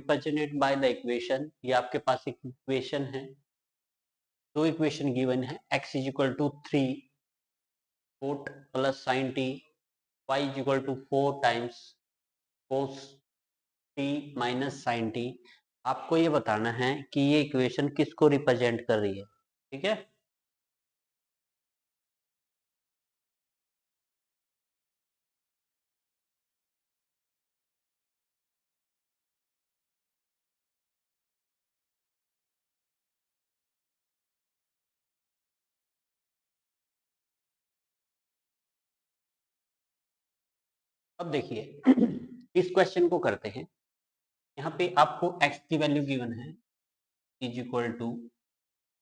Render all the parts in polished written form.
Represented by the equation. ये आपके पास एक इक्वेशन है, दो इक्वेशन गिवन है, x is equal to 3 cot plus sine t, y is equal to 4 times cos t minus sine t. आपको ये बताना है कि ये इक्वेशन किसको रिप्रेजेंट कर रही है, ठीक है। अब देखिए इस क्वेश्चन को करते हैं। यहाँ पे आपको x की वैल्यू गिवन है is equal to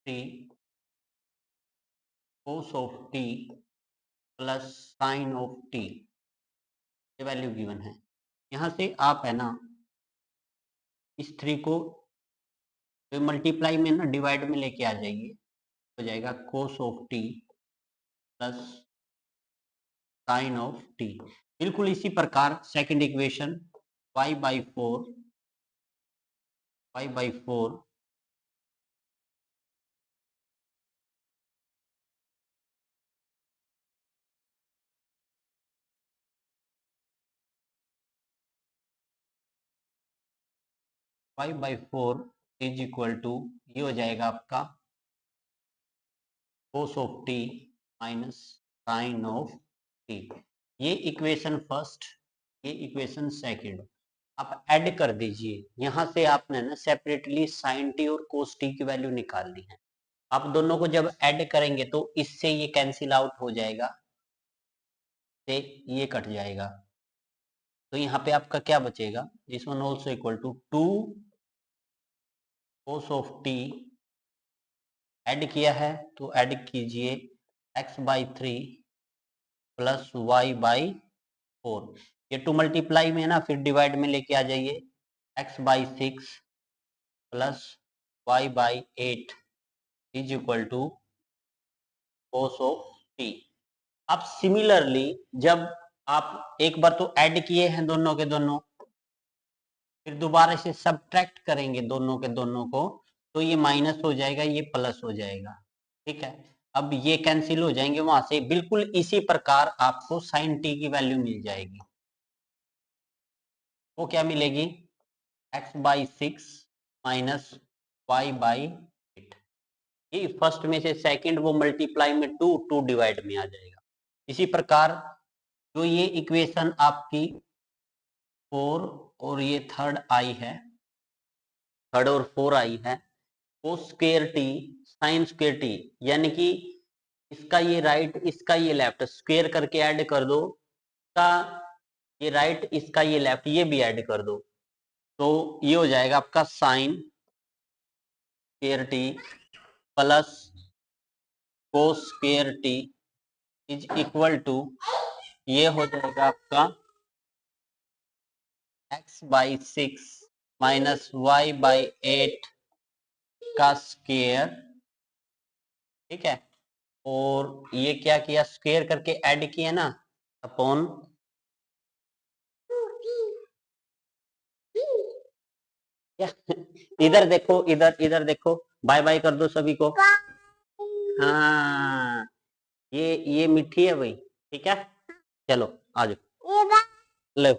3 cos of t plus sine of t, ये वैल्यू गिवन है। यहाँ से आप है ना इस 3 को मल्टीप्लाई में ना डिवाइड में लेके आ जाइए, हो जाएगा cos of t plus sine of t। बिल्कुल इसी प्रकार second equation y by four is equal to, ये हो जाएगा आपका cos of t minus sine of t। ये इक्वेशन फर्स्ट, ये इक्वेशन सेकंड आप ऐड कर दीजिए। यहाँ से आपने ना सेपरेटली साइन टी और कोस टी की वैल्यू निकालनी है। आप दोनों को जब ऐड करेंगे तो इससे ये कैंसिल आउट हो जाएगा, से ये कट जाएगा, तो यहाँ पे आपका क्या बचेगा, this one also equal to 2 cos of t add किया है तो ऐड कीजिए x by 3 plus y by 4। ये टू मल्टीप्लाई में है ना, फिर डिवाइड में लेके आ जाइए, x by 6 plus y by 8 is equal to cos of t। अब सिमिलरली जब आप एक बार तो ऐड किए हैं दोनों के दोनों, फिर दोबारा से सब्ट्रैक्ट करेंगे दोनों के दोनों को, तो ये माइनस हो जाएगा, ये प्लस हो जाएगा, ठीक है। अब ये कैंसिल हो जाएंगे वहां से। बिल्कुल इसी प्रकार आपको साइन टी की वैल्यू मिल जाएगी। वो क्या मिलेगी, x by 6 minus y by 8। ये फर्स्ट में से सेकंड वो मल्टीप्लाई में 2 2 डिवाइड में आ जाएगा। इसी प्रकार जो ये इक्वेशन आपकी 4 और ये थर्ड आई है, थर्ड और 4 आई है, कोस square T sign square T, यानी कि इसका ये राइट इसका ये लेफ्ट स्क्वायर करके ऐड कर दो, इसका ये राइट इसका ये लेफ्ट ये भी ऐड कर दो, तो ये हो जाएगा आपका sine square t plus cos square t is equal to, ये हो जाएगा आपका x by 6 minus y by 8 का स्क्वायर, ठीक है। और ये क्या किया, स्क्वायर करके ऐड किया ना, अपॉन इधर देखो, इधर इधर देखो, बाय बाय कर दो सभी को। हाँ ये मिठी है भाई, ठीक है। चलो आ जाओ, लो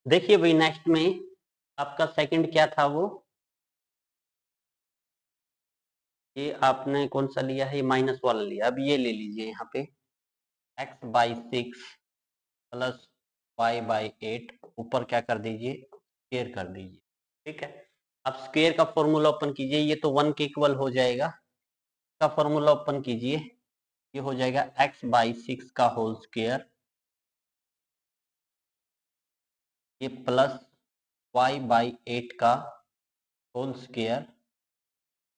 देखिए भाई, नेक्स्ट में आपका सेकंड क्या था, वो ये आपने कौन सा लिया है, ये माइनस वाला लिया। अब ये ले लीजिए यहाँ पे x by 6 plus y by 8, ऊपर क्या कर दीजिए, स्क्वायर कर दीजिए, ठीक है। अब स्क्वायर का फॉर्मूला ओपन कीजिए, ये तो 1 के इक्वल हो जाएगा, का फॉर्मूला ओपन कीजिए, ये हो जाएगा x बाई 6 का होल स्क्वायर, ये प्लस y बाई 8 का whole square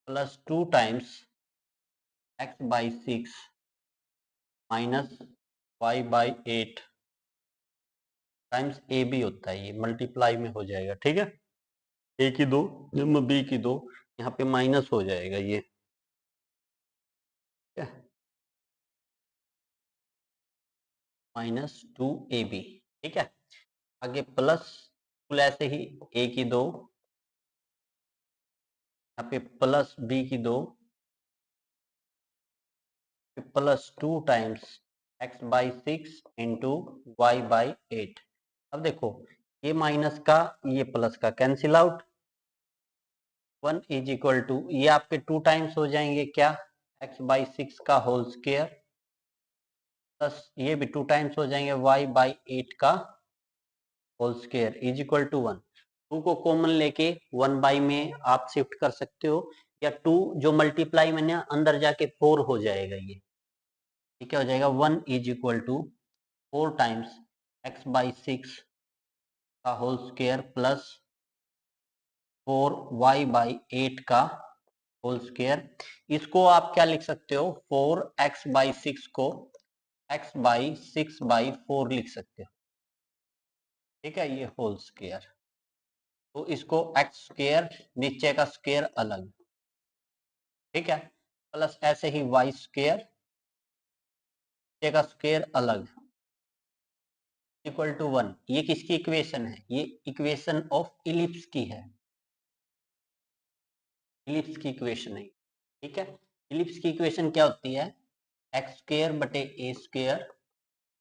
plus 2 times x by 6 minus y by 8 times a b होता है, ये मल्टीप्लाई में हो जाएगा, ठीक है। ए की 2 बी की 2, यहाँ पे माइनस हो जाएगा ये, -2ab, ठीक है। आगे प्लस ऐसे ही a की 2, यहाँ पे प्लस b की 2, +2 टाइम्स x/6 इंटू y/8। अब देखो ये माइनस का ये प्लस का cancel out, 1 is equal to ये आपके 2 टाइम्स हो जाएंगे क्या, x/6 का होल स्क्वायर प्लस ये भी 2 टाइम्स हो जाएंगे y/8 का whole square is equal to 1। 2 को कॉमन लेके 1 बाई में आप शिफ्ट कर सकते हो, या 2 जो मल्टीप्लाई में ना अंदर जाके 4 हो जाएगा, ये ठीक है, हो जाएगा 1 is equal to 4 times x/6 का होल स्क्वायर प्लस 4y/8 का होल स्क्वायर। इसको आप क्या लिख सकते हो, 4x/6 को x/6/4 लिख सकते हो, ठीक है, ये होल स्क्वायर। तो इसको x स्क्वायर नीचे का स्क्वायर अलग, ठीक है, प्लस ऐसे ही y स्क्वायर नीचे का स्क्वायर अलग इक्वल टू 1। ये किसकी इक्वेशन है, ये इक्वेशन ऑफ इलिप्स की है, इलिप्स की इक्वेशन है, ठीक है। इलिप्स की इक्वेशन क्या होती है, एक्स स्क्वायर बटे A square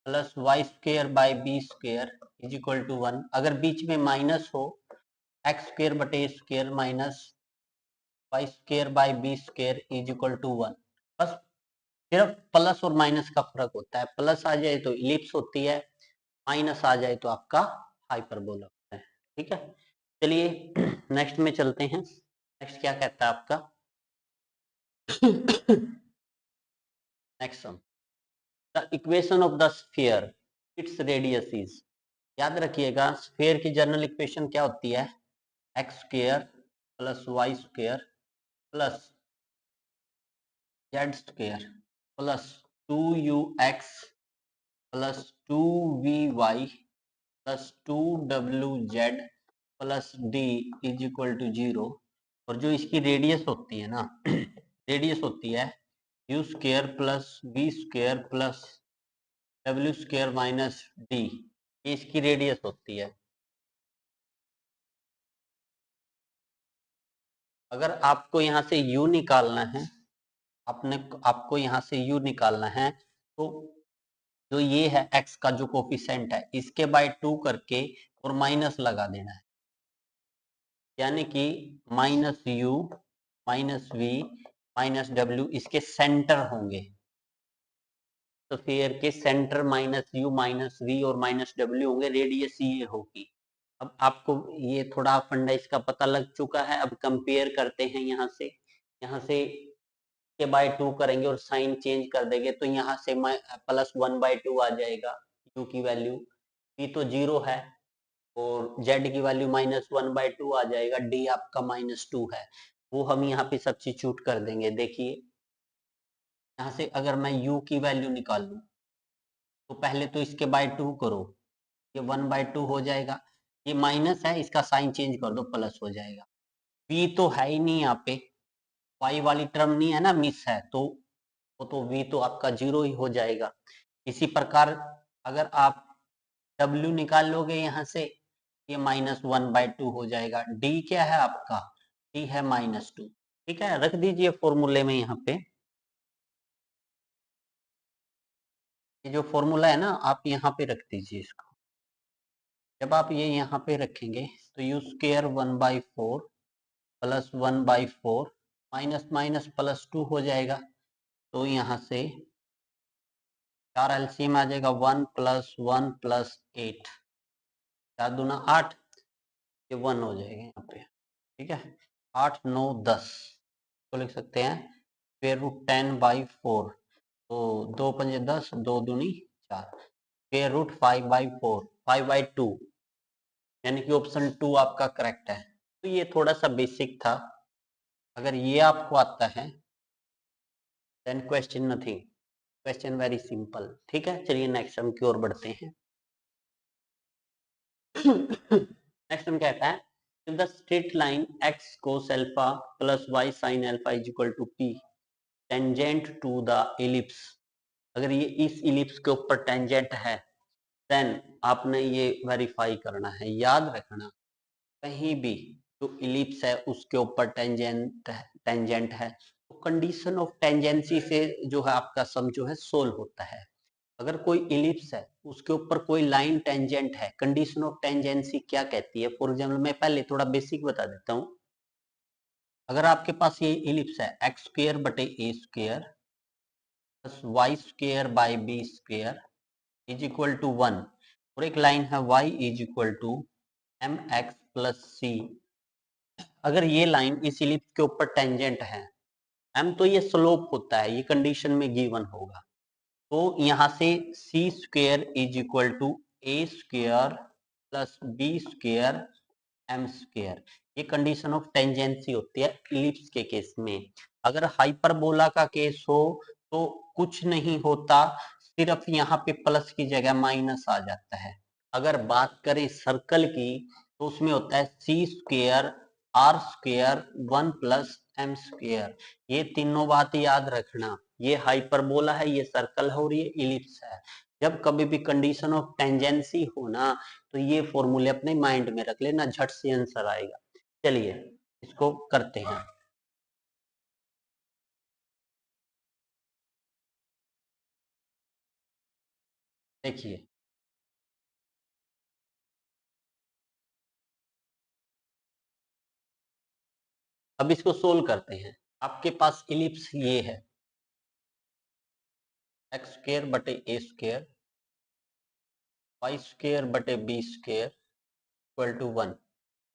plus Y square by B square is equal to 1। अगर बीच में माइनस हो, एक्स स्क्वायर बटे A square minus Y square by B square is equal to 1। बस सिर्फ प्लस और माइनस का फर्क होता है, प्लस आ जाए तो इलिप्स होती है, माइनस आ जाए तो आपका हाइपरबोला होता है, ठीक है। चलिए नेक्स्ट में चलते हैं। नेक्स्ट क्या कहता है आपका next sum, the equation of the sphere its radius is. याद रखिएगा स्फीयर की जनरल इक्वेशन क्या होती है, x square plus Y square plus z square plus 2ux plus 2vy plus 2wz plus d is equal to 0। और जो इसकी radius होती है ना रेडियस होती है u square plus v square plus w square minus d, ये इसकी रेडियस होती है। अगर आपको यहाँ से u निकालना है, आपको यहाँ से u निकालना है, तो जो ये है x का जो कोफिशिएंट है इसके बाय 2 करके और माइनस लगा देना है, यानी कि -u -v -w इसके सेंटर होंगे, तो स्फीयर के सेंटर -u -v और -w होंगे, रेडियस ये होगी। अब आपको ये थोड़ा फंडा इसका पता लग चुका है। अब कंपेयर करते हैं, यहाँ से के बाय 2 करेंगे और साइन चेंज कर देंगे, तो यहाँ से +1/2 आ जाएगा u की वैल्यू, v तो 0 है और z की वैल्यू -1/2 आ जाएगा, d आपका -2 है, वो हम यहाँ पे सब्स्टिट्यूट कर देंगे। देखिए यहाँ से अगर मैं u की वैल्यू निकालूं तो पहले तो इसके बाय 2 करो, ये 1/2 हो जाएगा, ये माइनस है इसका साइन चेंज कर दो प्लस हो जाएगा। v तो है ही नहीं यहाँ पे, y वाली टर्म नहीं है ना, मिस है, तो वो तो v तो आपका 0 ही हो जाएगा। इसी प्रकार अगर आप w निकाल लोगे यहाँ से, ये -1/2 हो जाएगा। d क्या है आपका, d है -2, ठीक है, रख दीजिए फॉर्मूले में। यहाँ पे ये जो फॉर्मूला है ना, आप यहाँ पे रख दीजिए इसको। जब आप ये यहाँ पे रखेंगे तो u square 1/4 plus 1/4 minus minus +2 हो जाएगा, तो यहाँ से 4 एलसीएम आ जाएगा, 1 + 1 + 8, 4 दूना 8, ये 1 हो जाएगा यहाँ पे, ठीक है। 8 9 10 तो लिख सकते हैं √10/4, तो 2 पंजे 10, 2 दूनी 4, √5/4 5/2, यानी कि ऑप्शन 2 आपका करेक्ट है। तो ये थोड़ा सा बेसिक था, अगर ये आपको आता है then question nothing, question very simple, ठीक है। चलिए नेक्स्ट सम की ओर बढ़ते हैं। नेक्स्ट सम कहता है the straight line x cos alpha plus y sin alpha is equal to p tangent to the ellipse, अगर ये इस इलिप्स के ऊपर टेंजेंट है देन आपने ये वेरीफाई करना है। याद रखना कहीं भी जो इलिप्स है उसके ऊपर टेंजेंट है तो कंडीशन ऑफ टेंजेंसी से जो है आपका सम जो है सोल्व होता है। अगर कोई इलिप्स है उसके ऊपर कोई लाइन टेंजेंट है, कंडीशन ऑफ टेंजेंसी क्या कहती है? फॉर एग्जाम्पल मैं पहले थोड़ा बेसिक बता देता हूँ। अगर आपके पास ये इलिप्स है एक्स स्क्र बटे ए square plus Y square by B square is equal to 1 और एक लाइन है y is equal to M x plus C, अगर ये लाइन इस इलिप्स के ऊपर टेंजेंट है m तो ये स्लोप होता है, ये कंडीशन में गिवन होगा, तो यहां से C square is equal to A square plus B square M square, ये कंडीशन ऑफ टेंजेंसी होती है इलिप्स के केस में। अगर हाइपरबोला का केस हो तो कुछ नहीं होता, सिर्फ यहाँ पे प्लस की जगह माइनस आ जाता है। अगर बात करें सर्कल की तो उसमें होता है C square R square 1 plus M square, ये तीनों बात याद रखना। ये हाइपरबोला है, ये सर्कल है और ये इलिप्स है। जब कभी भी कंडीशन ऑफ टेंजेंसी हो ना तो ये फॉर्मूले अपने माइंड में रख लेना, झट से आंसर आएगा। चलिए इसको करते हैं। देखिए अब इसको सोल्व करते हैं। आपके पास इलिप्स ये है एक्स स्क्र बटे ए स्क्र वाई स्क्र बटे बी स्क्र इक्वल टू 1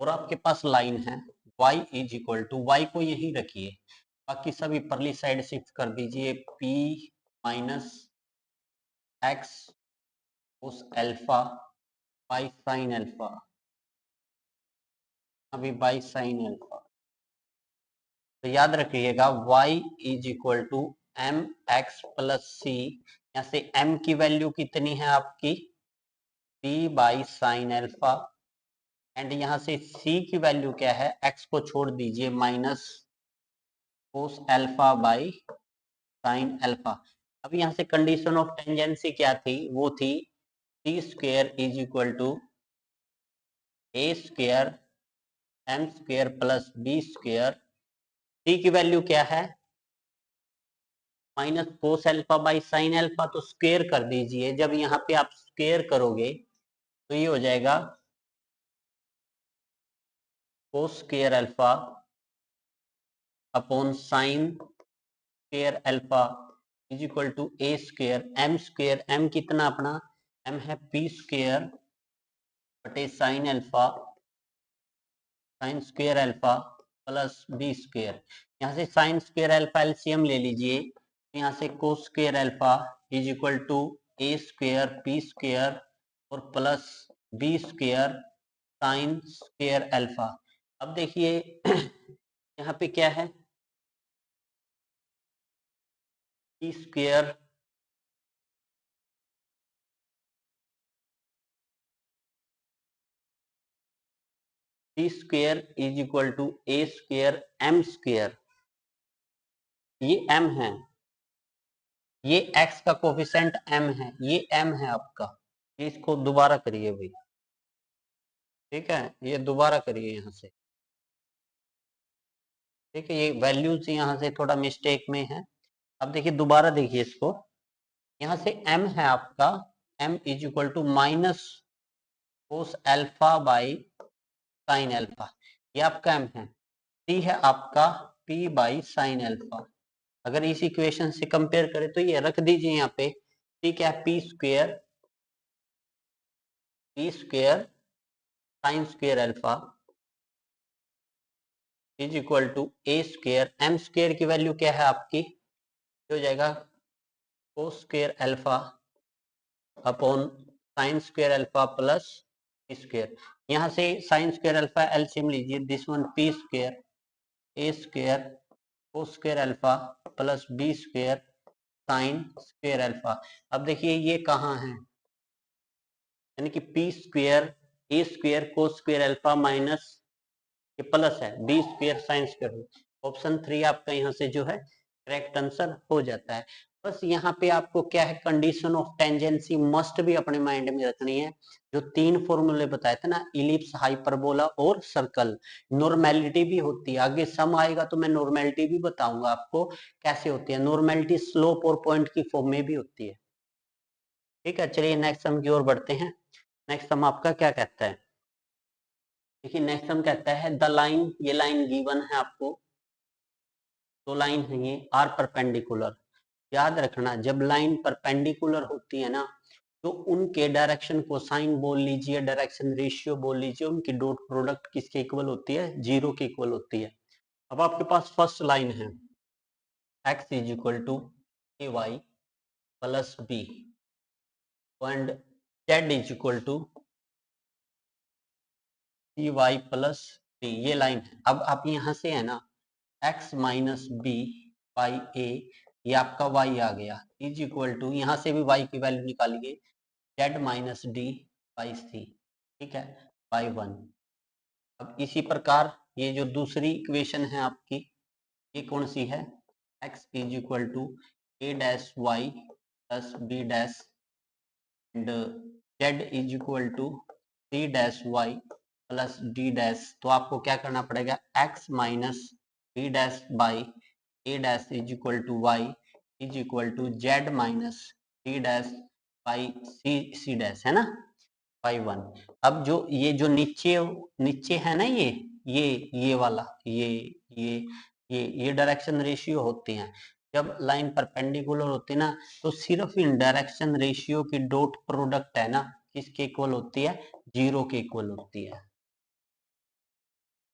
और आपके पास लाइन है y is equal to, y को यही रखिए, बाकी सभी परली साइड शिफ्ट कर दीजिए, p minus X cos alpha by sine alpha, अभी बाई साइन अल्फा, तो याद रखिएगा y is equal to M x plus C, यहाँ से m की वैल्यू कितनी है आपकी p by sine alpha and यहाँ से c की वैल्यू क्या है, x को छोड़ दीजिए minus cos alpha by sine alpha. अब यहाँ से कंडीशन ऑफ टेंजेंसी क्या थी, वो थी C square is equal to A square M square plus B square, C की वैल्यू क्या है minus cos alpha by sine alpha, तो स्क्वायर कर दीजिए। जब यहाँ पे आप स्क्वायर करोगे तो ये हो जाएगा cos square alpha upon sine square alpha is equal to A square, m कितना अपना एम है पी स्क्वायर बटे sine alpha sine square alpha plus B square, यहाँ से साइन स्क्वायर अल्फा एलसीएम ले लीजिए, यहाँ से cos square alpha is equal to A square P square और plus B square sine square alpha. अब देखिए यहाँ पे क्या है P square P square is equal to A square M square, ये m है, ये x का कोफिशिएंट m है, ये m है आपका, ये इसको दोबारा करिए भाई, ठीक है, ये दोबारा करिए यहाँ से, ठीक है, ये वैल्यूज यहाँ से थोड़ा मिस्टेक में है। अब देखिए दोबारा देखिए इसको, यहाँ से m है आपका m is equal to minus cos alpha by sine alpha, ये आपका m है, c है आपका p बाई साइन अल्फा। अगर इस इक्वेशन से कंपेयर करें तो ये रख दीजिए यहाँ पे, ठीक है, P square sine square alpha is equal to A square, M square की वैल्यू क्या है आपकी, हो जाएगा cos square alpha upon sine square alpha plus square, यहाँ से साइन स्क्वायर अल्फा एलसीएम लीजिए, this one P square A square cos square alpha plus B square sine square alpha. अब देखिए ये कहाँ है, यानी कि P square A square cos square alpha minus ये प्लस है, b square sine square. Option 3 आपका यहाँ से जो है करेक्ट आंसर हो जाता है। बस यहाँ पे आपको क्या है, कंडीशन ऑफ टेंजेंसी मस्ट भी अपने माइंड में रखनी है। जो 3 फॉर्मूले बताए थे ना, इलिप्स, हाइपरबोला और सर्कल, नॉर्मेलिटी भी होती है। आगे सम आएगा तो मैं नॉर्मेलिटी भी बताऊंगा आपको कैसे होती है। नॉर्मेलिटी स्लोप और पॉइंट की फॉर्म में भी होती है। ठीक है, चलिए नेक्स्ट सम की ओर बढ़ते हैं। नेक्स्ट सम आपका क्या कहता है, देखिए नेक्स्ट सम कहता है द लाइन, ये लाइन गिवन है आपको, दो लाइन है ये, आर परपेंडिकुलर। याद रखना जब लाइन परपेंडिकुलर होती है ना, तो उनके डायरेक्शन को साइन बोल लीजिए, डायरेक्शन रेशियो बोल लीजिए, उनकी डॉट प्रोडक्ट किसके इक्वल होती है, 0 के इक्वल होती है। अब आपके पास फर्स्ट लाइन है x is equal to a y plus b and z is equal to c y plus d, ये लाइन है। अब आप यहाँ से है ना x minus b by a, ये आपका y आ गया, इज इक्वल टू, यहाँ से भी y की वैल्यू निकालिए, z माइनस डी बाई सी, ठीक है, बाई 1। अब इसी प्रकार ये जो दूसरी इक्वेशन है आपकी, ये कौन सी है, x is equal to a dash y plus b dash and z is equal to c dash y plus d dash. तो आपको क्या करना पड़ेगा, x minus b dash by a dash is equal to y is equal to z minus d dash by c dash, है ना, by 1। अब जो ये जो नीचे नीचे है ना, ये वाला, ये डायरेक्शन रेशियो होते हैं। जब लाइन परपेंडिकुलर होती है ना, तो सिर्फ इन डायरेक्शन रेशियो की डॉट प्रोडक्ट है ना, किसके इक्वल होती है, 0 के इक्वल होती है।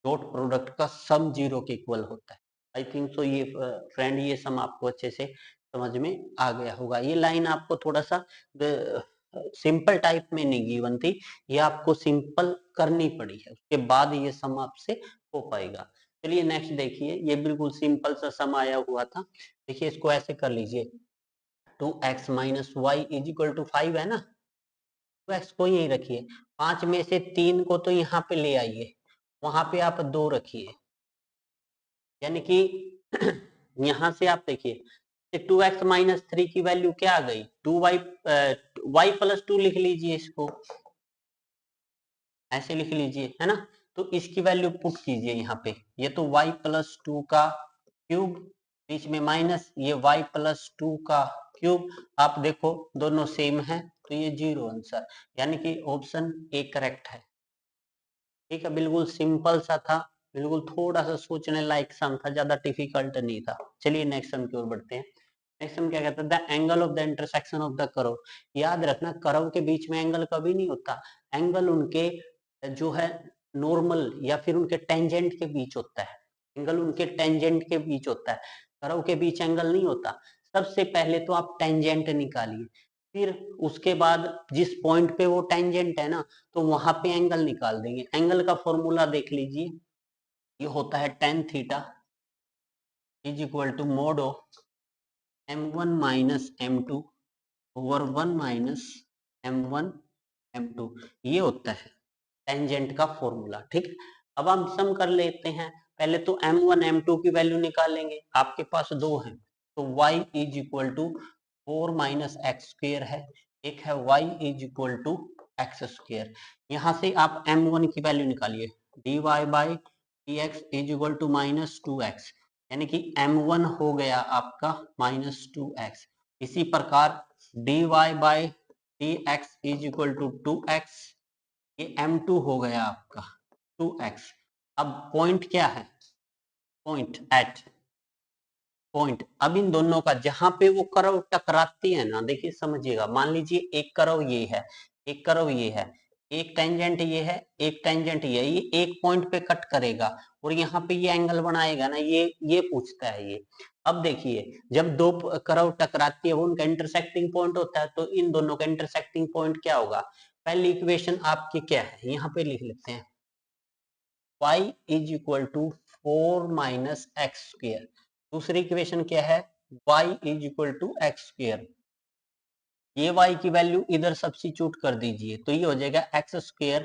डॉट प्रोडक्ट का सम 0 के इक्वल होता है। आई थिंक सो ये फ्रेंड, ये सम आपको अच्छे से समझ में आ गया होगा। ये लाइन आपको थोड़ा सा सिंपल टाइप में नहीं गिवन थी, ये आपको सिंपल करनी पड़ी है, उसके बाद ये सम आपसे हो पाएगा। चलिए नेक्स्ट देखिए, ये बिल्कुल सिंपल सा सम आया हुआ था। देखिए इसको ऐसे कर लीजिए, 2x minus y is equal to 5 है ना, 2x को यही रखिए, 5 में से 3 को तो यहाँ पे ले आइए, वहां पे आप 2 रखिए, यानी कि यहां से आप देखिए 2x माइनस 3 की वैल्यू क्या आ गई, 2y, y प्लस 2 लिख लीजिए, इसको ऐसे लिख लीजिए, है ना। तो इसकी वैल्यू पुट कीजिए यहाँ पे, ये तो y प्लस 2 का क्यूब, बीच में माइनस, ये y प्लस 2 का क्यूब। आप देखो दोनों सेम है, तो ये 0 आंसर, यानी कि ऑप्शन ए करेक्ट है। ठीक है, बिल्कुल सिंपल सा था, बिल्कुल थोड़ा सा सोचने लायक सम था, ज्यादा डिफिकल्ट नहीं था। चलिए नेक्स्ट सम की ओर बढ़ते हैं। नेक्स्ट सम क्या कहता है, the angle of the intersection of the curve. याद रखना कर्व के बीच में एंगल कभी नहीं होता, एंगल उनके जो है नॉर्मल या फिर उनके टेंजेंट के बीच होता है, एंगल उनके टेंजेंट के बीच होता है, कर्व के बीच एंगल नहीं होता। सबसे पहले तो आप टेंजेंट निकालिए, फिर उसके बाद जिस पॉइंट पे वो टेंजेंट है ना, तो वहां पे एंगल निकाल देंगे। एंगल का फॉर्मूला देख लीजिए, ये होता है tan theta is equal to mod of m1 minus m2 over 1 minus m1 m2, ये होता है टेंजेंट का फॉर्मूला। ठीक, अब हम सम कर लेते हैं। पहले तो m1 m2 की वैल्यू निकालेंगे, आपके पास दो हैं, तो y is equal to 4 minus x square है, एक है y is equal to x square. यहाँ से आप m1 की वैल्यू निकालिए, dy by d x is equal to minus 2x, यानी कि m1 हो गया आपका माइनस 2x। इसी प्रकार dy by d x is equal to 2x, ये m2 हो गया आपका 2x। अब पॉइंट क्या है, पॉइंट एट पॉइंट, अब इन दोनों का जहां पे वो कर्व टकराती है ना, देखिए समझिएगा, मान लीजिए एक कर्व ये है, एक कर्व ये है, एक टेंजेंट ये है, एक टेंजेंट ये एक पॉइंट पे कट करेगा और यहाँ पे ये एंगल बनाएगा ना, ये पूछता है ये। अब देखिए जब दो कर्व टकराती है, वो उनका इंटरसेक्टिंग पॉइंट होता है, तो इन दोनों का इंटरसेक्टिंग पॉइंट क्या होगा। पहली इक्वेशन आपकी क्या है, यहाँ पे लिख लेते हैं, y is equal to 4 minus x square. दूसरी इक्वेशन क्या है, y is equal to x square. ये y की वैल्यू इधर सब्स्टिट्यूट कर दीजिए, तो ये हो जाएगा x square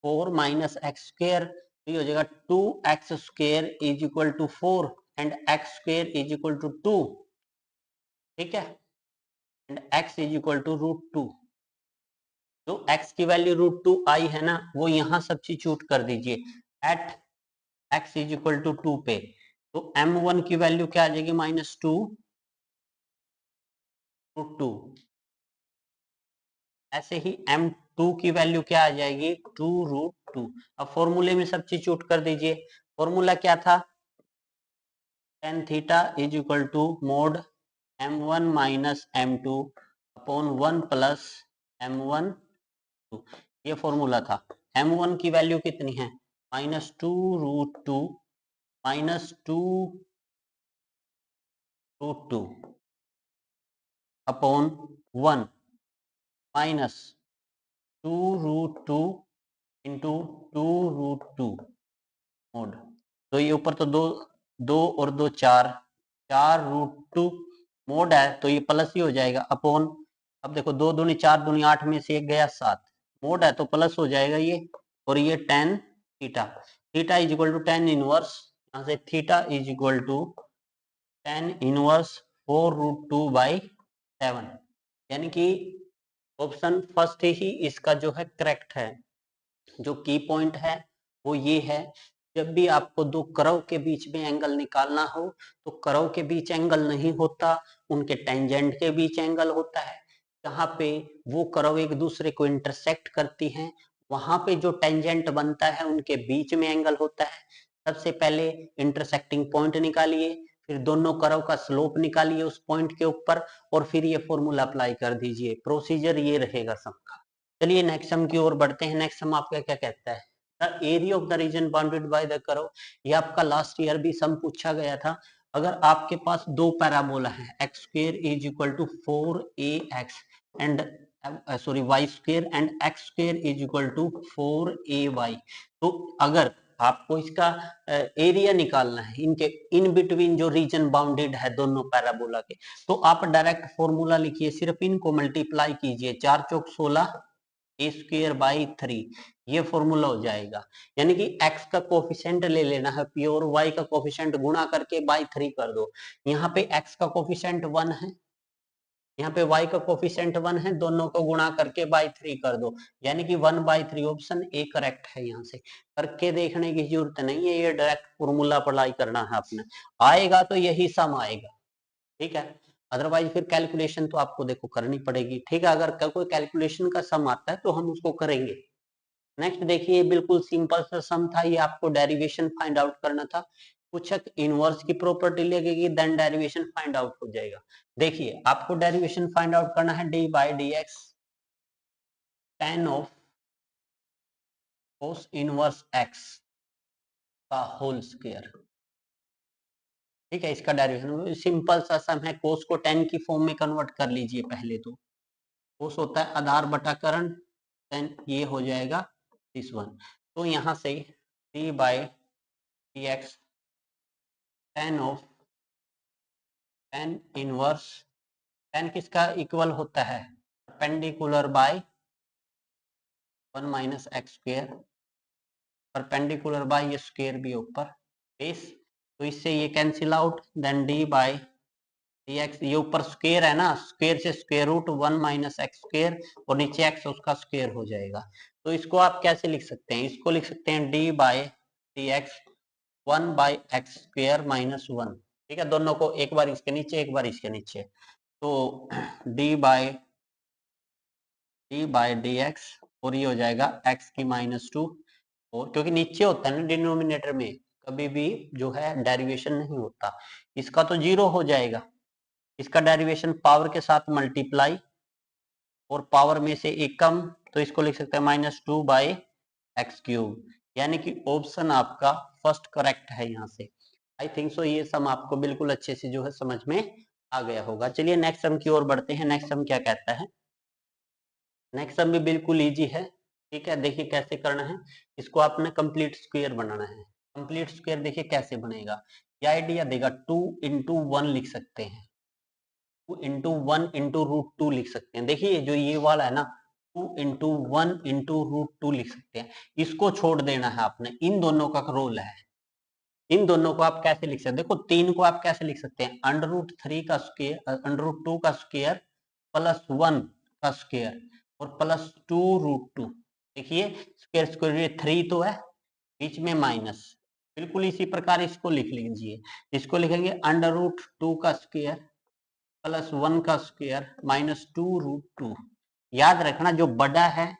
4 minus x square तो ये हो जाएगा 2x² is equal to 4 and x² is equal to 2, ठीक है, and x is equal to √2। जो x की वैल्यू √2 आई है ना, वो यहां सब्स्टिट्यूट कर दीजिए at x is equal to 2 पे। तो m1 की वैल्यू क्या आ जाएगी, -2 √2। ऐसे ही m2 की वैल्यू क्या आ जाएगी, 2 √2। अब फॉर्मूले में सब्स्टिट्यूट कर दीजिए। फॉर्मूला क्या था, tan theta is equal to mod m1 minus m2 upon 1 plus m1 2। ये फॉर्मूला था। m1 की वैल्यू कितनी है, -2 √2 -2 √2 अपॉन 1 माइनस 2 √2 इंटू 2 √2 मोड। तो ये ऊपर तो दो दो और दो 4 √2 मोड है, तो ये प्लस ही हो जाएगा अपॉन, अब देखो 2 दूनी 4 दूनी 8 में से एक गया 7, मोड है तो प्लस हो जाएगा ये, और ये tan theta, theta is equal to tan inverse, यहाँ से theta is equal to tan inverse 4 √2/7, यानी कि ऑप्शन फर्स्ट ही इसका जो है करेक्ट है। जो की पॉइंट है वो ये है, जब भी आपको दो कर्व के बीच में एंगल निकालना हो तो कर्व के बीच एंगल नहीं होता, उनके टेंजेंट के बीच एंगल होता है। जहाँ पे वो कर्व एक दूसरे को इंटरसेक्ट करती हैं, वहां पे जो टेंजेंट बनता है उनके बीच में एंगल होता है। सबसे पहले इंटरसेक्टिंग पॉइंट निकालिए, फिर दोनों कर्व का स्लोप निकालिए उस पॉइंट के ऊपर, और फिर ये फॉर्मूला अप्लाई कर दीजिए। प्रोसीजर ये रहेगा सबका। चलिए नेक्स्ट सम की ओर बढ़ते हैं। नेक्स्ट सम आपका क्या कहता है, the area of the reason bounded by the curve. ये आपका लास्ट ईयर भी सम पूछा गया था। अगर आपके पास दो पैराबोला है, x² is equal to 4ax and y² and x² is equal to 4ay, तो अगर आपको इसका एरिया निकालना है इनके इन बिटवीन जो रीजन बाउंडेड है दोनों पैराबोला के, तो आप डायरेक्ट फॉर्मूला लिखिए, सिर्फ इनको मल्टीप्लाई कीजिए, 4 चौक 16 a²/3, ये फॉर्मूला हो जाएगा। यानी कि x का कोफिशिएंट ले लेना है प्योर, y का कोफिशिएंट गुणा करके बाई 3 कर दो। यहाँ पे x का कोफिशिएंट 1 है, यहाँ पे y का कोफिशिएंट 1 है, दोनों को गुणा करके बाई 3 कर दो, यानी कि 1/3। ऑप्शन ए करेक्ट है। यहाँ से करके देखने की जरूरत नहीं है, ये डायरेक्ट फॉर्मूला अप्लाई करना है आपने, आएगा तो यही सम आएगा, ठीक है। अदरवाइज फिर कैलकुलेशन तो आपको देखो करनी पड़ेगी, ठीक है। अगर कोई कैलकुलेशन का सम आता है तो हम उसको करेंगे। नेक्स्ट देखिए, बिल्कुल सिंपल सा सम था, ये आपको डेरिवेशन फाइंड आउट करना था। कुछ इनवर्स की प्रॉपर्टी लगेगी, देन डेरिवेशन फाइंड आउट हो जाएगा। देखिए आपको डेरिवेशन फाइंड आउट करना है, d/dx tan of cos inverse x का होल स्क्वायर, ठीक है। इसका डेरिवेशन सिंपल सा सम है, cos को tan की फॉर्म में कन्वर्ट कर लीजिए पहले तो। cos होता है आधार बटा करण, देन ये हो जाएगा दिस वन। तो यहाँ से d/dx tan of tan inverse, tan किसका इक्वल होता है, perpendicular by 1 minus x², perpendicular by ये स्क्वायर भी ऊपर बेस, तो इससे ये कैंसिल आउट, देन d/dx, ये ऊपर स्क्वायर है ना, स्क्वायर से स्क्वायर रूट 1 माइनस x² और नीचे x उसका स्क्वायर हो जाएगा। तो इसको आप कैसे लिख सकते हैं, इसको लिख सकते हैं d/dx 1/x² माइनस 1, ठीक है। दोनों को एक बार इसके नीचे एक बार इसके नीचे, तो d/dx और ये हो जाएगा x की -2, और क्योंकि नीचे होता है ना डिनोमिनेटर में, कभी भी जो है डेरिवेशन नहीं होता, इसका तो 0 हो जाएगा। इसका डेरिवेशन पावर के साथ मल्टीप्लाई और पावर में से एक कम, तो इसको लिख सकते हैं -2/x³, यानी कि ऑप्शन आपका फर्स्ट करेक्ट है यहाँ से। आई थिंक सो ये सम आपको बिल्कुल अच्छे से जो है समझ में आ गया होगा। चलिए नेक्स्ट सम की ओर बढ़ते हैं। नेक्स्ट सम क्या कहता है, नेक्स्ट सम भी बिल्कुल इजी है, ठीक है। देखिए कैसे करना है, इसको आपने कंप्लीट स्क्वायर बनाना है। कंप्लीट स्क्वायर देखिए कैसे बनेगा, ये आइडिया देगा, 2 × 1 लिख सकते हैं, 2 × 1 × √2 लिख सकते हैं। देखिए जो ये वाला है ना, 2 × 1 × √2 लिख सकते हैं। इसको छोड़ देना है आपने, इन दोनों का रोल है। इन दोनों को आप कैसे लिख सकते हैं? देखो 3 को आप कैसे लिख सकते हैं? √3 का स्क्वायर, √2 का स्क्वायर प्लस 1 का स्क्वायर और प्लस 2√2। देखिए स्क्वायर स्क्वायर ये 3 तो है, बीच में माइनस, बिल्कुल इसी प्रकार इसको लिख लीजिए। इसको लिखेंगे √2 का स्क्वायर प्लस 1 का स्क्वायर माइनस 2√2। याद रखना जो बड़ा है,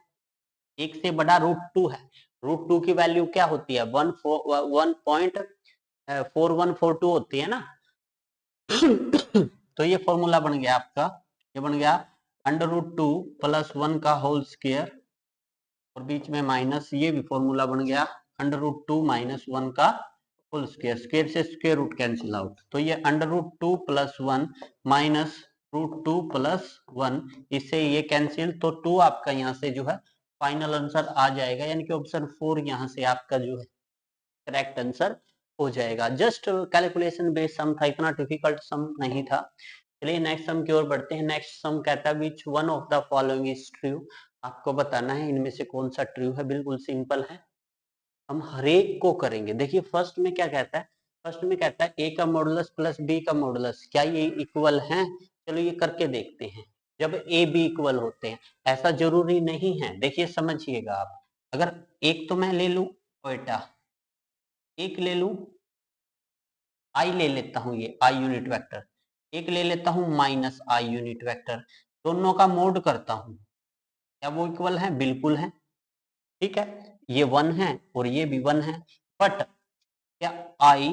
एक से बड़ा √2 है। √2 की वैल्यू क्या होती है? 1.4142 होती है ना। तो ये फॉर्मूला बन गया आपका, ये बन गया √2 प्लस 1 का होल स्क्वायर और बीच में माइनस, ये भी फॉर्मूला बन गया √2 माइनस 1 का होल स्क्वायर। स्क्वायर से स्क्वायर रूट कैंसिल आउट, तो ये √2 प्लस 1 माइनस √2 प्लस 1, इससे ये कैंसिल, तो 2 आपका यहाँ से जो है फाइनल आंसर आ जाएगा, यानी कि ऑप्शन 4 यहाँ से आपका जो है करेक्ट आंसर हो जाएगा। जस्ट कैलकुलेशन बेस्ड सम था, इतना डिफिकल्ट सम नहीं था। चलिए नेक्स्ट सम की ओर बढ़ते हैं। नेक्स्ट सम कहता है which one of the following is true. आपको बताना है इनमें से कौन सा ट्रू है। बिल्कुल सिंपल है, हम हरेक को करेंगे। देखिए फर्स्ट में क्या कहता है? फर्स्ट में कहता है ए का मॉडुलस प्लस बी का मॉडुलस, क्या ये इक्वल है? चलो ये करके देखते हैं। जब ए बी इक्वल होते हैं, ऐसा जरूरी नहीं है, देखिए समझिएगा आप। अगर एक तो मैं ले लूं बेटा, एक ले लूं, आई ले लेता हूं, ये आई यूनिट वेक्टर, एक ले लेता हूं माइनस आई यूनिट वेक्टर, दोनों का मोड करता हूं, क्या वो इक्वल है? बिल्कुल है। ठीक है, ये 1 है और ये भी 1 है, बट क्या I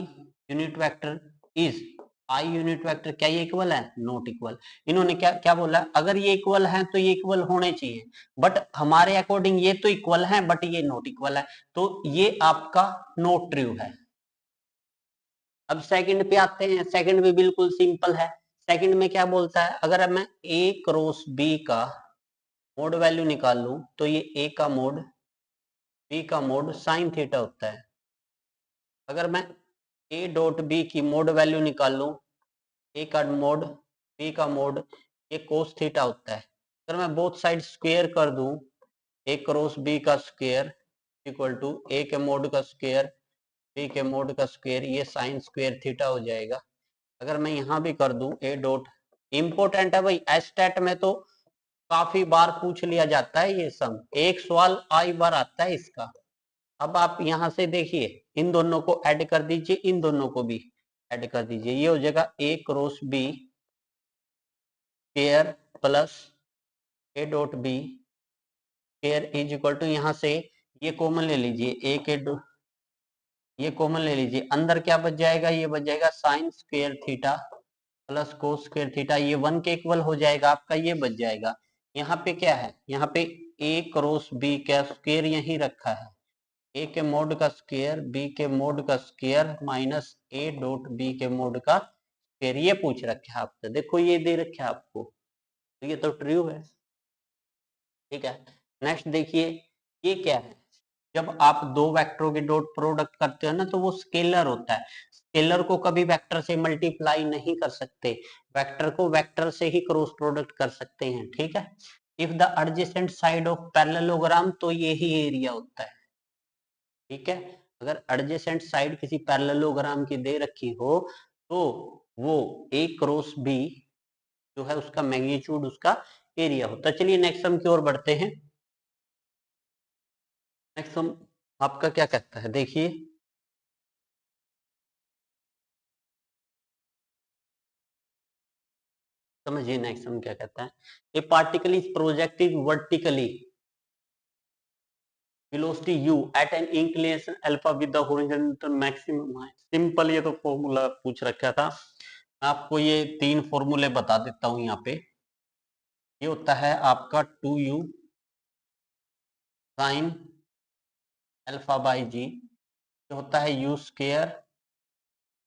unit vector is, I unit vector क्या ये इक्वल है? Not equal. इन्होंने क्या क्या बोला? अगर ये इक्वल है तो ये इक्वल होने चाहिए, बट हमारे अकॉर्डिंग ये तो इक्वल है बट ये नॉट इक्वल है, तो ये आपका नॉट ट्रू है। अब सेकंड पे आते हैं। सेकंड भी बिल्कुल सिंपल है। सेकंड में क्या बोलता है? अगर मैं ए क्रॉस बी का मोड वैल्यू निकाल लूं तो ये ए का मोड, बी का मोड साइन थीटा होता है। अगर मैं ए डॉट बी की मोड वैल्यू निकाल लूं, ए का मोड, बी का मोड, ये कोस थीटा होता है। अगर मैं बोथ साइड स्क्वायर कर दूं, ए क्रॉस बी का स्क्वायर इक्वल टू ए के मोड का स्क्वायर, बी के मोड का स्क्वायर, ये साइन स्क्वायर थीटा हो जाएगा। अगर मैं यहाँ भी कर दूं ए डॉट, इंपॉर्टेंट है भाई, एस्टेट में तो काफी बार पूछ लिया जाता है ये सम, एक सवाल आई बार आता है इसका। अब आप यहां से देखिए, इन दोनों को ऐड कर दीजिए, इन दोनों को भी ऐड कर दीजिए, ये हो जाएगा A cross B square plus A dot B square is equal to, यहां से ये कॉमन ले लीजिए, ए के ये कॉमन ले लीजिए, अंदर क्या बच जाएगा? ये बच जाएगा sine square theta plus cos square theta, ये 1 के इक्वल हो जाएगा आपका, ये बच जाएगा। यहाँ पे क्या है? यहाँ पे ए क्रॉस बी का स्क्वायर यही रखा है, ए के मोड का स्क्वायर, बी के मोड का square minus a dot b के मोड का स्क्वायर, ये पूछ रखा है आपसे। देखो ये दे रखा है आपको, तो ये तो ट्रू है। ठीक है, नेक्स्ट देखिए, ये क्या है? जब आप दो वेक्टरों के डॉट प्रोडक्ट करते हो ना, तो वो स्केलर होता है। स्केलर को कभी वेक्टर से मल्टीप्लाई नहीं कर सकते, वेक्टर को वेक्टर से ही क्रॉस प्रोडक्ट कर सकते हैं। ठीक है, if the adjacent side of parallelogram, तो यही एरिया होता है। ठीक है, अगर एडजेसेंट साइड किसी पैरेललोग्राम की दे रखी हो, तो वो ए क्रॉस बी जो है उसका मैग्नीट्यूड, उसका एरिया होता है। चलिए नेक्स्ट सम की ओर बढ़ते हैं। नेक्स्ट सम आपका क्या कहता है? देखिए समझिए नेक्स्ट सम क्या कहता है। ए particle is projected vertically velocity u at an inclination alpha with the horizontal maximum height। Simple, ये तो फॉर्मूला पूछ रखा था। मैं आपको ये 3 फॉर्मूले बता देता हूं यहाँ पे। ये होता है आपका 2u sine alpha by G, ये होता है u square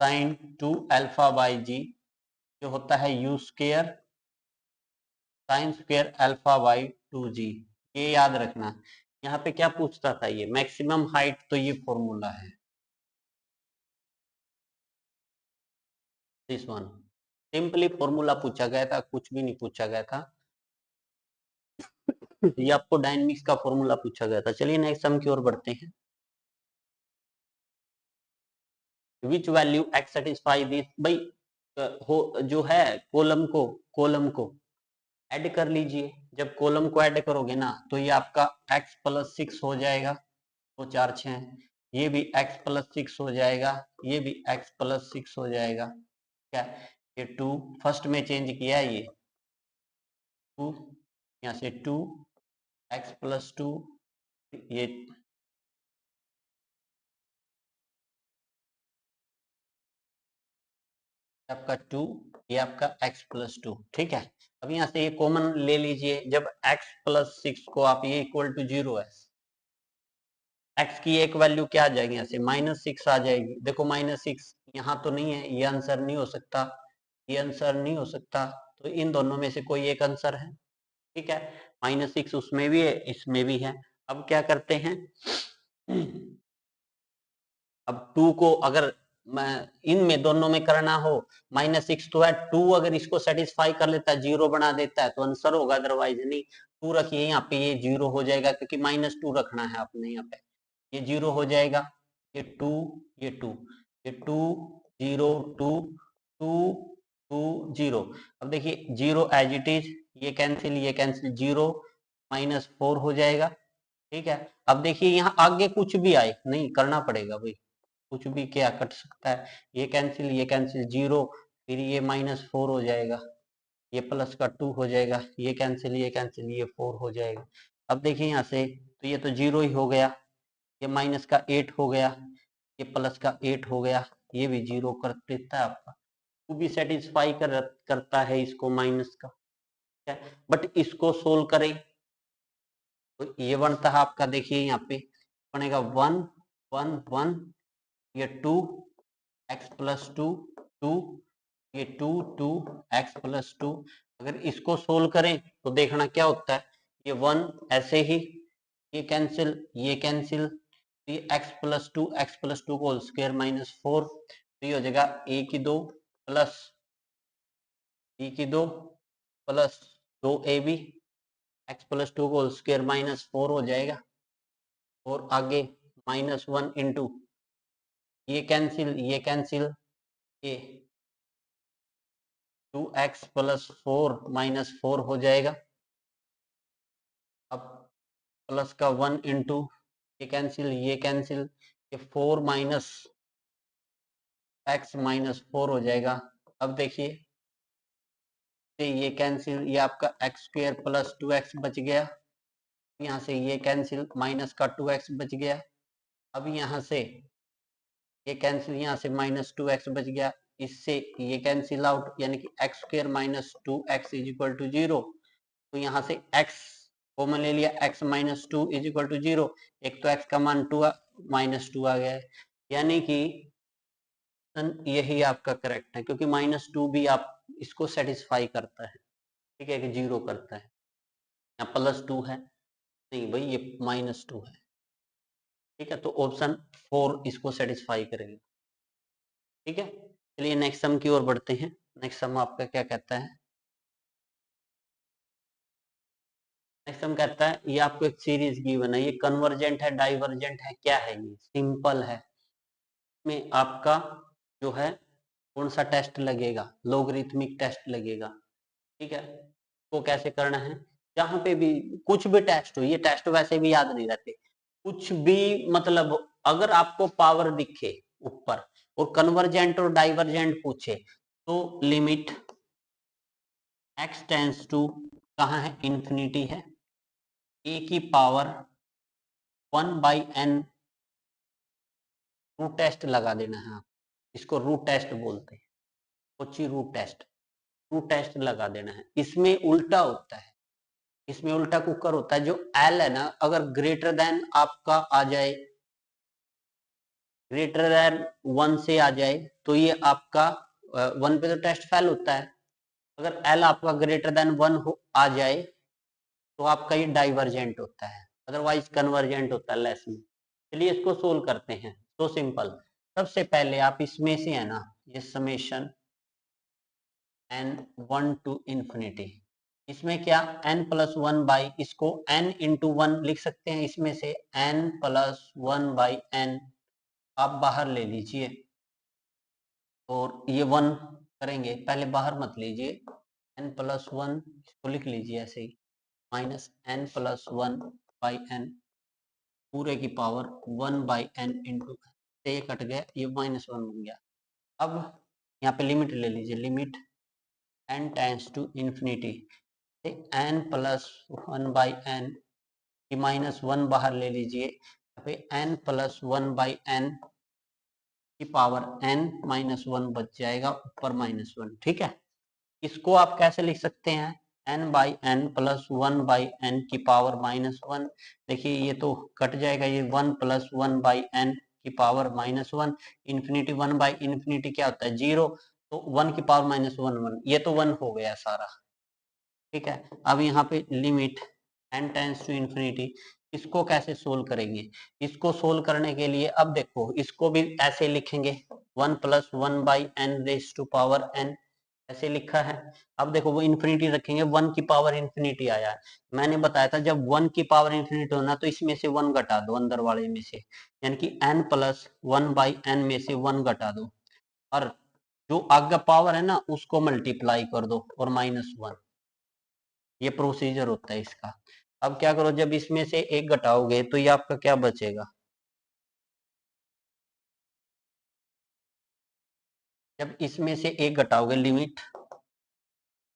sine 2 alpha by G, ये होता है u square sine square alpha by 2g। ये याद रखना। यहाँ पे क्या पूछता था? ये मैक्सिमम हाइट, तो ये फॉर्मूला है दिस वन। सिंपली फॉर्मूला पूछा गया था, कुछ भी नहीं पूछा गया था। ये आपको डायनेमिक्स का फॉर्मूला पूछा गया था। चलिए नेक्स्ट सम की ओर बढ़ते हैं। Which value x satisfy this, भाई हो जो है कॉलम को ऐड कर लीजिए। जब कॉलम को ऐड करोगे ना तो ये आपका x प्लस 6 हो जाएगा, तो 4 6, ये भी x प्लस 6 हो जाएगा, ये भी x प्लस 6 हो जाएगा। क्या ये 2 फर्स्ट में चेंज किया है, ये 2 यहाँ से 2 x प्लस 2, ये आपका 2, ये आपका x प्लस 2। ठीक है, अब यहाँ से ये कॉमन ले लीजिए। जब x प्लस 6 को आप ये इक्वल टू 0 है, x की एक वैल्यू क्या आ जाएगी, यहाँ से -6 आ जाएगी। देखो -6 यहाँ तो नहीं है, ये आंसर नहीं हो सकता, ये आंसर नहीं हो सकता, तो इन दोनों में से कोई एक आंसर है। ठीक है, -6 उसमें भी है, इसमें भी है। अब क्या करते हैं, अब 2 को अगर इनमें दोनों में करना हो, -6 तो है, 2 अगर इसको सेटिस्फाई कर लेता है, 0 बना देता है तो आंसर होगा, अदरवाइज नहीं। 2 रखिए यहाँ पे, ये 0 हो जाएगा क्योंकि -2 रखना है आपने यहाँ पे, ये 0 हो जाएगा। ये 2, ये 2, ये 2 0 2 2 2 0। अब देखिए 0 एज इट इज, ये कैंसिल, ये कैंसिल, 0 -4 हो जाएगा। ठीक है, अब देखिए यहाँ आगे कुछ भी आए, नहीं करना पड़ेगा भाई, कुछ भी क्या कट सकता है, ये कैंसिल, ये कैंसिल, 0, फिर ये -4 हो जाएगा, ये प्लस का 2 हो जाएगा, ये कैंसिल, ये कैंसिल, ये 4 हो जाएगा। अब देखिए यहाँ से तो ये तो 0 ही हो गया, ये माइनस का 8 हो गया, ये प्लस का 8 हो गया, ये भी 0 कर देता है आपका। वो भी सेटिस्फाई करता है इसको माइनस का, बट इसको सोल्व करें तो ये बनता है आपका, देखिए यहाँ पे बनेगा 1 1 1, ये 2 x प्लस 2 2, ये 2 2 x प्लस 2। अगर इसको सोल्व करें तो देखना क्या होता है, ये 1 ऐसे ही, ये कैंसिल, ये कैंसिल, ये x प्लस 2 को होल स्क्वायर -4, तो ये हो जाएगा a की 2 प्लस b की 2 प्लस 2ab, x प्लस 2 को होल स्क्वायर -4 हो जाएगा, और आगे -1 इंटू ये कैंसिल, ये कैंसिल, ये 2x प्लस 4 -4 हो जाएगा। अब प्लस का 1 इंटू ये कैंसिल, ये कैंसिल, ये 4 माइनस x -4 हो जाएगा। अब देखिए ये कैंसिल, ये आपका x स्क्वायर प्लस 2x बच गया, यहाँ से ये कैंसिल, माइनस का 2x बच गया। अब यहाँ से ये कैंसिल, यहाँ से -2x बच गया, इससे ये कैंसिल आउट, यानी कि x square -2x is equal to 0। तो यहाँ से x कॉमन ले लिया, x -2 इज इक्वल टू 0। एक तो x का मान -2 आ गया है, यानी कि यही आपका करेक्ट है, क्योंकि -2 भी आप इसको सेटिस्फाई करता है। ठीक है, कि 0 करता है। यहाँ +2 है, नहीं भाई ये -2 है। ठीक है, तो ऑप्शन 4 इसको सेटिस्फाई करेगा। ठीक है, चलिए नेक्स्ट सम की ओर बढ़ते हैं। नेक्स्ट सम आपका क्या कहता है, नेक्स्ट सम कहता है, ये आपको एक सीरीज गिवन है, ये कन्वर्जेंट है, डाइवर्जेंट है, क्या है, ये सिंपल है। में आपका जो है कौन सा टेस्ट लगेगा, लोगरिथमिक टेस्ट लगेगा। ठीक है, वो कैसे करना है, जहां पे भी कुछ भी टेस्ट हो, ये टेस्ट वैसे भी याद नहीं रहते, कुछ भी मतलब अगर आपको पावर दिखे ऊपर और कन्वर्जेंट और डाइवर्जेंट पूछे, तो लिमिट x टेंस टू कहाँ है, इंफिनिटी है, a की पावर 1/n रूट टेस्ट लगा देना है आप, इसको रूट टेस्ट बोलते हैं, कोची रूट टेस्ट लगा देना है। इसमें उल्टा होता है, इसमें उल्टा कुकर होता है, जो एल है ना अगर ग्रेटर देन आपका आ जाए, ग्रेटर देन 1 से आ जाए, तो ये आपका 1 पे तो टेस्ट फेल होता है। अगर एल आपका ग्रेटर देन 1 आ जाए तो आपका ये डाइवर्जेंट होता है, अदरवाइज कन्वर्जेंट होता है लेस में। चलिए इसको सोल्व करते हैं, तो सिंपल। सबसे पहले आप इसमें से है ना, ये समेशन n 1 to infinity, इसमें क्या n+1 इसको n इंटू 1 लिख सकते हैं, इसमें से n+1/n आप बाहर ले लीजिए और ये 1 करेंगे, पहले बाहर मत लीजिए, n+1 इसको लिख लीजिए ऐसे ही, -n+1/n पूरे की पावर 1/n इंटू ये कट गया, ये -1 बन गया। अब यहाँ पे लिमिट ले लीजिए, limit n tends to infinity, n+1/n की -1 बाहर ले लीजिए, यहाँ पे n+1/n की पावर n-1 बच जाएगा, ऊपर -1, ठीक है। इसको आप कैसे लिख सकते हैं, n/n+1/n की पावर -1, देखिए ये तो कट जाएगा, ये 1+1/n की पावर -1, इंफिनिटी 1/इंफिनिटी क्या होता है 0, तो 1 की पावर -1 ये तो 1 हो गया सारा, ठीक है। अब यहाँ पे limit n tends to infinity, इसको कैसे सोल्व करेंगे, इसको सोल्व करने के लिए अब देखो इसको भी ऐसे लिखेंगे 1+1/n raise to power n, ऐसे लिखा है। अब देखो वो इंफिनिटी रखेंगे, 1 की पावर इंफिनिटी आया है, मैंने बताया था जब 1 की पावर इंफिनिटी होना तो इसमें से 1 घटा दो अंदर वाले में से, यानी कि n+1/n में से 1 घटा दो और जो आगे पावर है ना उसको मल्टीप्लाई कर दो और -1, ये प्रोसीजर होता है इसका। अब क्या करो, जब इसमें से एक घटाओगे तो ये आपका क्या बचेगा, जब इसमें से एक घटाओगे limit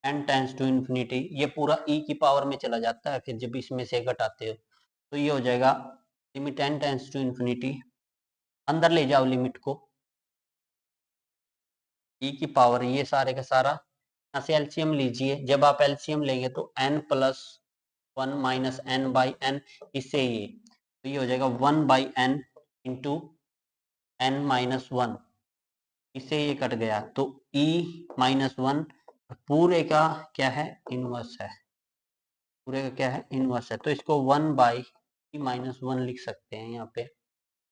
n tends to infinity, ये पूरा e की पावर में चला जाता है, फिर जब इसमें से घटाते हो तो ये हो जाएगा limit n tends to infinity, अंदर ले जाओ लिमिट को, e की पावर ये सारे का सारा, यहाँ से एलसीएम लीजिए, जब आप एलसीएम लेंगे तो n+1 -n/n, इससे ये तो ये हो जाएगा 1/n इंटू n-1, इससे ये कट गया तो e-1 पूरे का क्या है इनवर्स है, पूरे का क्या है इनवर्स है, तो इसको 1/e-1 लिख सकते हैं यहाँ पे।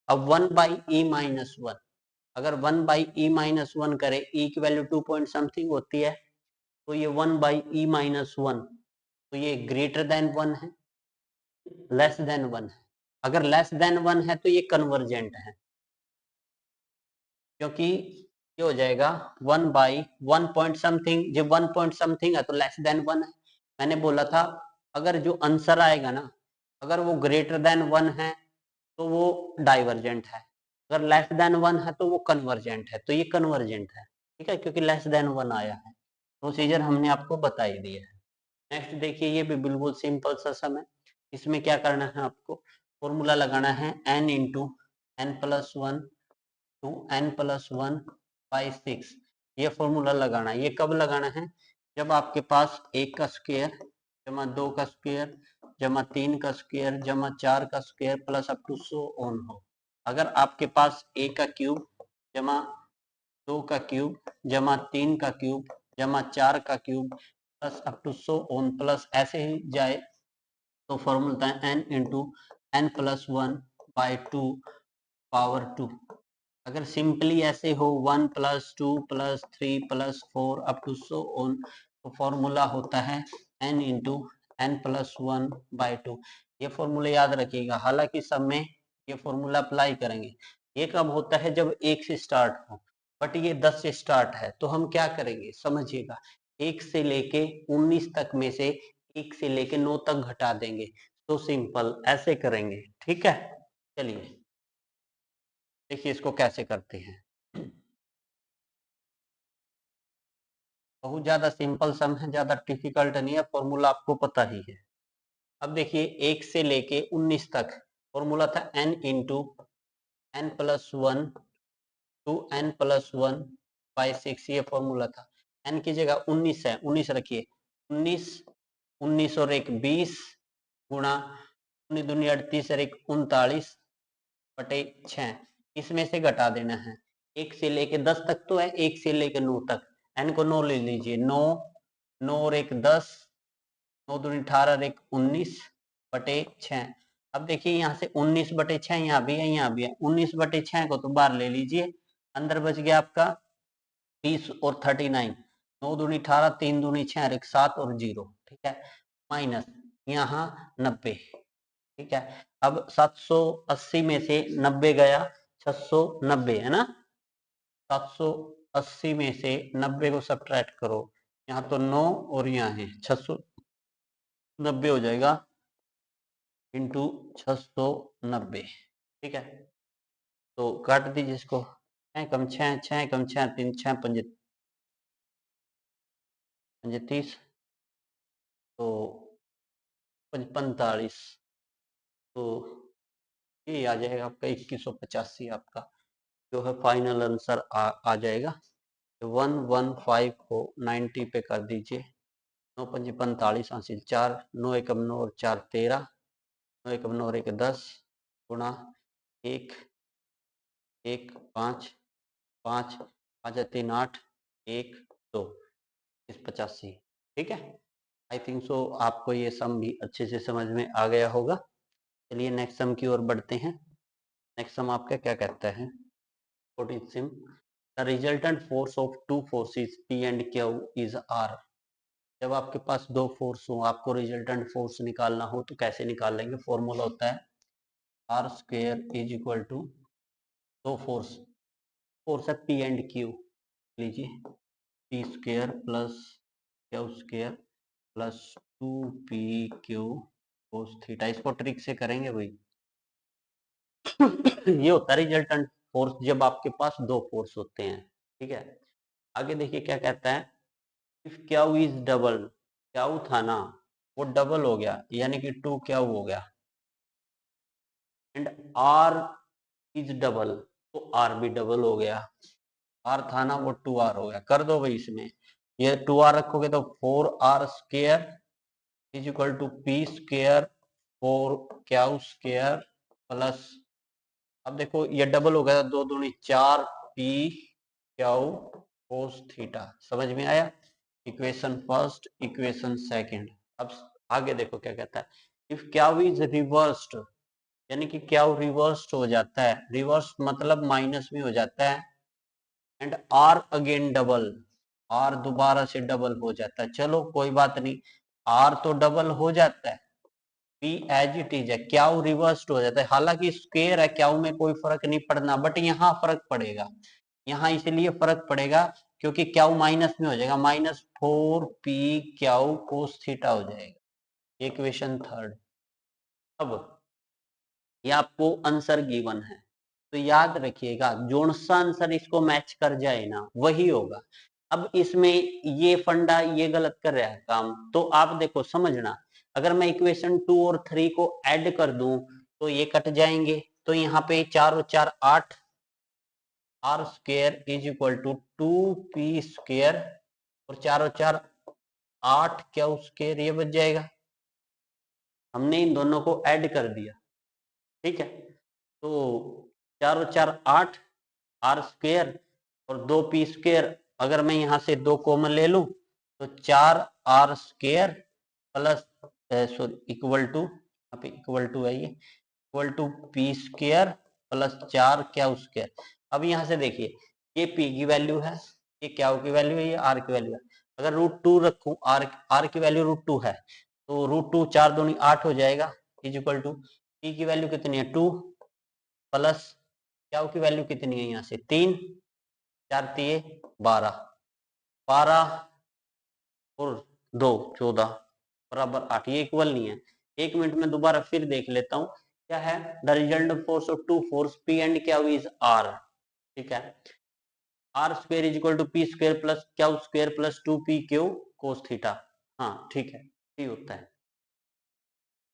अब 1/e-1, अगर 1/e-1 करे, e की वैल्यू 2 पॉइंट समथिंग होती है, तो ये 1/e-1, तो ये ग्रेटर देन 1 है, लेस देन 1 है, अगर लेस देन 1 है तो ये कन्वर्जेंट है, क्योंकि ये हो जाएगा 1/1 पॉइंट समथिंग, जब 1 पॉइंट समथिंग है तो लेस देन 1 है। मैंने बोला था अगर जो आंसर आएगा ना, अगर वो ग्रेटर देन 1 है तो वो डाइवर्जेंट है, अगर लेस देन 1 है तो वो कन्वर्जेंट है, तो ये कन्वर्जेंट है, ठीक है, क्योंकि लेस देन 1 आया है। प्रोसीजर हमने आपको बता ही दिया है। नेक्स्ट देखिए, ये भी बिल्कुल सिंपल सा सम है, इसमें क्या करना है आपको, फॉर्मूला लगाना है n into n+1 to n+1/6, ये फॉर्मूला लगाना है। ये कब लगाना है, जब आपके पास 1 का स्क्वायर जमा 2 का स्क्वायर जमा 3 का स्क्वायर जमा 4 का square plus up to so on हो। अगर आपके पास 1 का क्यूब जमा 2 का क्यूब जमा 3 का क्यूब जमा 4 का cube plus up to so on plus ऐसे ही जाए, तो फॉर्मूला होता है n इंटू n+1/2 पावर 2। अगर सिंपली ऐसे हो 1+2+3+4 अप टू सो ऑन, तो फॉर्मूला होता है n इंटू n+1/2। ये फॉर्मूला याद रखिएगा, हालांकि सब में ये फॉर्मूला अप्लाई करेंगे। ये कब होता है, जब 1 से स्टार्ट हो, बट ये 10 से स्टार्ट है, तो हम क्या करेंगे समझिएगा, 1 से लेके 19 तक में से 1 से लेके 9 तक घटा देंगे, तो सिंपल ऐसे करेंगे, ठीक है। चलिए देखिए इसको कैसे करते हैं, बहुत ज्यादा सिंपल सम है, ज्यादा डिफिकल्ट नहीं है, फॉर्मूला आपको पता ही है। अब देखिए 1 से लेके 19 तक फॉर्मूला था n into n+1 to n+1/6, ये फॉर्मूला था। n की जगह 19 है, 19 रखिए, 19 19 और 1 20 गुणा 19 दूनी 38 और 1 39/6, इसमें से घटा देना है, 1 से लेके 10 तक तो है, 1 से लेके 9 तक, n को 9 ले लीजिए, 9 9 और 1 10, 9 दूनी 18 और 1 19/6। अब देखिए यहाँ से 19/6 यहाँ भी है, यहाँ भी है, 19/6 को तो बाहर ले लीजिए, अंदर बच गया आपका 20 और 39, 9 दूनी 18, 3 दूनी 6 और 1 7 और 0, ठीक है, माइनस यहाँ 90, ठीक है। अब 780 में से 90 गया, 690 है ना, 780 में से 90 को सब्ट्रैक्ट करो, यहाँ तो 9 और यहाँ है 690 हो जाएगा इंटू 690, ठीक है। तो काट दीजिए इसको, 6 कम 6, 6 कम 6 3, 6 पंजे 30, तो 45, तो ये आ जाएगा आपका 2185, आपका जो है फाइनल आंसर आ जाएगा। 115 को 90 पे कर दीजिए, 9 पंजे 45, हासिल 4, 9 एकम 9 और 4 13, 9 एकम 9 और 1 10, गुणा 1 1 5 5 5 3 8 1 2 85, ठीक है। आई थिंक सो आपको ये सम भी अच्छे से समझ में आ गया होगा। चलिए नेक्स्ट सम की ओर बढ़ते हैं। नेक्स्ट सम आपका क्या कहता है, 14th sum, the resultant force of two forces P and Q is R। जब आपके पास दो फोर्स हो, आपको रिजल्टेंट फोर्स निकालना हो तो कैसे निकाल लेंगे, फॉर्मूला होता है R square is equal to, दो फोर्स है P एंड Q, लीजिए P square plus Q square plus 2PQ cos theta, इसको ट्रिक से करेंगे भाई। ये होता है रिजल्टेंट फोर्स जब आपके पास दो फोर्स होते हैं, ठीक है। आगे देखिए क्या कहता है, if Q is double, Q था ना वो डबल हो गया, यानी कि 2Q हो गया, एंड R इज डबल, तो R भी डबल हो गया, R था ना वो 2R हो गया। कर दो भाई इसमें, ये 2R रखोगे तो 4R square is equal to P square 4Q square plus, अब देखो ये डबल हो गया, दो दूनी 4PQ कोस थीटा, समझ में आया। Equation first, equation second. अब आगे देखो क्या कहता है, इफ क्यू इज रिवर्स्ड, यानी कि क्यू रिवर्स्ड हो जाता है, रिवर्स मतलब माइनस में हो जाता है, and R again double, R दोबारा से डबल हो जाता है। चलो कोई बात नहीं, आर तो डबल हो जाता है, पी एज इट इज है, क्यू रिवर्स्ड हो जाता है, हालांकि स्क्वायर है, क्यू में कोई फर्क नहीं पड़ना, बट यहाँ फर्क पड़ेगा, यहाँ इसलिए फर्क पड़ेगा क्योंकि क्यू माइनस में हो जाएगा, -4PQ कोस थीटा हो जाएगा, इक्वेशन थर्ड। अब ये आपको आंसर गिवन है, तो याद रखिएगा जोन सा आंसर इसको मैच कर जाए ना वही होगा। अब इसमें ये फंडा ये गलत कर रहा है काम, तो आप देखो समझना, अगर मैं इक्वेशन 2 और 3 को ऐड कर दूं तो ये कट जाएंगे, तो यहाँ पे 4 और 4 8, R square is equal to 2P square, और 4 और 4 8 Q स्क्वायर, ये बच जाएगा। हमने इन दोनों को ऐड कर दिया, ठीक है। तो 4 और 4 8 R स्क्वायर और 2P स्क्वायर, अगर मैं यहाँ से 2 कॉमन ले लूं तो 4R square plus sorry equal to, यहाँ पे इक्वल टू है, ये equal to P square plus 4Q square. अब यहाँ से देखिए, ये P की वैल्यू है, ये Q की वैल्यू है, ये R की वैल्यू है। अगर √2 रखूं, R की वैल्यू √2 है, तो √2 4 दूनी 8 हो जाएगा, इज इक्वल टू P की वैल्यू कितनी है 2, प्लस Q की वैल्यू कितनी है यहाँ से 3, 4 तिये 12, 12 और 2 14 बराबर 8, ये इक्वल नहीं है। एक मिनट में दोबारा फिर देख लेता हूँ क्या है, the result force of two force P and Q is R, ठीक है। R square is equal to P square plus Q square plus 2PQ cos theta, हाँ ठीक है, ये होता है।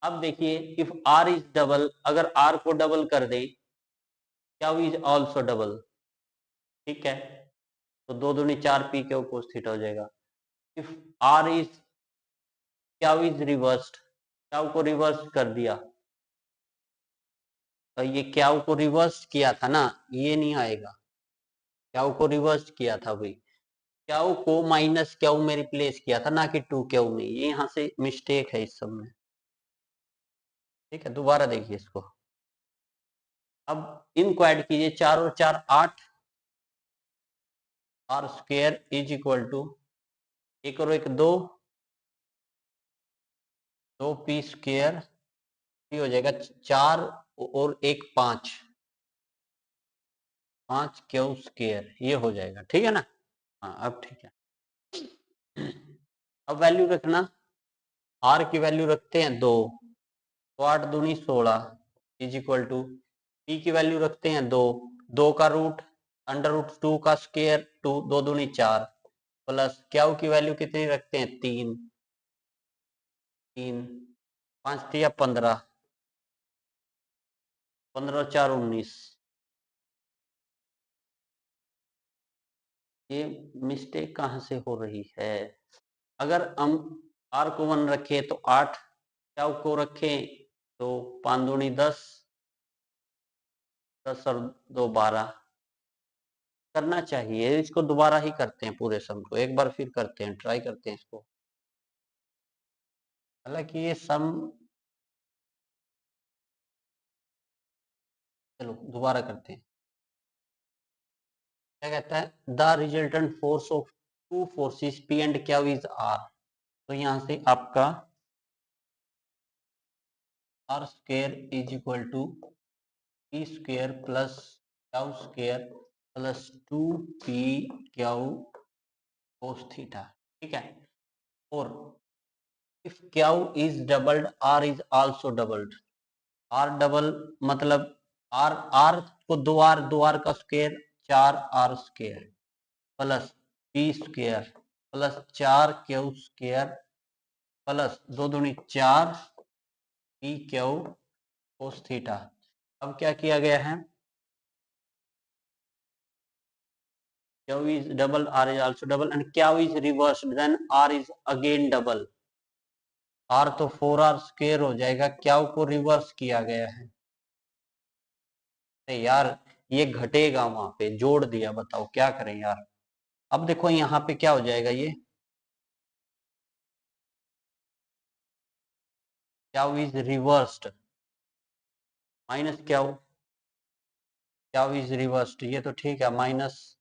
अब देखिए इफ R इज डबल, अगर R को डबल कर दे, Q इज ऑल्सो डबल, ठीक है, तो 2 दूनी 4PQ कोस थीटा हो जाएगा। If R is, Q is reversed, Q को रिवर्स कर दिया, तो ये Q को रिवर्स किया था ना, ये नहीं आएगा, Q को रिवर्स किया था भाई, Q को -Q में रिप्लेस किया था ना कि 2Q में, ये यहाँ से मिस्टेक है इस सब में, ठीक है। दोबारा देखिए इसको, अब इनको ऐड कीजिए, 4 और 4 8, R square is equal to 1 और 1 2, 2p² हो जाएगा 4 और 1 5 5q², ये हो जाएगा, ठीक है ना। हाँ अब ठीक है। अब वैल्यू रखना, r की वैल्यू रखते हैं 2, तो 8 दूनी 16 इज इक्वल टू p की वैल्यू रखते हैं 2, 2 का रूट √2 का स्क्वायर 2, 2 दूनी 4 प्लस q की वैल्यू कितनी रखते हैं 3, 5 3 15, 15 4 19। ये मिस्टेक कहाँ से हो रही है? अगर हम r को 1 रखें तो 8, q को रखें तो 5 दूनी 10, 10 और 2 12 करना चाहिए। इसको दोबारा ही करते हैं, पूरे सम को एक बार फिर करते हैं, ट्राई करते हैं इसको। हालांकि ये सम, चलो दोबारा करते हैं। क्या कहता है? The resultant force of two forces P and Q is R। तो यहां से आपका r² is equal to p² plus q² plus 2pq cos theta, ठीक है। और if Q is doubled R is also doubled. R double मतलब R को 2R का square 4r² plus p² plus 4q² plus 2 दूनी 4 pq cos थीटा। अब क्या किया गया है? Q is double, R is also double and Q is reversed, then R is again double। R तो 4r² हो जाएगा, Q को रिवर्स किया गया है। यार ये घटेगा, वहां पे जोड़ दिया, बताओ क्या करें यार। अब देखो यहाँ पे क्या हो जाएगा, ये Q is reversed minus Q is reversed, ये तो ठीक है, माइनस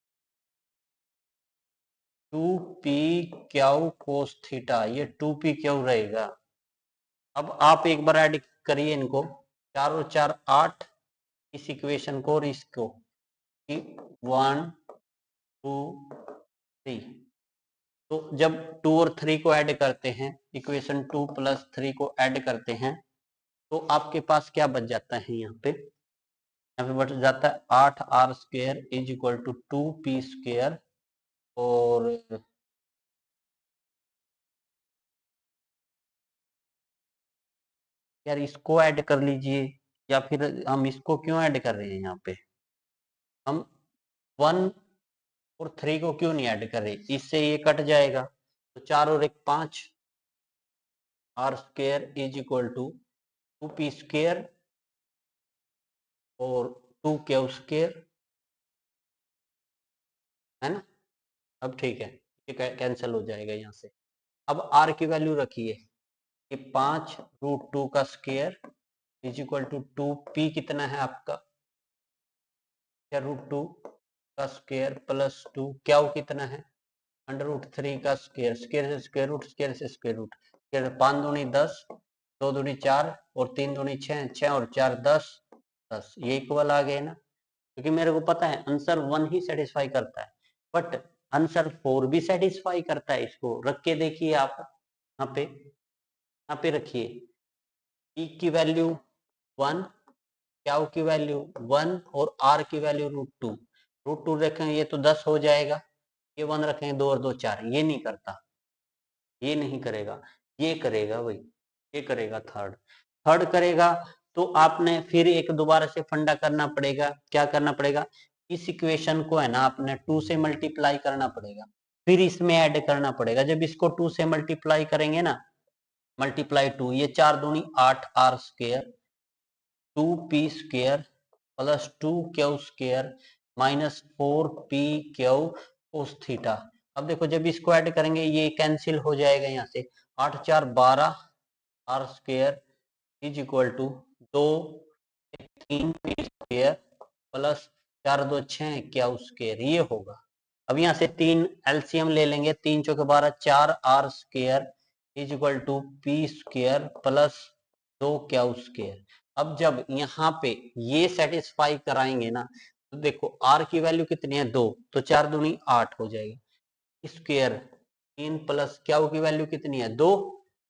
2pq cos थीटा, ये 2pq रहेगा। अब आप एक बार ऐड करिए इनको, 4 और 4 8, इस इक्वेशन को और इसको, 1 2 3। तो जब 2 और 3 को ऐड करते हैं, इक्वेशन 2 प्लस 3 को ऐड करते हैं, तो आपके पास क्या बच जाता है? यहाँ पे बच जाता है 8r² is equal to 2p²। और यार इसको ऐड कर लीजिए, या फिर हम इसको क्यों ऐड कर रहे हैं? यहाँ पे हम 1 और 3 को क्यों नहीं ऐड कर रहे? इससे ये कट जाएगा, तो 4 और 1 5, r² is equal to 2p² और 2q², है ना। अब ठीक है, ये कैंसिल हो जाएगा यहाँ से। अब r की वैल्यू रखिए कि 5√2 का square is equal to 2p, कितना है आपका? क्या √2 का स्क्वायर प्लस 2, क्या कितना है? √3 का स्क्वायर, स्क्वायर से स्क्वायर रूट, स्क्वायर से स्क्वायर रूट, 5 दूनी 10, 2 दूनी 4 और 3 दूनी 6, 6 और 4 10, 10, ये इक्वल आ गए ना। क्योंकि मेरे को पता है आंसर 1 ही सेटिस्फाई करता है, बट आंसर 4 भी सेटिस्फाई करता है। इसको रख के देखिए आप, यहाँ पे रखिए, E की वैल्यू 1, Q की वैल्यू 1 और R की वैल्यू √2। √2 रखेंगे ये तो 10 हो जाएगा, ये 1 रखेंगे 2 और 2 4, ये नहीं करता, ये नहीं करेगा, ये करेगा भाई, ये करेगा थर्ड करेगा। तो आपने फिर एक दोबारा से फंडा करना पड़ेगा। क्या करना पड़ेगा? इस इक्वेशन को है ना आपने 2 से मल्टीप्लाई करना पड़ेगा, फिर इसमें ऐड करना पड़ेगा। जब इसको 2 से मल्टीप्लाई करेंगे ना, मल्टीप्लाई 2, ये 4 दूनी 8r² 2p² plus 2q² minus 4pq cos theta. अब देखो जब इसको ऐड करेंगे ये कैंसिल हो जाएगा, यहाँ से 8 4 12 r² is equal to 2 3 p² plus 4 2 6 q², ये होगा। अब यहाँ से 3 एलसीएम ले लेंगे, 3 चौके 12, 4r² is equal to P square plus 2 Q square. अब जब यहाँ पे ये सेटिस्फाई कराएंगे ना, तो देखो आर की वैल्यू कितनी है 2, तो 4 दूनी 8 हो जाएगी स्क्वायर। 3 प्लस क्यू की वैल्यू कितनी है 2,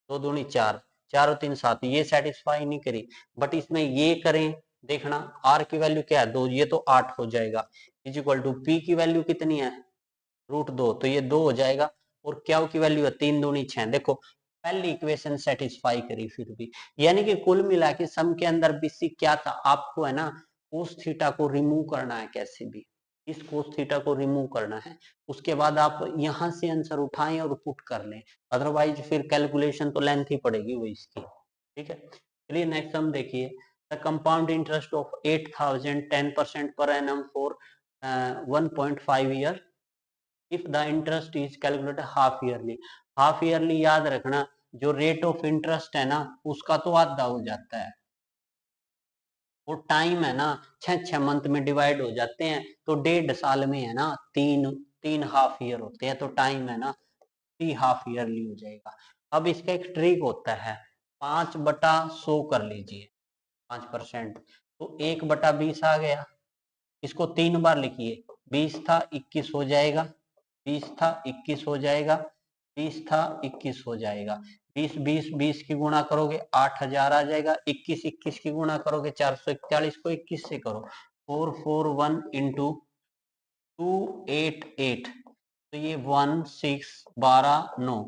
2 दूनी 4, 4 और 3 7, ये सेटिस्फाई नहीं करी। बट इसमें ये करें, देखना आर की वैल्यू क्या है 2, ये तो 8 हो जाएगा। इज इक्वल टू पी की वैल्यू कितनी है √2, तो ये 2 हो जाएगा। और क्यू की वैल्यू है 3 दूनी 6। देखो पहली इक्वेशन सेटिस्फाई करी फिर भी, यानी कि कुल मिला के सम के अंदर बीसी क्या था, आपको है ना कोस थीटा को रिमूव करना है, कैसे भी इस कोस थीटा को रिमूव करना है। उसके बाद आप यहां से आंसर उठाएं और पुट कर लें, अदरवाइज फिर कैलकुलेशन तो लेंथ ही पड़ेगी वो इसकी। ठीक है, चलिए नेक्स्ट हम देखिए, the compound interest of 8,000 10% per annum for 1.5 year if the interest is calculated half yearly. Half yearly याद रखना, जो रेट ऑफ इंटरेस्ट है ना उसका तो आधा हो जाता है, वो टाइम है ना 6 मंथ में डिवाइड हो जाते हैं, तो 1.5 साल में है ना तीन तीन हाफ ईयर होते हैं, तो टाइम है ना 3 हाफ ईयरली हो जाएगा। अब इसका एक ट्रिक होता है, 5/100 कर लीजिए 5%, तो 1/20 आ गया। इसको 3 बार लिखिए, 20 था 21 हो जाएगा, 20 था 21 हो जाएगा, 20 था 21 हो जाएगा। 20 की गुणा करोगे 8,000 आ जाएगा। 21 की गुणा करोगे 441 को 21 से करो, 441 इंटू 288, तो ये 1612 9,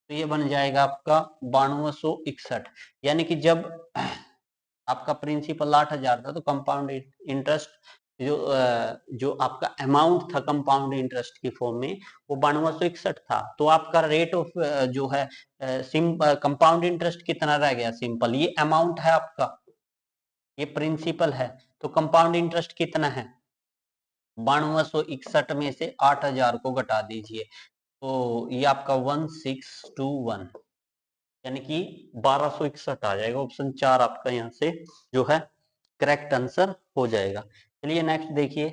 तो ये बन जाएगा आपका 9261। यानी कि जब आपका प्रिंसिपल 8,000 था, तो कंपाउंड इंटरेस्ट जो आपका अमाउंट था कंपाउंड इंटरेस्ट की फॉर्म में वो 9261 था। तो आपका रेट ऑफ जो है कंपाउंड इंटरेस्ट कितना रह गया सिंपल, ये अमाउंट है आपका, ये प्रिंसिपल है, तो कंपाउंड इंटरेस्ट कितना है 9261 में से 8,000 को घटा दीजिए, तो ये आपका 1621, यानी कि 1261 आ जाएगा। ऑप्शन 4 आपका यहाँ से जो है करेक्ट आंसर हो जाएगा। चलिए नेक्स्ट देखिए,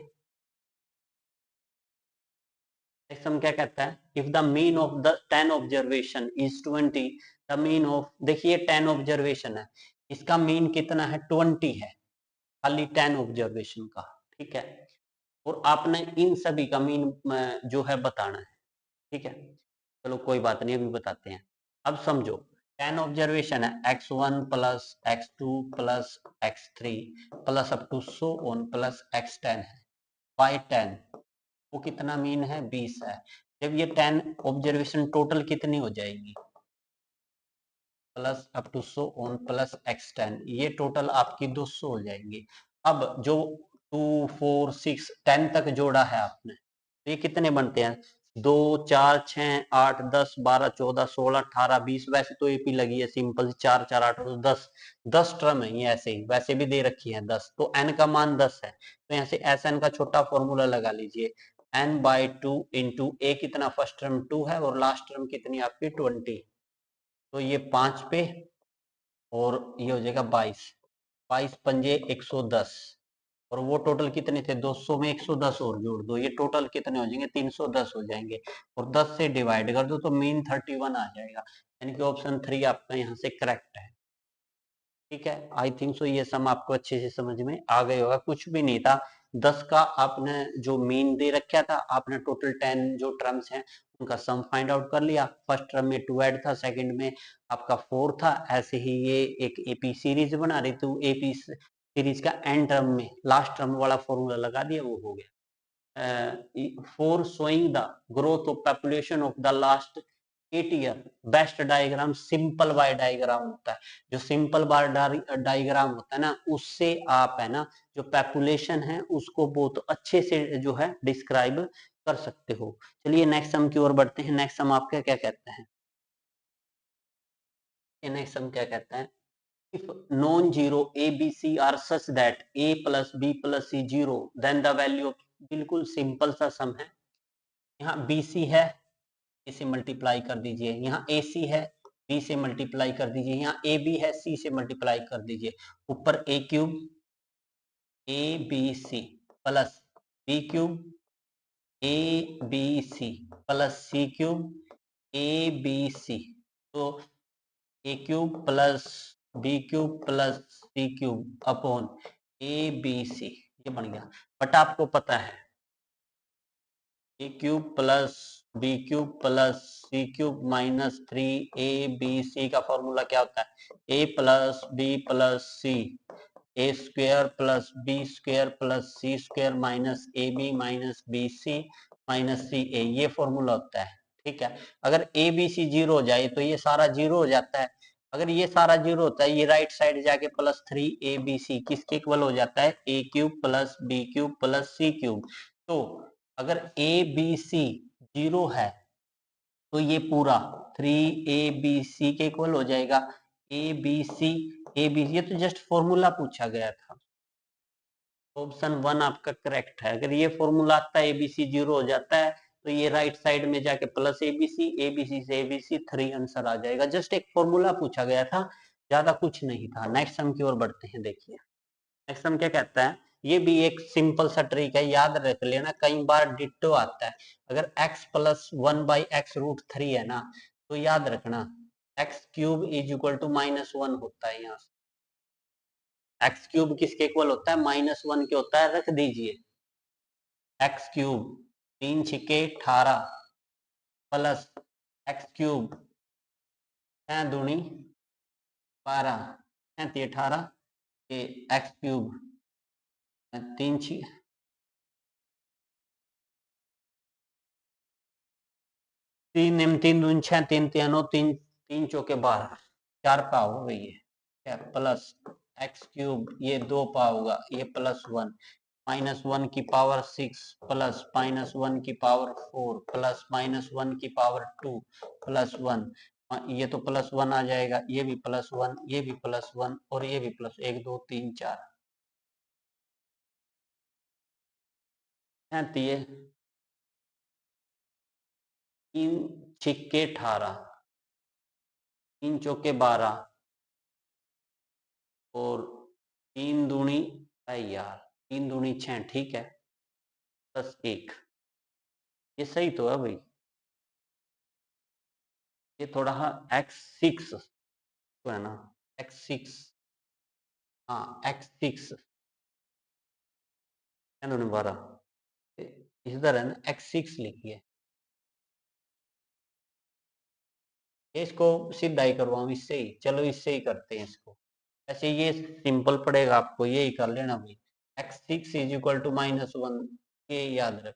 नेक्स्ट हम क्या कहता है, if the mean of the 10 observation is 20, the mean of, देखिए 10 ऑब्जर्वेशन है, इसका मीन कितना है 20 है, खाली 10 ऑब्जर्वेशन का। ठीक है, और आपने इन सभी का मीन जो है बताना है। ठीक है, चलो कोई बात नहीं, अभी बताते हैं। अब समझो 10 ऑब्जर्वेशन है, x1 plus x2 plus x3 plus up to so on plus x10 है, बाय 10, वो कितना मीन है 20 है। जब ये 10 ऑब्जर्वेशन टोटल कितनी हो जाएगी, plus up to so on plus x10, ये टोटल आपकी 200 हो जाएंगी। अब जो 2 4 6 10 तक जोड़ा है आपने, तो ये कितने बनते हैं 2 4 6 8 10 12 14 16 18 20, वैसे तो एपी लगी है सिंपल 4 4 8 10, 10 टर्म है ये, ऐसे ही वैसे भी दे रखी है 10, तो n का मान 10 है, तो यहाँ से SN का छोटा फॉर्मूला लगा लीजिए, n/2 इंटू ए कितना फर्स्ट टर्म 2 है और लास्ट टर्म कितनी आपकी 20, तो ये 5 पे और ये हो जाएगा 22, 22 पंजे 110, और वो टोटल कितने थे 200 में 110 और जोड़ दो, ये टोटल कितने हो जाएंगे 310 हो जाएंगे, और 10 से डिवाइड कर दो तो मीन 31 आ जाएगा, यानी कि ऑप्शन 3 आपका यहाँ से करेक्ट है। ठीक है, आई थिंक सो ये सम आपको अच्छे से समझ में आ गया होगा, कुछ भी नहीं था, 10 का आपने जो मीन दे रखा था, आपने टोटल 10 जो टर्म्स हैं उनका सम फाइंड आउट कर लिया, फर्स्ट टर्म में 2 ऐड था, सेकंड में आपका 4 था, ऐसे ही ये एक एपी सीरीज बना रही थी, एपी सीरीज का एंड टर्म में लास्ट टर्म वाला फॉर्मूला लगा दिया, वो हो गया। For showing the growth of population of the last 8 year, best diagram simple by diagram होता है, जो सिंपल बाय डायग्राम होता है ना, उससे आप है ना जो पॉपुलेशन है उसको बहुत अच्छे से जो है डिस्क्राइब कर सकते हो। चलिए नेक्स्ट सम की ओर बढ़ते हैं, नेक्स्ट सम आपका क्या कहते हैं, नेक्स्ट सम क्या कहता है, if non-zero a b c are such that a plus b plus c 0, then the value of, बिल्कुल सिंपल सा सम है, यहाँ BC है A से मल्टीप्लाई कर दीजिए, यहाँ AC है B से मल्टीप्लाई कर दीजिए, यहाँ AB है C से मल्टीप्लाई कर दीजिए, ऊपर A cube ABC plus B cube ABC plus C cube ABC, तो A cube plus B cube plus C cube upon A B C, ये बन गया। बट आपको पता है A cube plus B cube plus C cube minus 3 A B C का formula क्या होता है? A plus B plus C, A square plus B square plus C square minus A B minus B C minus सी ए, ये formula होता है। ठीक है, अगर ए बी सी जीरो हो जाए तो ये सारा जीरो हो जाता है। अगर ये सारा जीरो होता है, ये राइट साइड जाके प्लस 3 ए बी सी किसके इक्वल हो जाता है? A cube plus B cube plus C cube. तो अगर ए बी सी जीरो है तो ये पूरा 3 ए बी सी के इक्वल हो जाएगा। A B C, A B, ये तो जस्ट फॉर्मूला पूछा गया था। ऑप्शन 1 आपका करेक्ट है। अगर ये फॉर्मूला आता है एबीसी जीरो हो जाता है तो ये राइट साइड में जाके प्लस एबीसी, एबीसी से एबीसी 3 आंसर आ जाएगा। जस्ट एक फॉर्मूला पूछा गया था, ज्यादा कुछ नहीं था। नेक्स्ट सम की ओर बढ़ते हैं। देखिए नेक्स्ट सम क्या कहता है, ये भी एक सिंपल सा ट्रिक है, याद रख लेना, कई बार डिट्टो आता है। अगर x प्लस 1/x√3 है ना, तो याद रखना x cube is equal to -1 होता है। यहाँ एक्स क्यूब किसके इक्वल होता है? -1 के होता है। रख दीजिए एक्स क्यूब 3 छिके 18 प्लस एक्स क्यूब 6 दूनी 12 35 18 के एक्स क्यूब 3 3 दूनी 6 3 3 9 3 3 चौके 12 4 पाव हो गई है प्लस एक्स क्यूब ये 2 पाव होगा, ये +1 -1 की पावर 6 प्लस -1 की पावर 4 प्लस -1 की पावर 2 +1, ये तो +1 आ जाएगा, ये भी +1, ये भी +1 और ये भी प्लस 1 2 3 4 37 3 छिक्के 18 3 चौके 12 और 3 दूनी यार 3 दूनी 6, ठीक है, +1, ये सही तो है भाई। ये थोड़ा x6 तो है ना, x6, हाँ x6 12 इधर है ना, x6 लिखिए। इसको सीधा ही करवाऊं इससे ही, चलो इससे ही करते हैं इसको। ऐसे ये सिंपल पड़ेगा आपको, ये ही कर लेना भाई। x6 इज इक्वल टू -1, ये याद रख।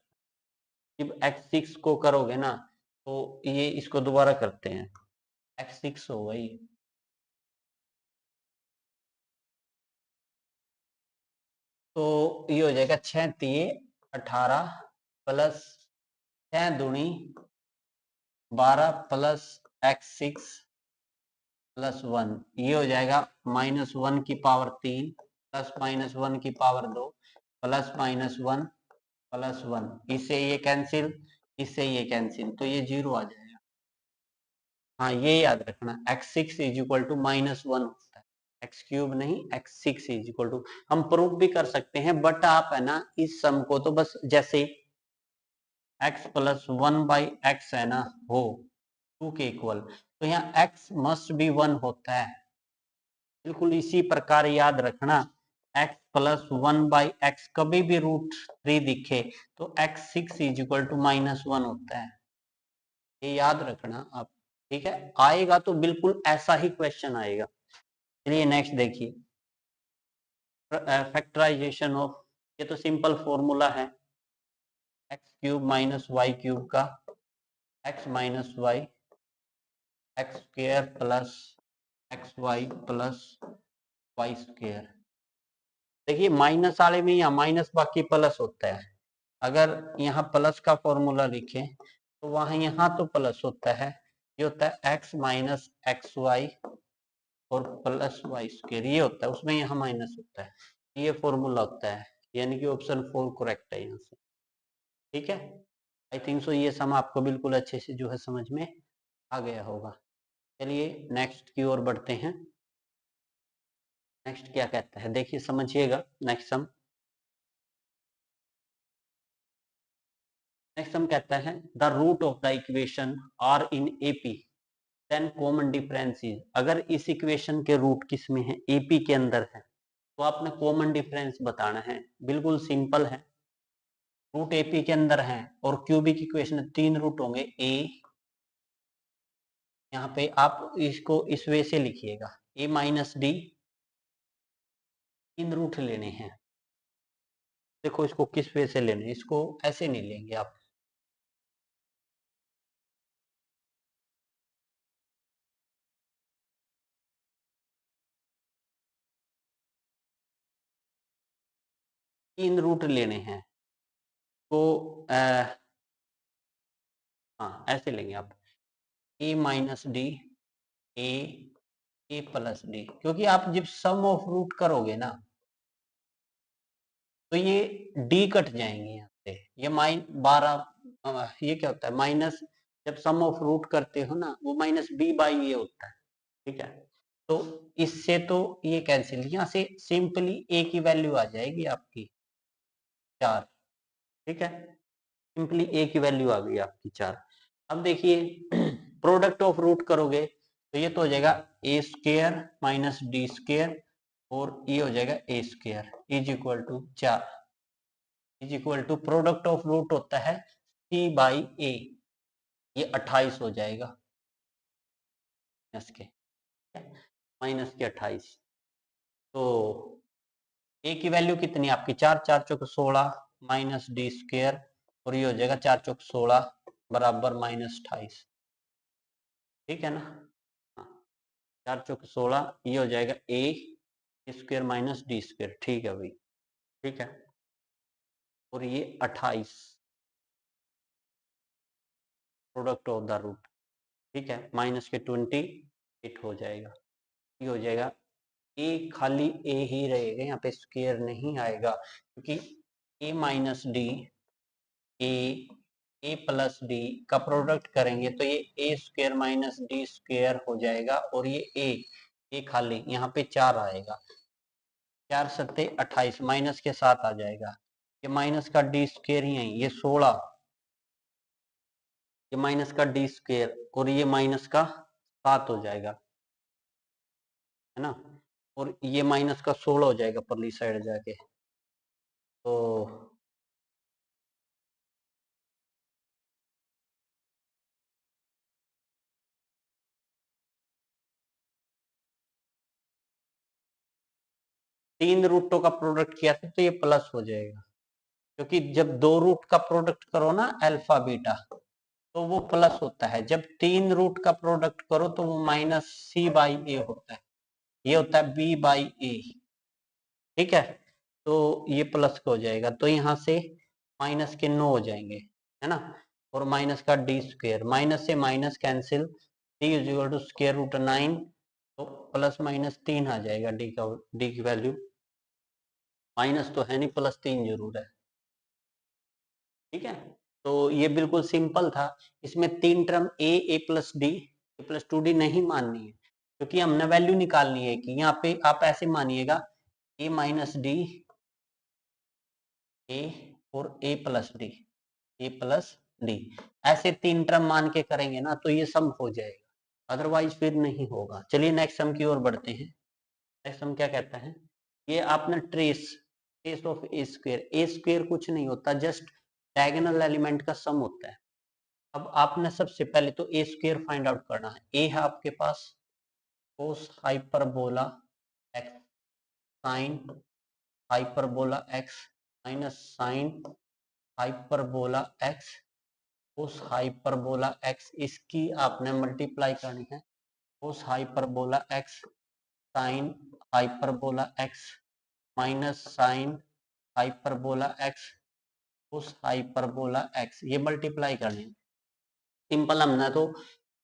जब x6 को करोगे ना तो ये इसको दोबारा करते हैं, x6 होगा ये, तो ये हो जाएगा 6 3 18 प्लस 6 दूनी 12 प्लस x6 +1, ये हो जाएगा -1 की पावर 3 प्लस -1 की पावर 2 प्लस -1 +1, इससे ये कैंसिल, इससे ये कैंसिल, तो ये 0 आ जाएगा। हाँ ये याद रखना x6 इज इक्वल टू -1 होता है, एक्स क्यूब नहीं, x6 इज इक्वल टू। हम प्रूव भी कर सकते हैं बट आप है ना इस सम को तो बस जैसे x प्लस 1/x है ना हो 2 के इक्वल, तो यहाँ x मस्ट बी 1 होता है। बिल्कुल इसी प्रकार याद रखना, x प्लस 1/x कभी भी √3 दिखे तो x6 इज इक्वल टू -1 होता है, ये याद रखना आप। ठीक है, आएगा तो बिल्कुल ऐसा ही क्वेश्चन आएगा। चलिए नेक्स्ट देखिए, फैक्टराइजेशन ऑफ, ये तो सिंपल फॉर्मूला है, x cube minus y cube का x minus y x square plus x y plus y square. देखिए माइनस वाले में यहाँ माइनस बाकी प्लस होता है, अगर यहाँ प्लस का फॉर्मूला लिखें तो वहां यहाँ तो प्लस होता है, ये होता है x माइनस एक्स वाई और प्लस वाई स्क्वेयर, ये होता है, उसमें यहाँ माइनस होता है, ये फॉर्मूला होता है, यानी कि ऑप्शन 4 करेक्ट है यहाँ से। ठीक है, आई थिंक सो ये सम आपको बिल्कुल अच्छे से जो है समझ में आ गया होगा। चलिए नेक्स्ट की ओर बढ़ते हैं। नेक्स्ट क्या कहता है देखिए समझिएगा, नेक्स्ट सम, नेक्स्ट सम कहता है the root of the equation are in AP then common difference is, अगर इस इक्वेशन के रूट किस में है, एपी के अंदर है, तो आपने कॉमन डिफरेंस बताना है। बिल्कुल सिंपल है, रूट एपी के अंदर है और क्यूबिक इक्वेशन 3 रूट होंगे ए, यहाँ पे आप इसको इस वे से लिखिएगा, ए माइनस डी, 3 रूट लेने हैं। देखो इसको किस वे से लेने, इसको ऐसे नहीं लेंगे आप, तीन रूट लेने हैं तो हाँ ऐसे लेंगे आप, ए माइनस डी, ए, ए प्लस डी, क्योंकि आप जब सम ऑफ रूट करोगे ना तो ये डी कट जाएंगे यहाँ से, ये -12, ये क्या होता है माइनस, जब सम ऑफ रूट करते हो ना वो माइनस बी बाई ये होता है, ठीक है। तो इससे तो ये कैंसिल, यहाँ से सिंपली ए की वैल्यू आ जाएगी आपकी 4, ठीक है, सिंपली ए की वैल्यू आ गई आपकी 4। अब देखिए प्रोडक्ट ऑफ रूट करोगे तो ये तो हो जाएगा A square minus D square और ये हो जाएगा A square is equal to 4, is equal to product of root होता है सी बाई ए, ये 28 हो जाएगा माइनस के 28। तो ए की वैल्यू कितनी आपकी 4, 4 चौक 16 माइनस डी स्क्वायर और ये हो जाएगा 4 चौक 16 बराबर -28, ठीक है ना। हाँ, 4 चौक 16 ये हो जाएगा A square minus D square, ठीक है भाई, ठीक है। और ये 28 प्रोडक्ट ऑफ द रूट, ठीक है, माइनस के 28 हो जाएगा, ये हो जाएगा ए, खाली ए ही रहेगा यहाँ पे, स्क्वायर नहीं आएगा, क्योंकि ए माइनस डी, ए, ए प्लस डी का प्रोडक्ट करेंगे तो ये ए स्क्वायर माइनस डी स्क्वायर हो जाएगा और ये ए खाली यहाँ पे 4 आएगा, 4 सत्ते 28 माइनस के साथ आ जाएगा, ये माइनस का डी स्क्वायर ही है, ये 16, ये माइनस का डी स्क्वायर और ये माइनस का 7 हो जाएगा, है ना, और ये माइनस का 16 हो जाएगा परली साइड जाके। तो 3 रूटों का प्रोडक्ट किया था तो ये प्लस हो जाएगा, क्योंकि जब 2 रूट का प्रोडक्ट करो ना अल्फा बीटा तो वो प्लस होता है, जब 3 रूट का प्रोडक्ट करो तो वो माइनस सी बाई ए होता है, ये होता है बी बाई ए, ठीक है। तो ये प्लस का हो जाएगा तो यहाँ से माइनस के 9 हो जाएंगे, है ना, और माइनस का डी स्क्वायर, माइनस से minus cancel, d is equal to square root 9, तो प्लस माइनस 3 आ जाएगा डी का, डी की वैल्यू, माइनस तो है नहीं प्लस 3 जरूर है, ठीक है। तो ये बिल्कुल सिंपल था, इसमें 3 टर्म ए प्लस डी, ए प्लस 2d नहीं माननी है, क्योंकि हमने वैल्यू निकालनी है कि यहाँ पे आप ऐसे मानिएगा ए माइनस डी, ए और ए प्लस डी, ए प्लस डी, ऐसे 3 टर्म मान के करेंगे ना तो ये सम हो जाएगा, अदरवाइज फिर नहीं होगा। चलिए नेक्स्ट सम की ओर बढ़ते हैं। नेक्स्ट सम क्या कहता है, ये आपने trace of A square, A square कुछ नहीं होता, जस्ट डायगोनल एलिमेंट का सम होता है। अब आपने सबसे पहले तो ए स्क्वायर फाइंड आउट करना है, ए है आपके पास cos hyperbola x sine hyperbola x minus sine hyperbola x cos hyperbola x, इसकी आपने मल्टीप्लाई करनी है, cos hyperbola x sine hyperbola x minus sine hyperbola x cos hyperbola x, ये मल्टीप्लाई करनी है। सिंपल हमने तो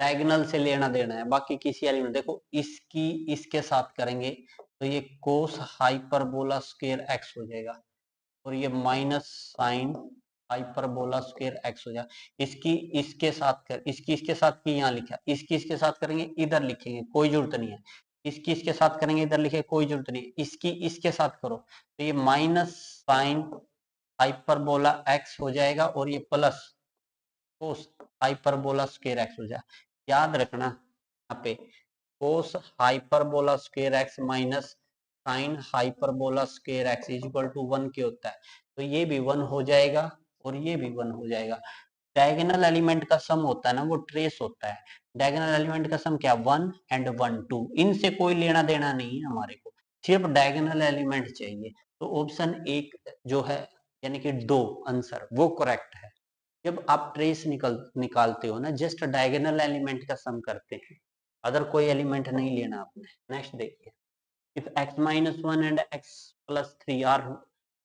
डायगोनल से लेना देना है, बाकी किसी एलिमेंट, देखो इसकी इसके साथ करेंगे तो ये कोस हाइपरबोला स्क्वायर एक्स हो जाएगा और ये minus sine hyperbola square x हो जाएगा। इसकी इसके साथ कर, इसकी इसके साथ की यहाँ लिखा, इसकी इसके साथ करेंगे इधर लिखेंगे कोई जरूरत नहीं है, इसकी इसके साथ करेंगे इधर लिखे कोई जरूरत नहीं, इसकी इसके साथ करो तो ये माइनस साइन हाइपरबोला एक्स हो जाएगा और ये plus cos hyperbola square x हो जाएगा। याद रखना यहाँ पे cos hyperbola square x minus sine hyperbola square x is equal to 1 के होता है, तो ये भी 1 हो जाएगा और ये भी 1 हो जाएगा। डायगोनल एलिमेंट का सम होता है ना वो ट्रेस होता है। डायगोनल एलिमेंट का सम क्या 1 एंड 1 2, इनसे कोई लेना देना नहीं है हमारे को, सिर्फ डायगोनल एलिमेंट चाहिए। तो ऑप्शन एक जो है यानी कि 2 आंसर वो करेक्ट है। जब आप ट्रेस निकालते हो ना, जस्ट डायगोनल एलिमेंट का सम करते हैं, अदर कोई एलिमेंट नहीं लेना आपने। नेक्स्ट देखिए, if x minus 1 and x plus 3 are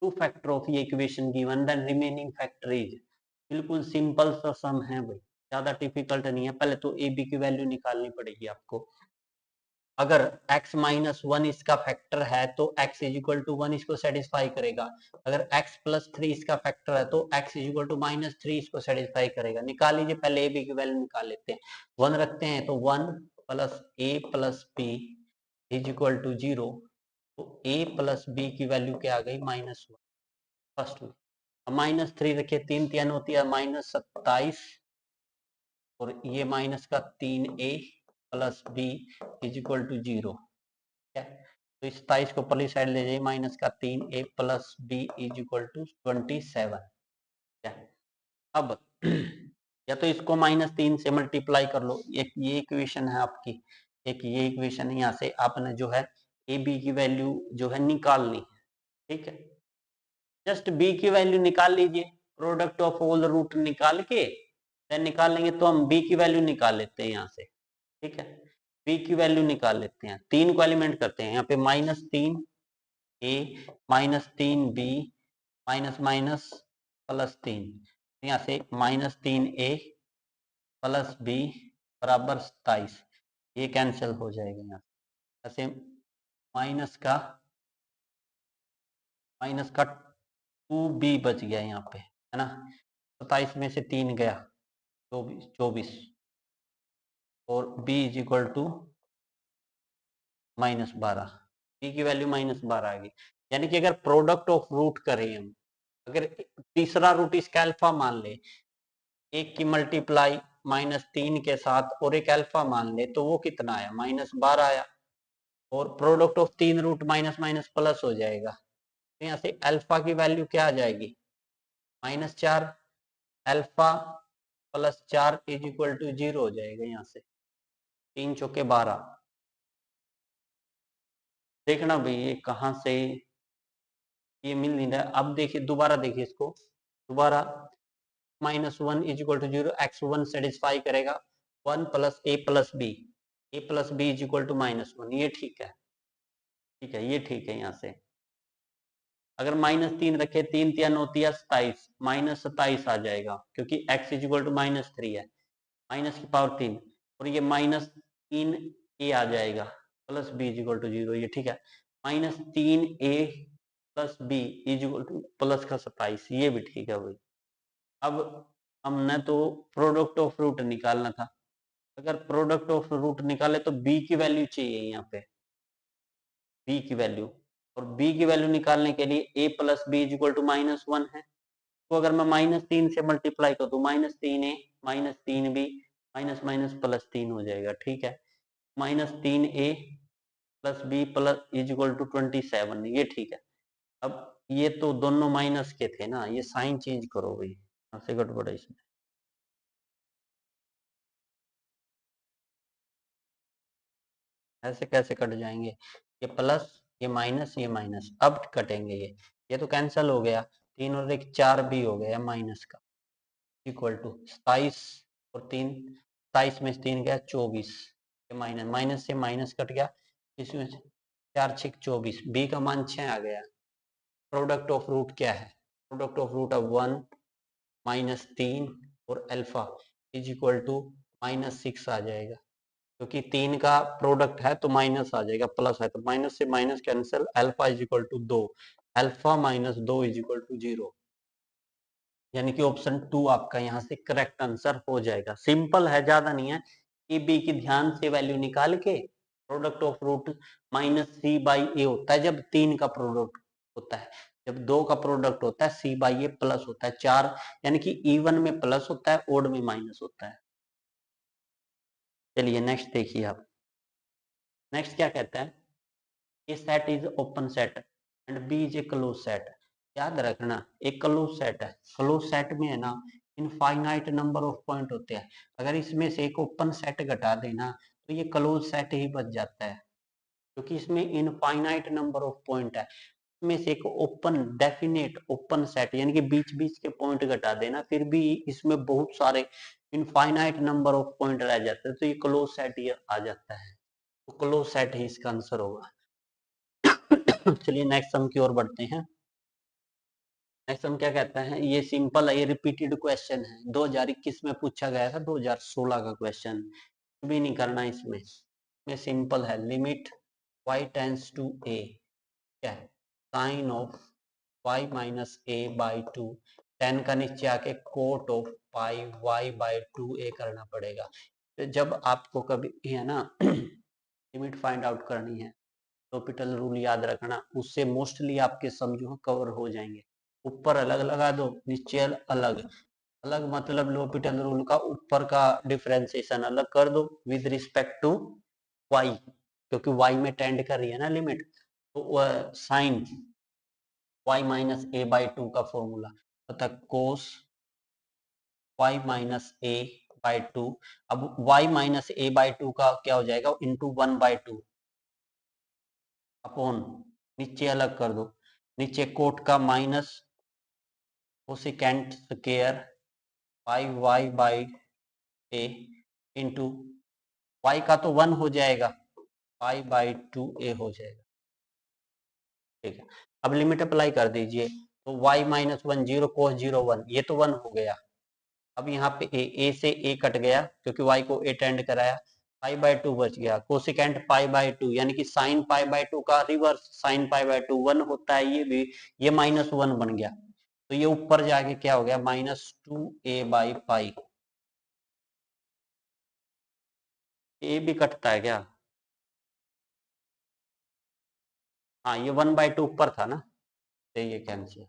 two factor of the equation given, then remaining factor is, बिल्कुल सिंपल सा सम है भाई, ज्यादा डिफिकल्ट नहीं है। पहले तो ए बी की वैल्यू निकालनी पड़ेगी आपको। अगर x माइनस 1 इसका फैक्टर है तो x इज इक्वल टू 1 इसको सेटिस्फाई करेगा। अगर x प्लस 3 इसका फैक्टर है तो x is equal to minus 3 इसको सेटिस्फाई करेगा। निकाल लीजिए, पहले ए बी की वैल्यू निकाल लेते हैं। 1 रखते हैं तो 1 plus a plus B is equal to 0, तो a प्लस बी की वैल्यू क्या आ गई माइनस 1 फर्स्ट में। माइनस 3 रखिए, 3 3 होती है माइनस 27, और ये माइनस का 3a plus B is equal to 0। तो इस 27 को पहली साइड ले जाइए, माइनस का 3a plus B is equal to 27। अब या तो इसको -3 से मल्टीप्लाई कर लो, एक ये इक्वेशन है आपकी, एक ये इक्वेशन है। यहाँ से आपने जो है ए बी की वैल्यू जो है निकालनी है, ठीक है। जस्ट बी की वैल्यू निकाल लीजिए, प्रोडक्ट ऑफ ऑल रूट निकाल के देन निकाल लेंगे। तो हम बी की वैल्यू निकाल लेते हैं यहाँ से, ठीक है। बी की वैल्यू निकाल लेते हैं, 3 को एलिमेंट करते हैं। यहाँ पे -3 ए -3 बी माइनस माइनस प्लस 3, यहाँ से -3 ए प्लस बी बराबर 27, ये कैंसिल हो जाएगा। यहाँ ऐसे माइनस का 2b बच गया यहाँ पे, है ना। 27 में से 3 गया, 24, और b is equal to -12, b की वैल्यू -12 आ गई। यानी कि अगर प्रोडक्ट ऑफ रूट करें हम, अगर तीसरा रूट इसका अल्फा मान ले, एक की मल्टीप्लाई -3 के साथ और एक अल्फा मान ले, तो वो कितना आया -12 आया। और product of 3 root minus minus plus हो जाएगा, तो यहाँ से अल्फा की वैल्यू क्या आ जाएगी -4, alpha plus 4 is equal to 0 हो जाएगा। यहाँ से 3 चौके 12। देखना भाई ये कहाँ से ये मिल नहीं रहा। अब देखिए, दोबारा देखिए इसको, दोबारा -1 is equal to 0, x1 satisfy करेगा, 1 plus a plus B is equal to -1, ये ठीक है, ठीक है, ये ठीक है। यहाँ से अगर -3 रखे, 3 3 होती है 27, -27 आ जाएगा, क्योंकि x इज इक्वल टू -3 है, माइनस की पावर 3, और ये -3 ए आ जाएगा plus B is equal to 0, ये ठीक है। -3 A plus B is equal to plus का 27, ये भी ठीक है भाई। अब हमने तो प्रोडक्ट ऑफ रूट निकालना था, अगर प्रोडक्ट ऑफ रूट निकाले तो बी की वैल्यू चाहिए यहाँ पे, बी की वैल्यू। और बी की वैल्यू निकालने के लिए a plus B is equal to -1 है, तो अगर मैं -3 से मल्टीप्लाई कर दूं, -3a -3b minus minus plus 3 हो जाएगा, ठीक है। -3a plus B plus is equal to 27, ये ठीक है। अब ये तो दोनों माइनस के थे ना, ये साइन चेंज करो भाई, से गड़बड़ है इसमें। ऐसे कैसे कट जाएंगे, ये प्लस ये माइनस अब कटेंगे, ये तो कैंसिल हो गया। 3 और 1 4 भी हो गया माइनस का, इक्वल टू 27 और 3, 27 में से 3 गया 24, माइनस माइनस से माइनस कट गया, इसमें 4 6 24, बी का मान 6 आ गया। प्रोडक्ट ऑफ रूट क्या है, प्रोडक्ट ऑफ रूट ऑफ 1 -3 और अल्फा इज इक्वल टू -6 आ जाएगा, क्योंकि 3 का प्रोडक्ट है तो माइनस आ जाएगा, प्लस है तो माइनस से minus cancel, alpha is equal to 2, alpha -2 is equal to 0, यानी कि ऑप्शन 2 आपका यहाँ से करेक्ट आंसर हो जाएगा। सिंपल है, ज्यादा नहीं है। ए बी की ध्यान से वैल्यू निकाल के प्रोडक्ट ऑफ रूट -c/a होता है जब 3 का प्रोडक्ट होता है, जब 2 का प्रोडक्ट होता है c/a प्लस होता है, 4 यानी कि इवन में प्लस होता है, ओड में माइनस होता है। चलिए नेक्स्ट देखिए आप। नेक्स्ट क्या कहता है, A set is open set and B is a close set. याद रखना एक क्लोज सेट है, क्लोज सेट में है ना इनफाइनाइट नंबर ऑफ पॉइंट होते हैं। अगर इसमें से एक ओपन सेट घटा देना तो ये क्लोज सेट ही बच जाता है, क्योंकि इसमें इनफाइनाइट नंबर ऑफ पॉइंट है। इसमें से एक ओपन डेफिनेट ओपन सेट यानी कि बीच बीच के पॉइंट घटा देना, फिर भी इसमें बहुत सारे इनफाइनाइट नंबर ऑफ पॉइंट रह जाते हैं, तो ये क्लोज सेट ही आ जाता है। तो क्लोज सेट ही इसका आंसर होगा। चलिए नेक्स्ट सम की ओर बढ़ते हैं। नेक्स्ट सम क्या कहता है, ये सिंपल है, ये रिपीटेड क्वेश्चन है, 2021 में पूछा गया था, 2016 का क्वेश्चन भी नहीं करना इसमें। में सिंपल है, limit y tends to a क्या है, sine of y minus a by 2, 10 का नीचे आके cot of pi y by 2a करना पड़ेगा। तो जब आपको कभी है ना लिमिट फाइंड आउट करनी है, टॉपिकल रूल याद रखना, उससे मोस्टली आपके सम जो कवर हो जाएंगे। ऊपर अलग लगा दो, नीचे अलग, अलग मतलब लॉपिटल रूल का ऊपर का डिफरेंशिएशन अलग कर दो विद रिस्पेक्ट टू y, क्योंकि y में टेंड कर रही है ना लिमिट, तो sine y minus a by 2 का फॉर्मूला तथा cos y minus a by 2। अब y माइनस a बाई 2 का क्या हो जाएगा, इंटू 1 बाई 2 अपॉन, नीचे अलग कर दो, नीचे कोट का minus cosecant square pi y by a into y का तो 1 हो जाएगा, पाई बाई 2a हो जाएगा। ठीक है, अब लिमिट अप्लाई कर दीजिए, तो y माइनस 1 0 कोस 0 1, ये तो 1 हो गया। अब यहाँ पे a से a कट गया क्योंकि y को a टेंड कराया, पाई बाई 2 बच गया, कोसिकेंट पाई बाई 2 यानी कि साइन पाई बाई 2 का रिवर्स साइन पाई बाई 2 1 होता है, ये भी ये माइनस 1 बन गया, तो ये ऊपर जाके क्या हो गया, माइनस 2a बाई पाई। ए भी कटता है क्या, हाँ ये 1 बाई 2 ऊपर था ना, तो ये कैंसिल,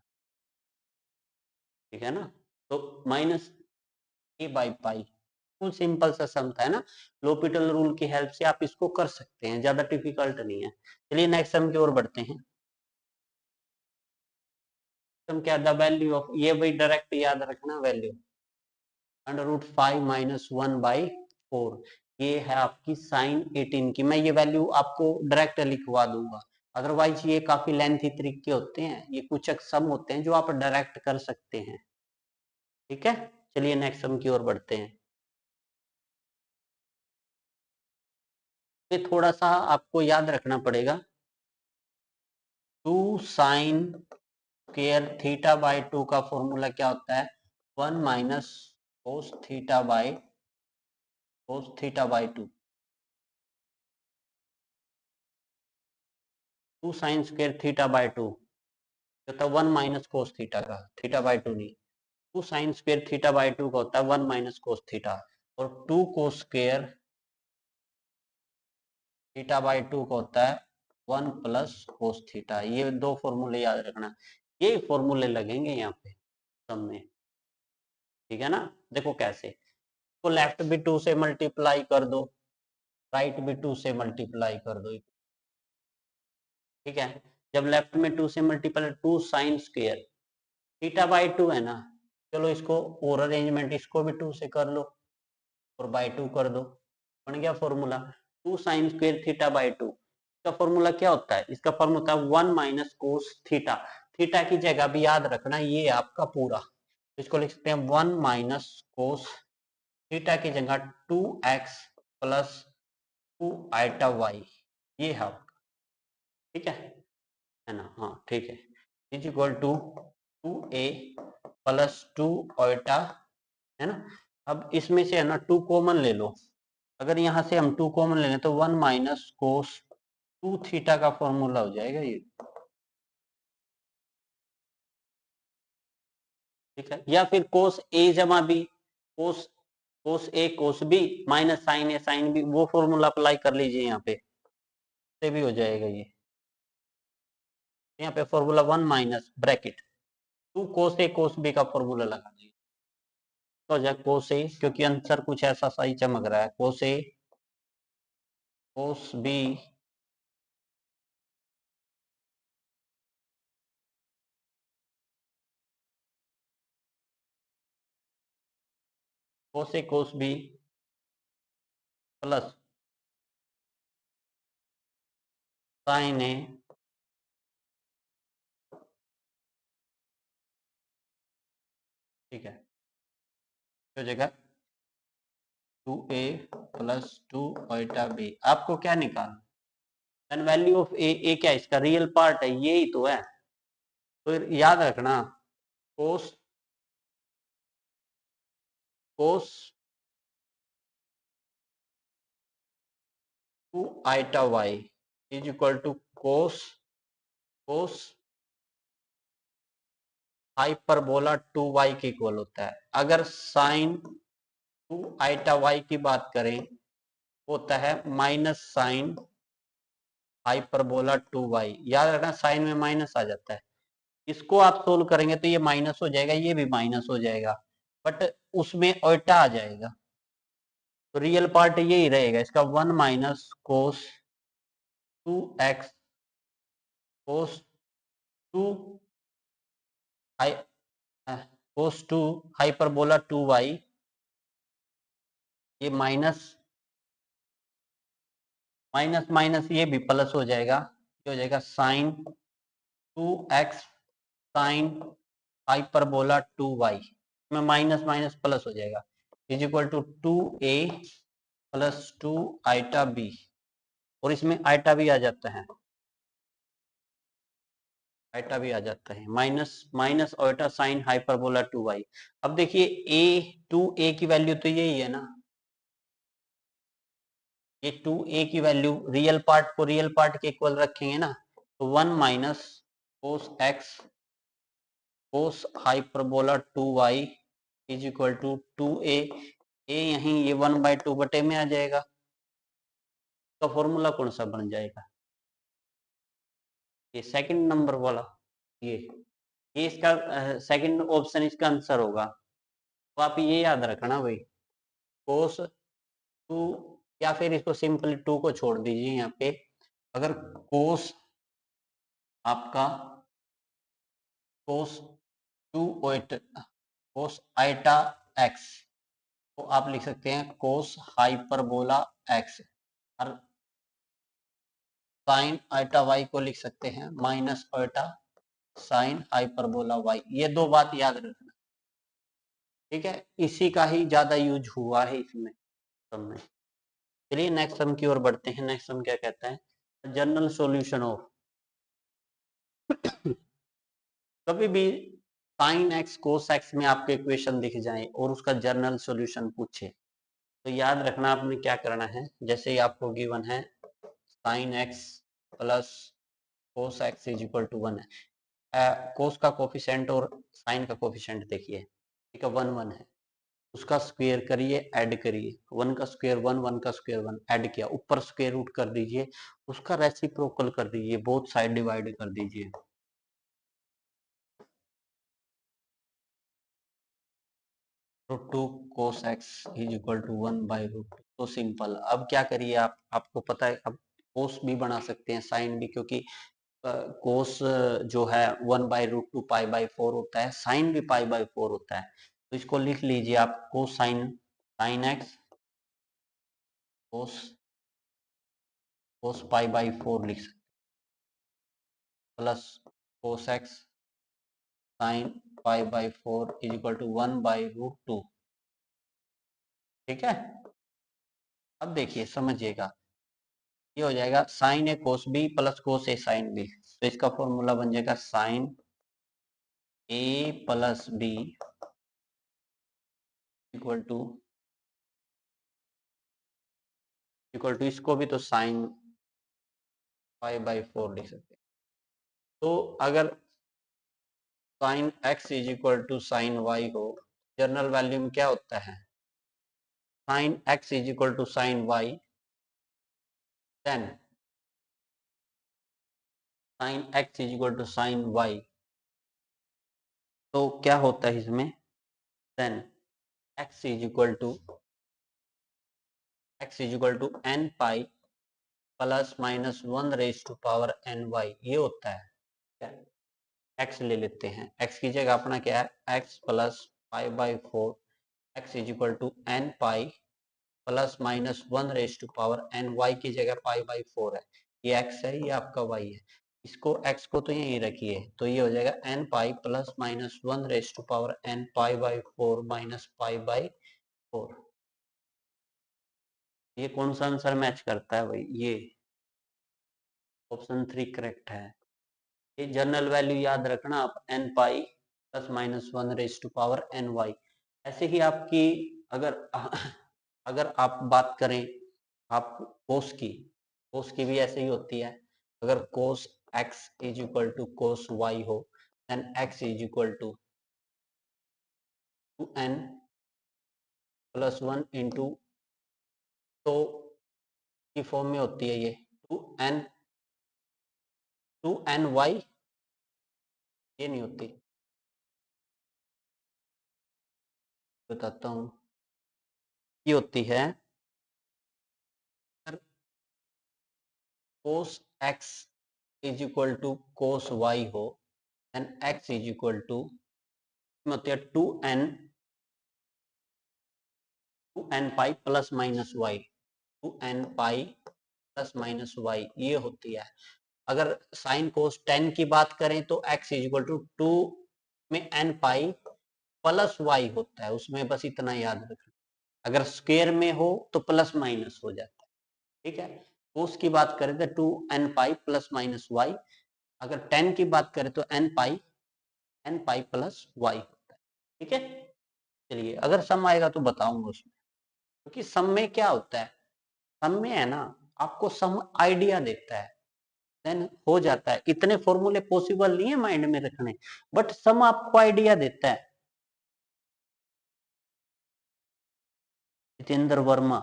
ठीक है ना, तो माइनस ए बाई पाई। तो सिंपल सा सम था, है ना, लोपिटल रूल की हेल्प से आप इसको कर सकते हैं, ज्यादा डिफिकल्ट नहीं है। चलिए नेक्स्ट सम की ओर बढ़ते हैं। सम क्या, द वैल्यू ऑफ, ये भाई डायरेक्ट याद रखना value, under root 5 minus 1 by 4, ये है आपकी साइन 18 की। मैं ये वैल्यू आपको डायरेक्ट लिखवा दूंगा, अदरवाइज ये काफी लेंथी तरीके होते हैं, ये कुछ सम होते हैं जो आप डायरेक्ट कर सकते हैं। ठीक है, चलिए नेक्स्ट सम की ओर बढ़ते हैं। ये थोड़ा सा आपको याद रखना पड़ेगा, 2 साइन स्क्वायर थीटा बाई 2 का फॉर्मूला क्या होता है, 1 minus cos theta by 2। 2 sine square theta by 2 होता है 1 माइनस कोस थीटा का, थीटा बाई 2 नहीं, 2 साइन स्क्वायर थीटा बाई 2 का होता है 1 माइनस कोस थीटा, और 2 कोस स्क्वायर थीटा बाई 2 का होता है 1 प्लस कोस थीटा। ये दो फॉर्मूले याद रखना, ये फॉर्मूले लगेंगे यहाँ पे सम में, ठीक है ना। देखो कैसे, तो लेफ्ट भी 2 से मल्टीप्लाई कर दो, राइट भी 2 से मल्टीप्लाई कर दो, ठीक है। जब लेफ्ट में 2 से multiply, 2 sine square theta by 2 है ना, चलो इसको और अरेंजमेंट इसको भी 2 से कर लो और बाई 2 कर दो, बन गया formula 2 sine square theta by 2। इसका फॉर्मूला क्या होता है, इसका फॉर्मूला होता है 1 माइनस कोस थीटा, थीटा की जगह भी याद रखना ये आपका पूरा, इसको लिख सकते हैं 1 माइनस कोस थीटा की जगह 2x प्लस 2 आइटा वाई, ये है आपका, ठीक है ना, हाँ ठीक है, is equal to 2a plus 2 iota, है ना। अब इसमें से है ना 2 कॉमन ले लो, अगर यहाँ से हम 2 कॉमन ले लें तो 1 माइनस कोस 2 थीटा का फॉर्मूला हो जाएगा ये, ठीक है, या फिर कोस ए जमा बी, कोस कोस ए कोस बी माइनस साइन ए साइन बी, वो फॉर्मूला अप्लाई कर लीजिए यहाँ पे, से भी हो जाएगा ये। यहाँ पे फॉर्मूला 1 माइनस ब्रैकेट 2 कोस ए कोस बी का फॉर्मूला लगा दीजिए, तो हो जाए कोस ए, क्योंकि आंसर कुछ ऐसा सा ही चमक रहा है, कोस ए कोस बी कोस ए कोस बी प्लस साइन ए ठीक है, हो जाएगा 2a प्लस 2 बीटा बी। आपको क्या निकालना, देन वैल्यू ऑफ ए क्या है, इसका रियल पार्ट है, ये ही तो है। तो याद रखना cos cos 2 iota y is equal to cos cos hyperbola 2y के इक्वल होता है। अगर साइन 2 आइटा वाई की बात करें होता है माइनस साइन हाइपरबोला 2y। याद रखना साइन में माइनस आ जाता है, इसको आप सोल्व करेंगे तो ये माइनस हो जाएगा, ये भी माइनस हो जाएगा, बट उसमें ओल्टा आ जाएगा, तो रियल पार्ट यही रहेगा इसका 1 माइनस कोस 2x कोस 2 कोस 2 हाइपरबोला 2y, ये माइनस माइनस माइनस ये भी प्लस हो जाएगा, ये हो जाएगा sign 2x sign hyperbola 2y में माइनस माइनस प्लस हो जाएगा is equal to 2a plus 2 iota b, और इसमें आइटा भी आ जाता है, आइटा भी आ जाता है, minus minus iota sine hyperbola 2y। अब देखिए a 2a की वैल्यू तो यही है ना, ये 2a की वैल्यू रियल पार्ट को रियल पार्ट के इक्वल रखेंगे ना, तो 1 minus cos x cos hyperbola 2y is equal to 2a, a यहीं ये 1/2 बटे में आ जाएगा, तो फॉर्मूला कौन सा बन जाएगा, ये सेकंड नंबर वाला, ये इसका सेकंड ऑप्शन इसका आंसर होगा। तो आप ये याद रखना भाई, कोस 2, या फिर इसको सिंपली 2 को छोड़ दीजिए यहाँ पे, अगर कोस आपका कोस 2 कोस आइटा एक्स, तो आप लिख सकते हैं कोस हाइपरबोला एक्स, और साइन आइटा वाई को लिख सकते हैं minus iota sine hyperbola y. ये दो बात याद रखना, ठीक है, इसी का ही ज्यादा यूज हुआ है इसमें सब में। चलिए नेक्स्ट सम की ओर बढ़ते हैं। नेक्स्ट सम क्या कहता है, जनरल सॉल्यूशन ऑफ कभी भी साइन एक्स कोस एक्स में आपके इक्वेशन दिख जाए और उसका जनरल सॉल्यूशन पूछे, तो याद रखना आपने क्या करना है, जैसे ही आपको गिवन है sine x plus cos x is equal to 1 है, कोस का कोफिशिएंट और साइन का कोफिशिएंट देखिए, ठीक है 1 1 है, उसका स्क्वायर करिए ऐड करिए, 1 का स्क्वायर 1 1 का स्क्वायर 1 ऐड किया, ऊपर स्क्वायर रूट कर दीजिए, उसका रेसिप्रोकल कर दीजिए, बोथ साइड डिवाइड कर दीजिए, root 2 cos x is equal to 1/√2। तो सिंपल, अब क्या करिए आप, आपको पता है अब कोस भी बना सकते हैं साइन भी, क्योंकि कोस जो है 1/√2 π/4 होता है, साइन भी π/4 होता है, तो इसको लिख लीजिए आप cos sine sine x cos cos π/4 लिख सकते, plus cos x sine π/4 is equal to 1/√2। ठीक है, अब देखिए समझिएगा, ये हो जाएगा sine A cos B plus cos A sine B, तो इसका फॉर्मूला बन जाएगा sine A plus B equal to इसको भी तो साइन π/4 लिख सकते हैं। तो अगर sine x is equal to sine y हो, जनरल वैल्यू में क्या होता है, sine x is equal to sine y, then sine x is equal to sine y, तो क्या होता है इसमें, then x is equal to n pi plus minus 1 raise to power n y, ये होता है। एक्स ले लेते हैं, एक्स की जगह अपना क्या है, x plus pi by four, x is equal to n pi plus minus 1 raise to power n, y की जगह पाई बाई फोर है, ये एक्स है, ये आपका वाई है। इसको एक्स को तो यही रखिए, तो ये हो जाएगा n pi plus minus 1 raise to power n pi by four minus pi by four. ये कौन सा आंसर मैच करता है भाई, ये ऑप्शन 3 करेक्ट है। ये जनरल वैल्यू याद रखना आप, n pi plus minus 1 raise to power n y. ऐसे ही आपकी अगर अगर आप बात करें आप कोस की भी ऐसे ही होती है। अगर cos x is equal to cos y हो, then x is equal to n plus one into, तो की फॉर्म में होती है ये टू एन वाई, ये नहीं होती, बताता हूँ, ये होती है cos x is equal to cos y हो, and x is equal to होती है two n pi plus minus y, two n pi plus minus y, ये होती है। अगर साइन कोस 10 की बात करें तो x is equal to two में एन पाई प्लस वाई होता है, उसमें बस इतना याद रखना। अगर स्क्वायर में हो तो प्लस माइनस हो जाता है, ठीक है। कोस की बात करें तो two n pi plus minus y, अगर 10 की बात करें तो एन पाई प्लस वाई होता है, ठीक है। चलिए अगर सम आएगा तो बताऊंगा उसमें, क्योंकि सम में क्या होता है, सम में है ना, आपको सम आइडिया देता है, देन हो जाता है। इतने फॉर्मूले पॉसिबल नहीं है माइंड में रखने, बट सम आपको आइडिया देता है। जितेंद्र वर्मा,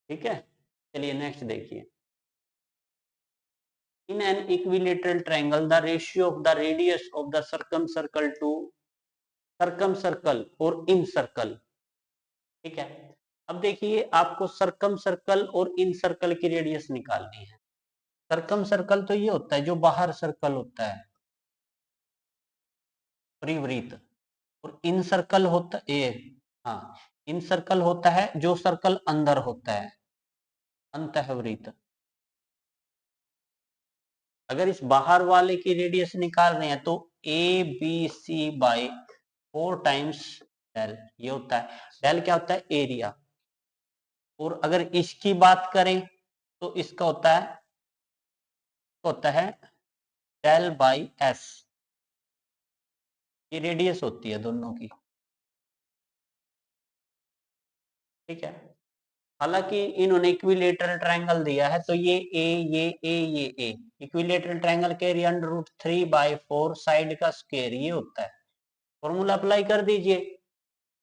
ठीक है। चलिए नेक्स्ट देखिए, in an equilateral triangle the ratio of the radius of the circumcircle to circumcircle और इन सर्कल, ठीक है। अब देखिए आपको सर्कम सर्कल और इन सर्कल की रेडियस निकालनी है। सर्कम सर्कल तो ये होता है जो बाहर सर्कल होता है, परिवृत्त, और इन सर्कल होता है, हाँ, इन सर्कल होता है जो सर्कल अंदर होता है, अंतःवृत्त। अगर इस बाहर वाले की रेडियस निकाल रहे हैं तो A B C by 4 times del, ये होता है। डेल क्या होता है, एरिया। और अगर इसकी बात करें तो इसका होता है डेल बाई एस, ये रेडियस होती है दोनों की, ठीक है। हालांकि इन्होंने इक्विलेटरल ट्रायंगल दिया है तो ये इक्विलेटरल ट्रायंगल के एरिया अंडर रूट 3/4 साइड का स्क्वायर, ये होता है। फॉर्मूला अप्लाई कर दीजिए।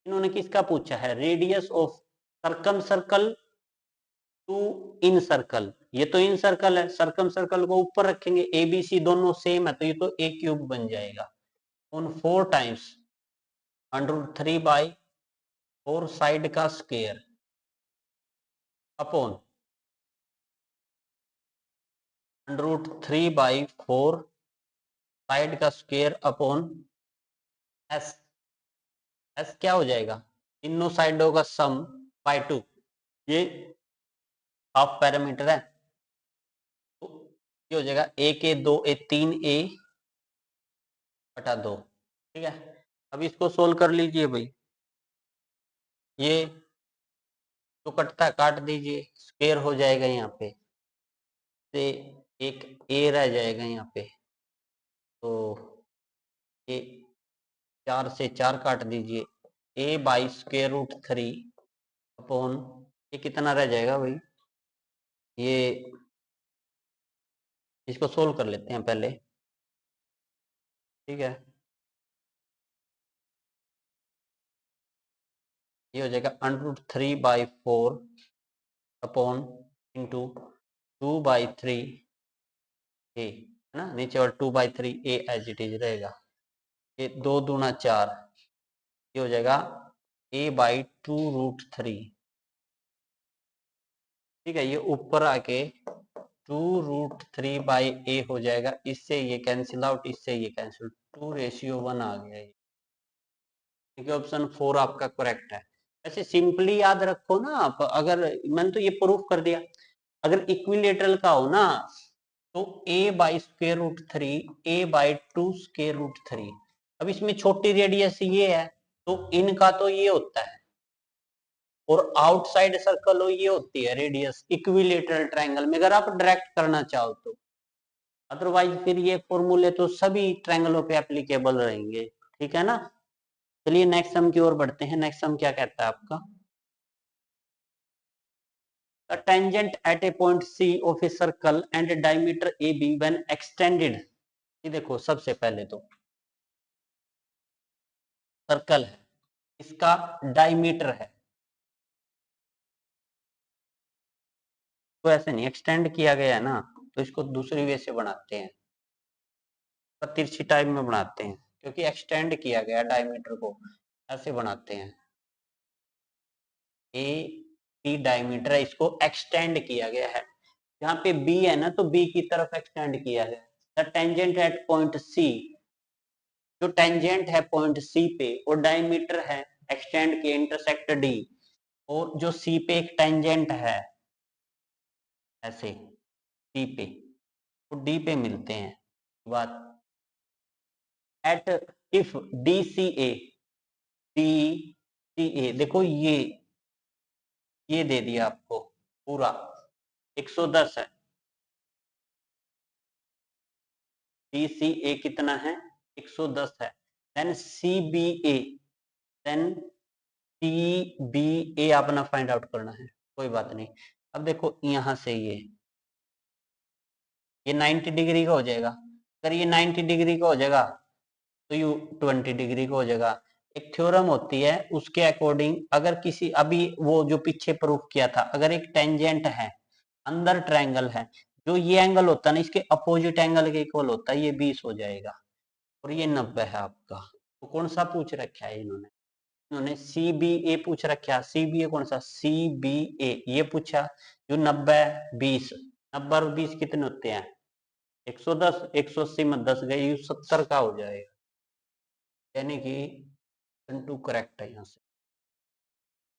इन्होंने किसका पूछा है, radius of circumcircle to incircle, ये तो इन सर्कल है, सर्कम सर्कल को ऊपर रखेंगे, ए बी सी दोनों सेम है तो ये तो ए क्यूब बन जाएगा, उन 4 टाइम्स अंडर रूट 3/4 साइड का square upon under root 3/4 side का स्क्वायर अपॉन एस। एस क्या हो जाएगा, तीनों साइडों का सम बाय 2, ये हाफ पैरामीटर है, तो ये हो जाएगा ए के 2 ए 3 ए बटा 2, ठीक है। अब इसको सोल्व कर लीजिए भाई, ये जो कटता है काट दीजिए, स्क्वायर हो जाएगा यहाँ पे, से एक ए रह जाएगा यहाँ पे, तो ये 4 से 4 काट दीजिए, ए बाई स्क्वायर रूट 3 अपॉन, ये कितना रह जाएगा भाई, ये इसको सोल्व कर लेते हैं पहले, ठीक है। ये हो जाएगा अंडर रूट 3/4 अपॉन इंटू 2/3 ए, है ना, नीचे और 2/3 ए एज इट इज रहेगा, ये 2 दूना 4, ये हो जाएगा a/2√3, ठीक है, ये ऊपर आके 2√3/a हो जाएगा, इससे ये कैंसिल आउट, इससे ये कैंसिल, 2:1 आ गया ये। ठीक है, ऑप्शन 4 आपका करेक्ट है। ऐसे सिंपली याद रखो ना आप, अगर मैंने तो ये प्रूफ कर दिया, अगर इक्विलेटरल का हो ना तो a/√3 a/2√3। अब इसमें छोटी रेडियस ये है तो इनका तो ये होता है, और आउटसाइड सर्कल हो ये होती है रेडियस इक्विलेटरल ट्रायंगल में, अगर आप डायरेक्ट करना चाहो तो। अदरवाइज फिर ये फॉर्मूले तो सभी ट्रायंगलों पे एप्लीकेबल रहेंगे। ठीक है ना। चलिए नेक्स्ट सम की ओर बढ़ते हैं। नेक्स्ट सम क्या कहता है आपका, the tangent eight A point C of a circle and diameter AB when extended. ये देखो, सबसे पहले तो सर्कल है, इसका डायमीटर है, तो ऐसे नहीं एक्सटेंड किया गया है ना, तो इसको दूसरी वे से बनाते हैं, तिरछी टाइप में बनाते हैं, क्योंकि एक्सटेंड किया गया डायमीटर को, ऐसे बनाते हैं। ए बी डायमीटर है, इसको एक्सटेंड किया गया है, यहाँ पे बी है ना तो बी की तरफ एक्सटेंड किया गया है। The tangent at point C, जो टेंजेंट है पॉइंट सी पे और डायमीटर है एक्सटेंड के इंटरसेक्ट डी, और जो सी पे एक टेंजेंट है ऐसे सी पे, तो डी पे मिलते हैं। बात एट इफ D C A, D C A देखो ये दे दिया आपको पूरा 110 है, डी सी ए कितना है 110 है, देन सी बी ए, देन सी बी ए अपना फाइंड आउट करना है, कोई बात नहीं। अब देखो यहां से ये 90 डिग्री का हो जाएगा, अगर ये 90 डिग्री का हो जाएगा तो यू 20 डिग्री का हो जाएगा। एक थ्योरम होती है उसके अकॉर्डिंग, अगर किसी अभी वो जो पीछे प्रूफ किया था, अगर एक टेंजेंट है अंदर ट्रायंगल है, जो ये एंगल होता है ना इसके अपोजिट एंगल के इक्वल होता है, ये 20 हो जाएगा और ये 90 है आपका। तो कौन सा पूछ रखा है इन्होंने सी बी ए पूछ रखा है। सी बी ए कौन सा, सी बी ए ये पूछा, जो 90 20, 90 और 20 कितने होते हैं 110, 180 में 10 गए, ये 70 का हो जाएगा, यानी कि 2 करेक्ट है यहाँ से।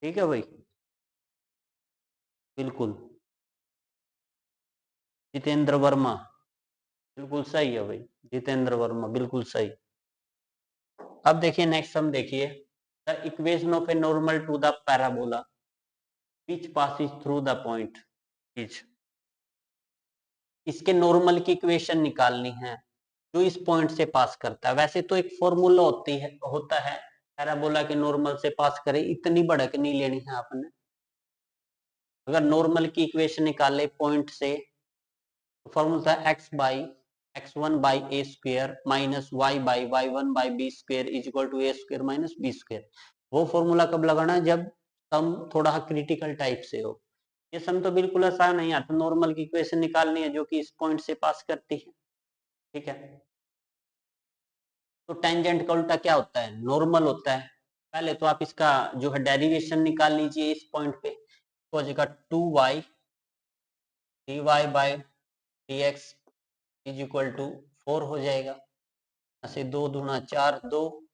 ठीक है भाई, बिल्कुल जितेंद्र वर्मा, बिल्कुल सही है भाई, जितेंद्र वर्मा बिल्कुल सही। अब देखिए नेक्स्ट हम देखिए, the equation of a normal to the parabola which passes through the point is. इसके नॉर्मल की इक्वेशन निकालनी है जो इस पॉइंट से पास करता है। वैसे तो एक फॉर्मूला होता है पैराबोला के नॉर्मल से पास करे, इतनी बढ़क नहीं लेनी है आपने। अगर नॉर्मल की इक्वेशन निकाले पॉइंट से, तो फॉर्मूला था x1/a² minus y/y1/b² is equal to a² minus b²। वो फॉर्मूला कब लगाना है, जब सम थोड़ा क्रिटिकल टाइप से हो। ये सम तो बिल्कुल आसान नहीं आता, नॉर्मल की इक्वेशन निकालनी है जो कि इस पॉइंट से पास करती है। ठीक है, तो टेंजेंट का उल्टा क्या होता है, नॉर्मल होता है। पहले तो आप इसका जो है डेरिवेशन निकाल लीजिए इस पॉइंट पे, तो हो जाएगा 2y dy/dx is equal to 4 हो जाएगा, ऐसे 2 दूना 4, 2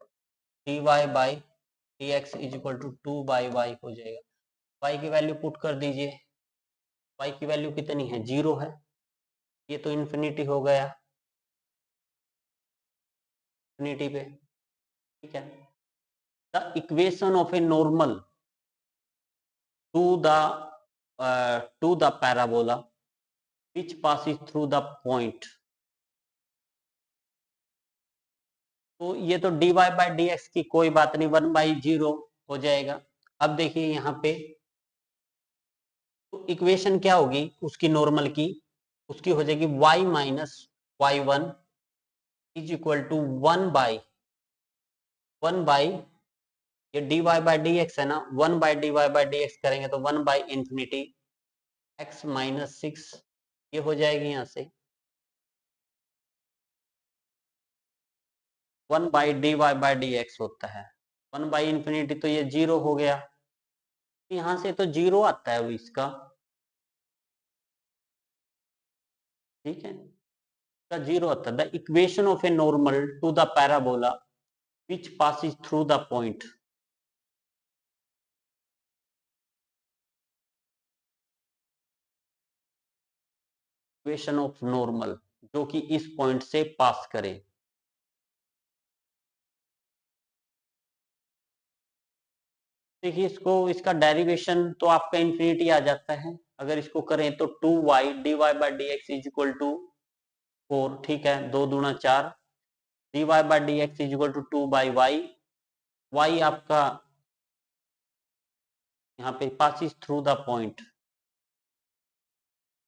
dy/dx is equal to 2/y हो जाएगा। y की वैल्यू पुट कर दीजिए, y की वैल्यू कितनी है 0 है, ये तो इन्फिनिटी हो गया, इन्फिनिटी पे। ठीक है, the equation of a normal to the parabola which passes through the point, तो ये तो dy/dx की कोई बात नहीं, 1/0 हो जाएगा। अब देखिए यहाँ पे तो इक्वेशन क्या होगी उसकी नॉर्मल की, उसकी हो जाएगी y minus y1 is equal to 1/1 ये dy/dx है ना, 1/dy/dx करेंगे तो 1/इंफिनिटी x माइनस 6 ये हो जाएगी यहाँ से 1/dy/dx होता है, 1/इंफिनिटी तो ये 0 हो गया, यहाँ से तो 0 आता है वो इसका, ठीक है, का जीरो होता है। The equation of a normal to the parabola which passes through the point, equation of normal जो कि इस पॉइंट से पास करे। देखिए इसको, इसका डेरिवेशन तो आपका इन्फिनिटी आ जाता है। अगर इसको करें तो 2y dy/dx is equal to 4, ठीक है, 2 दूना 4, dy/dx is equal to 2/y, y आपका यहाँ पे पासिस थ्रू द पॉइंट।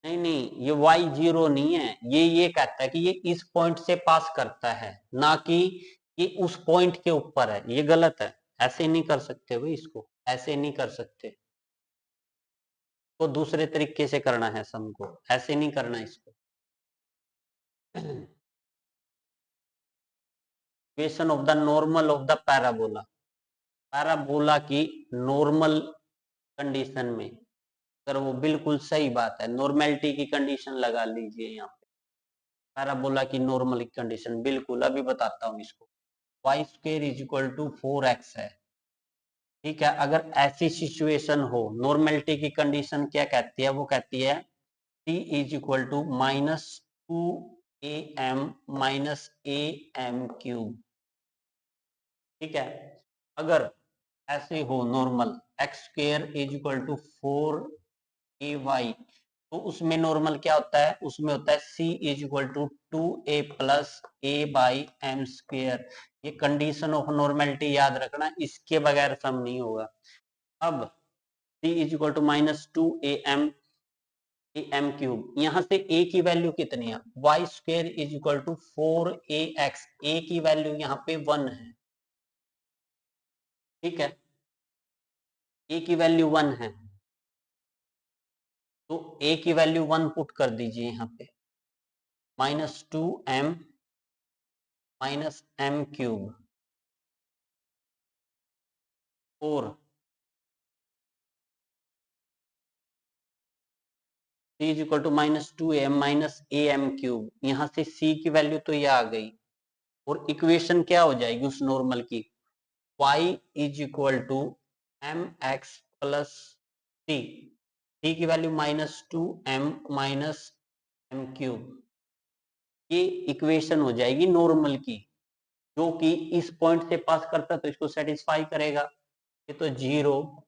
नहीं नहीं, ये y जीरो नहीं है, ये कहता है कि ये इस पॉइंट से पास करता है, ना कि ये उस पॉइंट के ऊपर है। ये गलत है, ऐसे नहीं कर सकते भाई, इसको ऐसे नहीं कर सकते, तो दूसरे तरीके से करना है सम को, ऐसे नहीं करना इसको। Equation of the normal of the parabola, parabola की नॉर्मल कंडीशन में, अगर वो बिल्कुल सही बात है, नॉर्मेलिटी की कंडीशन लगा लीजिए यहाँ पे, पैराबोला की नॉर्मल कंडीशन बिल्कुल, अभी बताता हूँ इसको। Y square is equal to 4x है, ठीक है। अगर ऐसी सिचुएशन हो, नॉर्मेलिटी की कंडीशन क्या कहती है, वो कहती है t is equal to -2am am cube, ठीक है। अगर ऐसे हो normal x square is equal to 4ay, तो उसमें नॉर्मल क्या होता है, उसमें होता है c is equal to 2a plus a/m square. ये कंडीशन ऑफ नॉर्मेलिटी याद रखना, इसके बगैर सम नहीं होगा। अब c is equal to -2am am cube, यहां से a की वैल्यू कितनी है, y square is equal to 4ax, a की वैल्यू यहाँ पे 1 है, ठीक है, a की वैल्यू 1 है, तो a की वैल्यू 1 पुट कर दीजिए यहाँ पे, -2m m क्यूब, और c is equal to -2am am cube, यहाँ से c की वैल्यू तो ये आ गई, और इक्वेशन क्या हो जाएगी उस नॉर्मल की, y is equal to mx plus c, c की वैल्यू -2m m क्यूब, ये इक्वेशन हो जाएगी नॉर्मल की, जो कि इस पॉइंट से पास करता है तो इसको सेटिस्फाई करेगा। ये तो 0,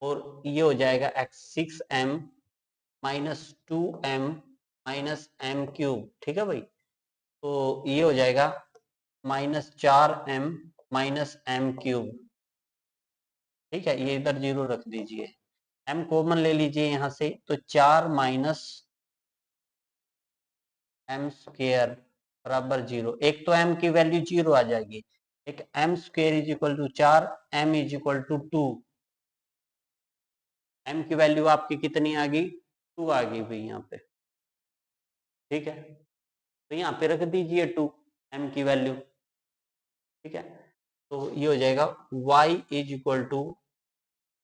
और ये हो जाएगा x6m -2m m क्यूब, ठीक है भाई। तो ये हो जाएगा -4m m क्यूब, ठीक है, ये इधर 0 रख दीजिए, m कॉमन ले लीजिए यहाँ से, तो 4 m स्क्वेयर बराबर 0। एक तो m की वैल्यू 0 आ जाएगी, एक m square is equal to 4, m is equal to 2, m की वैल्यू आपकी कितनी आ गई, 2 आ गई भाई यहाँ पे, ठीक है। तो यहाँ पे रख दीजिए 2 m की वैल्यू, ठीक है। तो ये हो जाएगा y is equal to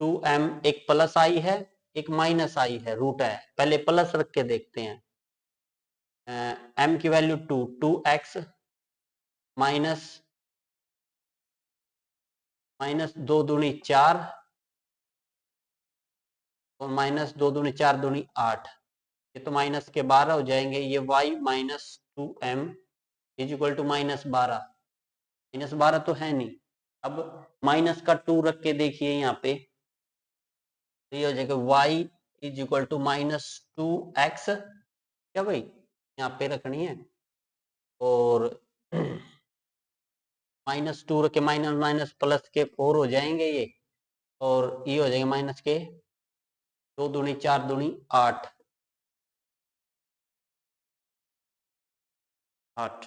2m, एक प्लस आई है एक माइनस आई है, रूट है, पहले प्लस रख के देखते हैं। m की वैल्यू 2x माइनस 2 दूनी 4, और -2 दूनी 4 दूनी 8, ये तो माइनस के 12 हो जाएंगे, ये y -2m is equal to -12, -12 तो है नहीं, अब माइनस का 2 रख के देखिए यहाँ पे, तो ये हो जाएगा y is equal to -2x, क्या भाई यहाँ पे रखनी है, और -2 रख के माइनस माइनस प्लस के 4 हो जाएंगे ये, और ये हो जाएंगे माइनस के 2 दूनी 4 दूनी 8, 8,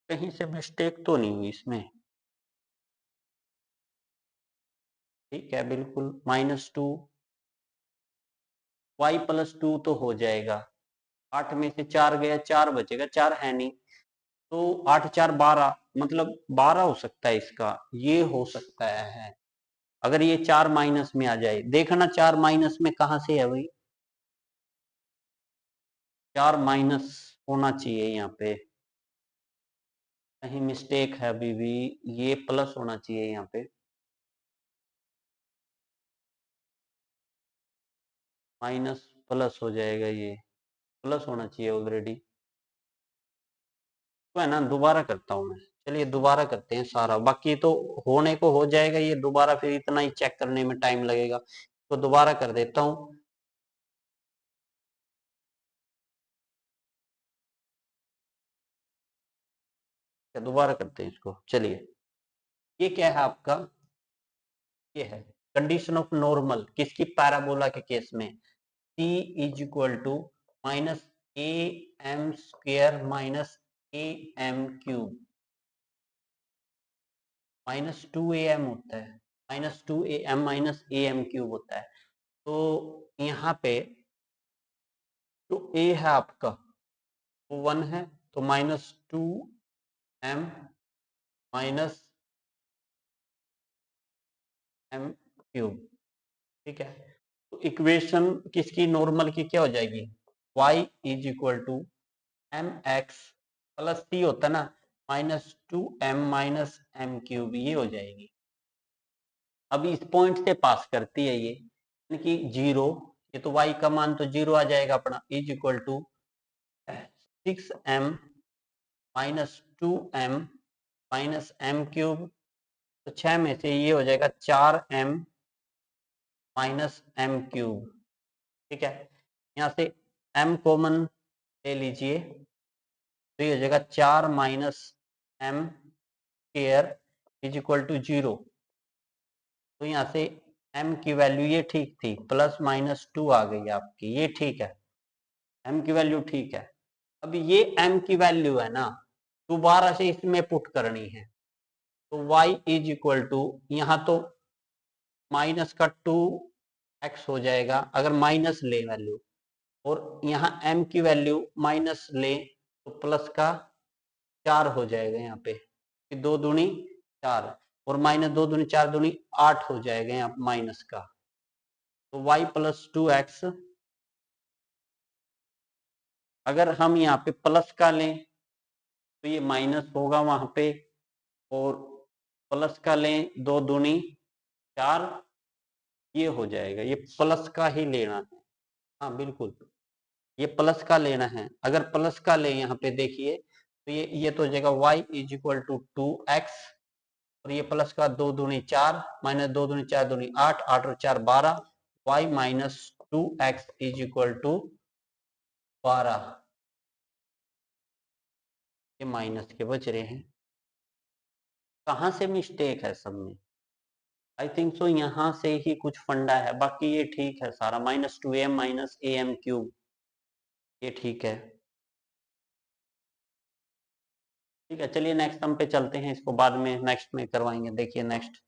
कहीं से मिस्टेक तो नहीं हुई इसमें, ठीक है, बिल्कुल -2 y प्लस 2 तो हो जाएगा, 8 में से 4 गया 4 बचेगा, 4 है नहीं, तो 8 4 12, मतलब 12 हो सकता है इसका, ये हो सकता है। अगर ये 4 माइनस में आ जाए, देखना 4 माइनस में कहां से है भाई, 4 माइनस होना चाहिए, यहाँ पे कहीं मिस्टेक है अभी भी, ये प्लस होना चाहिए यहाँ पे, माइनस प्लस हो जाएगा, ये प्लस होना चाहिए ऑलरेडी। तो है ना, दोबारा करता हूँ मैं, चलिए दोबारा करते हैं सारा, बाकी तो होने को हो जाएगा, ये दोबारा फिर इतना ही चेक करने में टाइम लगेगा, तो दोबारा कर देता हूँ। दोबारा करते हैं इसको, चलिए। ये क्या है आपका, ये है कंडीशन ऑफ नॉर्मल, किसकी, पैराबोला के केस में, c is equal to minus a m square minus a m cube, minus 2am होता है, minus 2am minus a m cube होता है। तो यहाँ पे जो a है आपका वो 1 है, तो minus 2m minus m cube, ठीक है। तो इक्वेशन किसकी, नॉर्मल की क्या हो जाएगी, y is equal to M x plus C होता है ना, minus 2m minus m cube, ये हो जाएगी। अभी इस पॉइंट से पास करती है ये, यानी कि 0, ये तो y का मान तो 0 आ जाएगा अपना, is equal to 6m minus 2m minus m cube, तो 6 में से ये हो जाएगा 4m माइनस एम क्यूब, ठीक है। यहाँ से m कॉमन ले लीजिए, तो ये हो जाएगा 4 minus m square is equal to 0। तो यहाँ से m की वैल्यू ये ठीक थी, प्लस माइनस 2 आ गई आपकी, ये ठीक है, m की वैल्यू ठीक है। अब ये m की वैल्यू है ना, दोबारा से इसमें पुट करनी है, तो y इज इक्वल टू, यहाँ तो माइनस का 2x हो जाएगा अगर माइनस ले वैल्यू, और यहाँ m की वैल्यू माइनस ले तो प्लस का 4 हो जाएगा यहाँ पे, 2 दूनी 4, और माइनस 2 दूनी 4 दूनी 8 हो जाएगा यहाँ माइनस का, तो y प्लस 2x, अगर हम यहाँ पे प्लस का लें तो ये माइनस होगा वहां पे, और प्लस का लें 2 दूनी 4, ये हो जाएगा, ये प्लस का ही लेना है, हाँ बिल्कुल, ये प्लस का लेना है। अगर प्लस का ले यहाँ पे देखिए, तो ये तो हो जाएगा y is equal to 2x, और ये प्लस का 2 दूनी 4 माइनस 2 दूनी 4 दूनी 8, 8 और 4 12, y minus 2x is equal to 12, ये माइनस के बच रहे हैं। कहाँ से मिस्टेक है सब में, आई थिंक सो यहाँ से ही कुछ फंडा है, बाकी ये ठीक है सारा, minus 2m minus a m cube, ये ठीक है। ठीक है, चलिए नेक्स्ट सम पे चलते हैं, इसको बाद में नेक्स्ट में करवाएंगे। देखिए नेक्स्ट,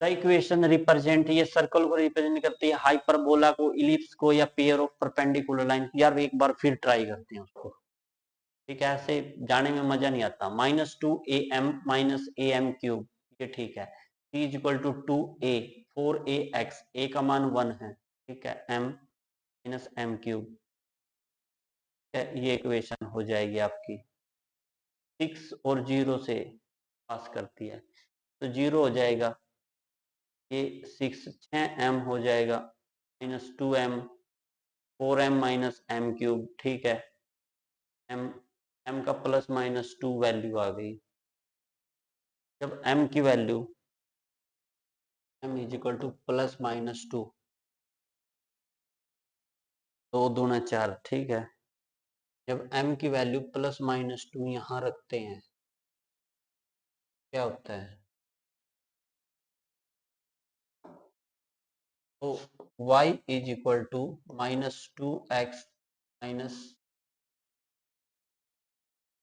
द इक्वेशन रिप्रेजेंट, ये सर्कल को रिप्रेजेंट करती है, हाइपरबोला को, इलिप्स को, या पेयर ऑफ परपेंडिकुलर लाइन। यार एक बार फिर ट्राई करते हैं उसको, ठीक है, ऐसे जाने में मजा नहीं आता। Minus 2am minus a m cube, ये ठीक है। c is equal to 2a 4ax, a का मान 1 है, ठीक है, m माइनस एम क्यूब, ये इक्वेशन हो जाएगी आपकी। 6 और 0 से पास करती है, तो 0 हो जाएगा, ये 6m हो जाएगा, minus 2m 4m minus m cube, ठीक है, m का प्लस माइनस 2 वैल्यू आ गई। जब m की value m is equal to plus minus 2, 2 दूना 4, ठीक है। जब m की वैल्यू प्लस माइनस 2 यहाँ रखते हैं, क्या होता है, तो y is equal to minus 2x minus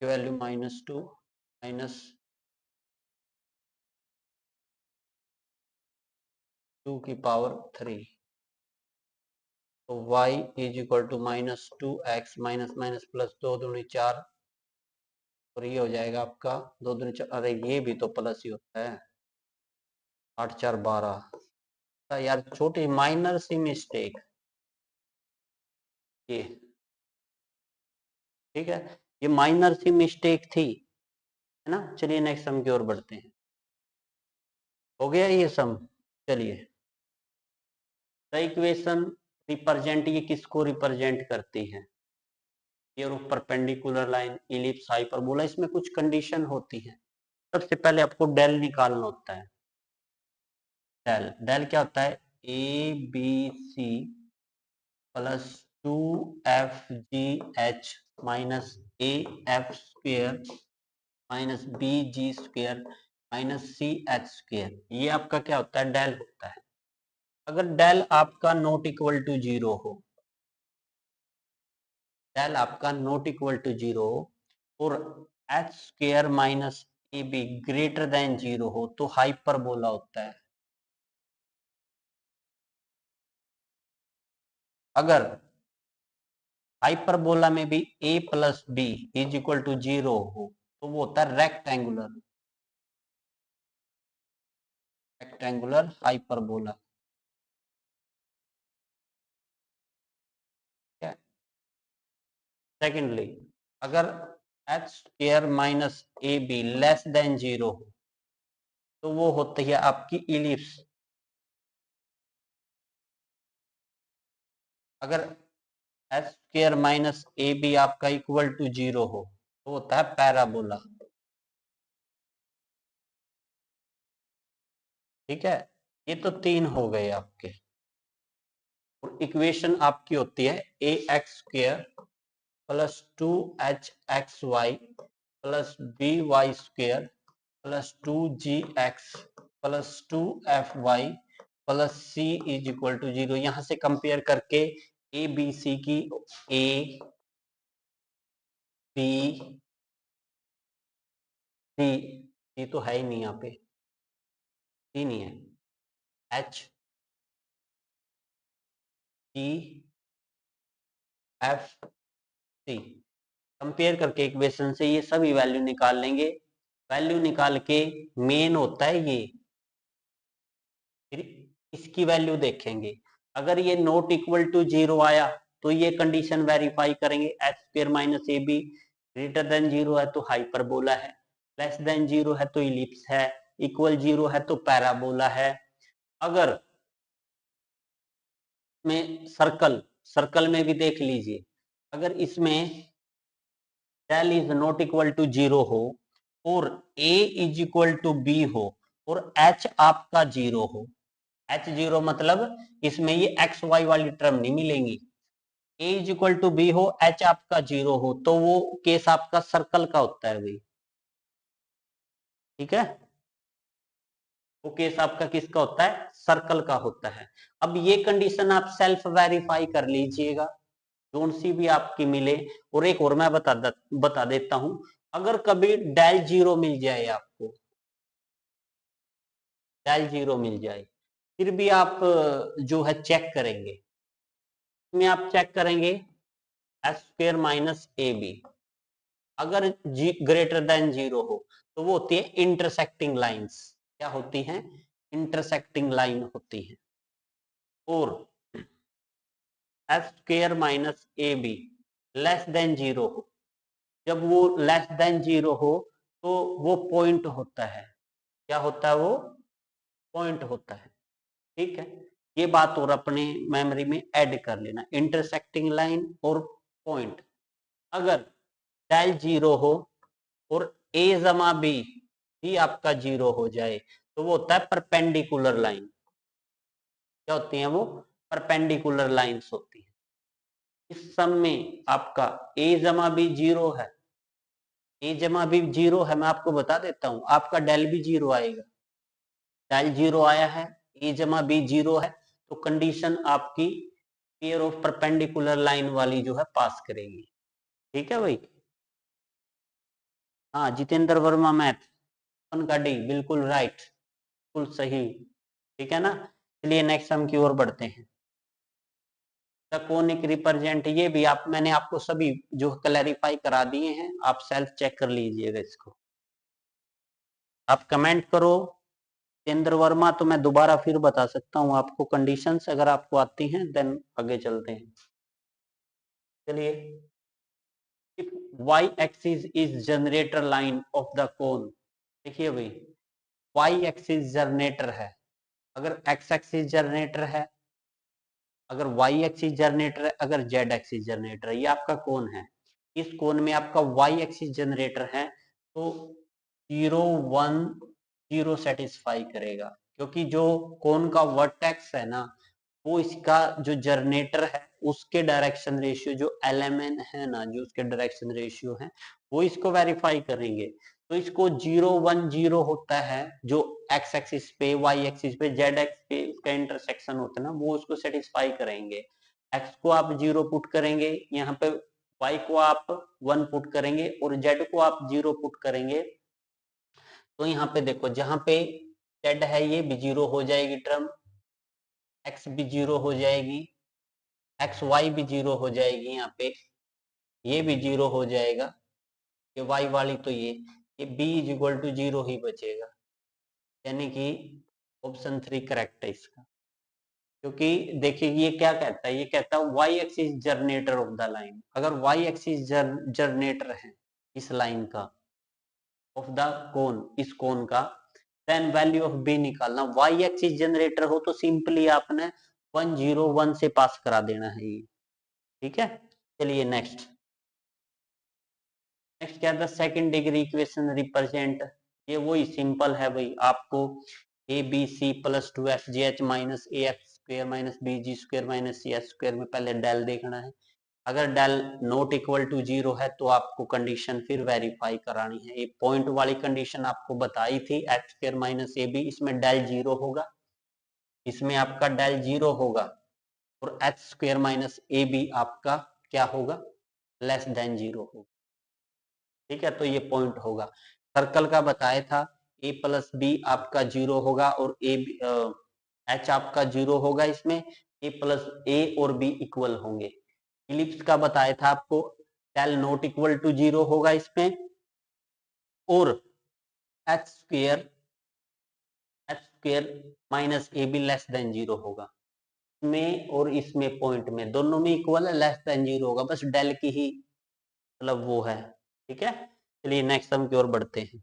की वैल्यू माइनस 2 माइनस 2 की पावर 3, तो y is equal to minus 2x minus minus plus 2 दूनी 4, और ये हो जाएगा आपका 2 दूनी 4, अरे ये भी तो प्लस ही होता है, 8 4 12, यार छोटी माइनर सी मिस्टेक, ये ठीक है, ये माइनर सी मिस्टेक थी, है ना। चलिए नेक्स्ट सम की ओर बढ़ते हैं। हो गया ये सम। चलिए, द इक्वेशन रिप्रेजेंट, ये किसको रिप्रेजेंट करती है? Pair of perpendicular line, ellipse, hyperbola. इसमें कुछ कंडीशन होती है। सबसे पहले आपको डेल निकालना होता है। डेल डेल क्या होता है? A B c plus 2FGH minus AF² minus BG² minus CH²। ये आपका क्या होता है? डेल होता है। अगर डेल आपका नॉट इक्वल टू जीरो हो, डेल आपका नॉट इक्वल टू जीरो हो और H² minus AB greater than zero हो तो हाइपरबोला होता है। अगर हाइपरबोला में भी a plus B is equal to zero हो तो वो होता है रेक्टेंगुलर, रेक्टेंगुलर हाइपरबोला। सेकेंडली, अगर H² minus AB less than zero हो तो वो होती है आपकी इलिप्स। अगर H² माइनस AB आपका इक्वल टू जीरो हो तो होता है पैराबोला। ठीक है, ये तो तीन हो गए आपके। और इक्वेशन आपकी होती है AX² plus 2HXY plus BY² plus 2GX plus 2FY plus C is equal to zero. यहां से कंपेयर करके ए बी सी की, ए बी सी, सी तो है ही नहीं यहाँ पे, सी नहीं है, H E F C compare करके इक्वेशन से ये सभी वैल्यू निकाल लेंगे। वैल्यू निकाल के मेन होता है ये, फिर इसकी वैल्यू देखेंगे। अगर ये नॉट इक्वल टू जीरो आया तो ये कंडीशन वेरीफाई करेंगे, H² minus AB greater than zero है तो हाइपरबोला है, लेस देन जीरो है तो इलिप्स है, इक्वल जीरो है तो पैराबोला है। अगर में सर्कल, सर्कल में भी देख लीजिए, अगर इसमें del is not equal to zero हो और a is equal to b हो और h आपका जीरो हो, h जीरो मतलब इसमें ये x y वाली टर्म नहीं मिलेंगी, a is equal to b हो, h आपका जीरो हो तो वो केस आपका सर्कल का होता है भाई। ठीक है, वो केस आपका किसका होता है? सर्कल का होता है। अब ये कंडीशन आप सेल्फ वेरीफाई कर लीजिएगा, जोन सी भी आपकी मिले। और एक और मैं बता देता हूं, अगर कभी डेल जीरो मिल जाए आपको, डेल जीरो मिल जाए, फिर भी आप जो है चेक करेंगे, इसमें आप चेक करेंगे H² माइनस AB अगर जी ग्रेटर देन जीरो हो तो वो होती है इंटरसेक्टिंग लाइंस। क्या होती हैं? इंटरसेक्टिंग लाइन होती है। और H² minus AB less than zero हो, जब वो लेस देन जीरो हो तो वो पॉइंट होता है। क्या होता है? वो पॉइंट होता है। ठीक है, ये बात और अपने मेमोरी में ऐड कर लेना, इंटरसेक्टिंग लाइन और पॉइंट। अगर डेल जीरो हो और a जमा बी भी आपका जीरो हो जाए तो वो होता है परपेंडिकुलर लाइन। क्या होती है वो? परपेंडिकुलर लाइंस होती है। इस सम में आपका a जमा बी जीरो है, ए जमा बी जीरो है, मैं आपको बता देता हूं, आपका डेल भी जीरो आएगा। डेल जीरो आया है, ए जमा बी जीरो है, तो कंडीशन आपकी पेयर ऑफ परपेंडिकुलर लाइन वाली जो है पास करेगी। ठीक है भाई। हाँ, जितेंद्र वर्मा मैथ, का डी, बिल्कुल राइट, बिल्कुल सही। ठीक है ना। चलिए नेक्स्ट सम की ओर बढ़ते हैं। कोनिक रिप्रेजेंट, ये भी आप, मैंने आपको सभी जो क्लैरिफाई करा दिए हैं, आप सेल्फ चेक कर लीजिएगा इसको। आप कमेंट करो जितेंद्र वर्मा, तो मैं दोबारा फिर बता सकता हूँ आपको कंडीशंस, अगर आपको आती हैं देन आगे चलते हैं। चलिए, if y axis is generator line of the cone, देखिए भाई वाई एक्सिस जनरेटर है, अगर एक्स एक्सिस जनरेटर है, अगर वाई एक्सिस जनरेटर है, अगर जेड एक्सिस जनरेटर है, ये आपका कोन है, इस कोन में आपका वाई एक्सिस जनरेटर है, तो 0 1 0 सेटिस्फाई करेगा, क्योंकि जो कोन का वर्टेक्स है ना, वो इसका जो जनरेटर है उसके डायरेक्शन रेशियो, जो एलएमएन है ना, जो उसके डायरेक्शन रेशियो है, वो इसको वेरीफाई करेंगे। तो इसको 0 1 0 होता है जो एक्स एक्सिस पे, वाई एक्सिस पे, जेड एक्स पे उसका इंटरसेक्शन होता है ना, वो उसको सेटिस्फाई करेंगे। एक्स को आप 0 पुट करेंगे यहाँ पे, वाई को आप 1 पुट करेंगे और जेड को आप 0 पुट करेंगे, तो यहाँ पे देखो जहां पे जेड है ये भी 0 हो जाएगी टर्म, एक्स भी 0 हो जाएगी, एक्स वाई भी 0 हो जाएगी, यहाँ पे ये भी 0 हो जाएगा, ये वाई वाली तो ये बी इज इक्वल टू 0 ही बचेगा, यानी कि ऑप्शन 3 करेक्ट है इसका। क्योंकि देखिए ये क्या कहता है, ये कहता है y axis generator of the line, अगर वाई एक्सिस जनरेटर है इस लाइन का, ऑफ द कोन, इस कोन का, देन वैल्यू ऑफ बी निकालना। वाई एक्सिस जनरेटर हो तो सिंपली आपने 1 0 1 से पास करा देना है ये, ठीक है। चलिए नेक्स्ट, नेक्स्ट क्या था, सेकंड डिग्री इक्वेशन रिप्रेजेंट, ये वही सिंपल है भाई, आपको a B c plus 2 f g h minus a x square minus b g square minus c h square में पहले डेल देखना है, अगर डेल नॉट इक्वल टू 0 है तो आपको कंडीशन फिर वेरीफाई करानी है। ये पॉइंट वाली कंडीशन आपको बताई थी, एक्स स्क्र माइनस ए बी, इसमें डेल 0 होगा, इसमें आपका डेल 0 होगा, और एक्स स्क्र माइनस ए बी आपका क्या होगा, लेस देन 0 होगा, ठीक है। तो ये पॉइंट होगा, सर्कल का बताया था, ए प्लस बी आपका 0 होगा और ए एच आपका 0 होगा, इसमें ए प्लस ए और बी इक्वल होंगे। इलिप्स का बताया था आपको, डेल नॉट इक्वल टू 0 होगा इसमें, और H square minus A be less than 0 होगा, में और इसमें पॉइंट में दोनों में इक्वल है, लेस देन 0 होगा, बस डेल की ही मतलब वो है, ठीक है। चलिए नेक्स्ट हम की ओर बढ़ते हैं।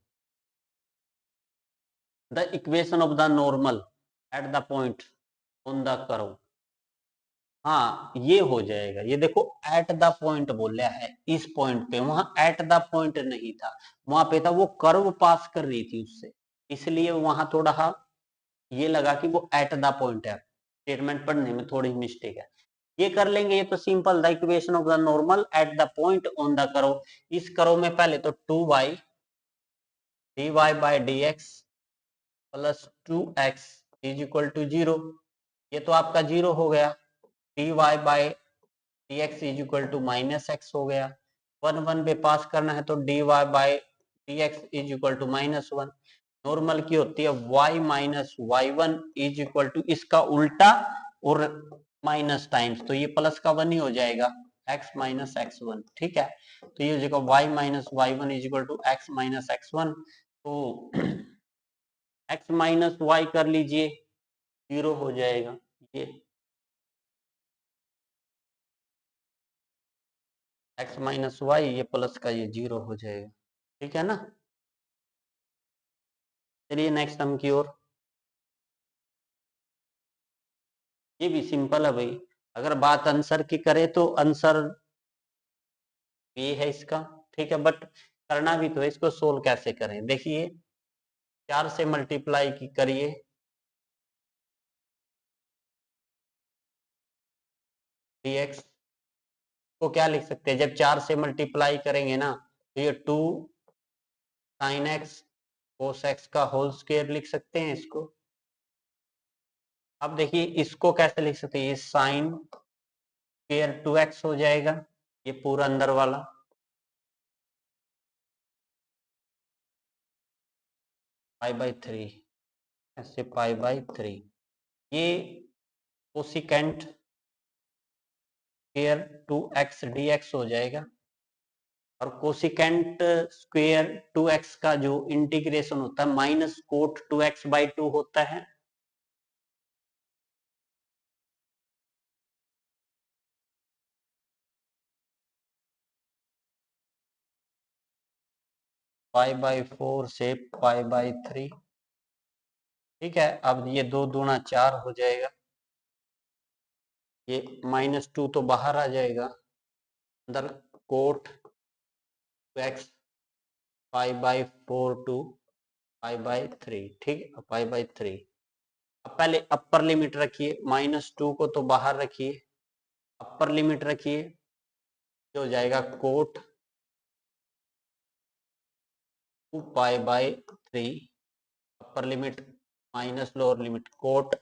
The equation of the normal at the point on the curve, हाँ ये हो जाएगा, ये देखो एट द पॉइंट बोला है, इस पॉइंट पे, वहां एट द पॉइंट नहीं था, वहां पे था वो कर्व पास कर रही थी उससे, इसलिए वहां थोड़ा ये लगा कि वो एट द पॉइंट है, स्टेटमेंट पढ़ने में थोड़ी मिस्टेक है। ये कर लेंगे, ये तो simple, the equation of the normal at the point on the curve, इस कर्व में पहले तो 2y dy by dx plus 2x is equal to 0, ये तो आपका 0 हो गया, dy by dx is equal to minus x हो गया, 1 1 पे पास करना है तो dy by dx is equal to minus 1, normal की होती है y minus y one is equal to इसका उल्टा और माइनस टाइम्स, तो ये प्लस का 1 ही हो जाएगा, x माइनस एक्स वन, ठीक है। तो ये हो जाएगा y minus y one is equal to x minus x one, तो x माइनस वाई कर लीजिए, 0 हो जाएगा, ये x माइनस वाई, ये प्लस का ये 0 हो जाएगा, ठीक है ना। चलिए नेक्स्ट हम की ओर, ये भी सिंपल है भाई, अगर बात आंसर की करें तो आंसर ये है इसका, ठीक है, बट करना भी तो है, इसको सोल्व कैसे करें, देखिए 4 से मल्टीप्लाई की करिए, dx को क्या लिख सकते हैं, जब 4 से मल्टीप्लाई करेंगे ना तो ये 2 sin x cos x का होल स्क्वायर लिख सकते हैं इसको। अब देखिए इसको कैसे लिख सकते हैं, ये साइन स्क्वायर 2x हो जाएगा, ये पूरा अंदर वाला, पाई बाई 3, ऐसे पाई बाई 3, ये कोसिकेंट स्क्वायर 2x dx हो जाएगा, और कोसिकेंट स्क्वायर 2x का जो इंटीग्रेशन होता है माइनस कोट 2x बाई 2 होता है, π/4 से π/3। ठीक है, अब ये 2 दूना 4 हो जाएगा, ये -2 तो बाहर आ जाएगा, अंदर कोट x π/4 टू π/3। ठीक है, π/3। अब पहले अपर लिमिट रखिए, -2 को तो बाहर रखिए, अपर लिमिट रखिए, जो हो जाएगा cot 2 π/3, upper limit minus lower limit cot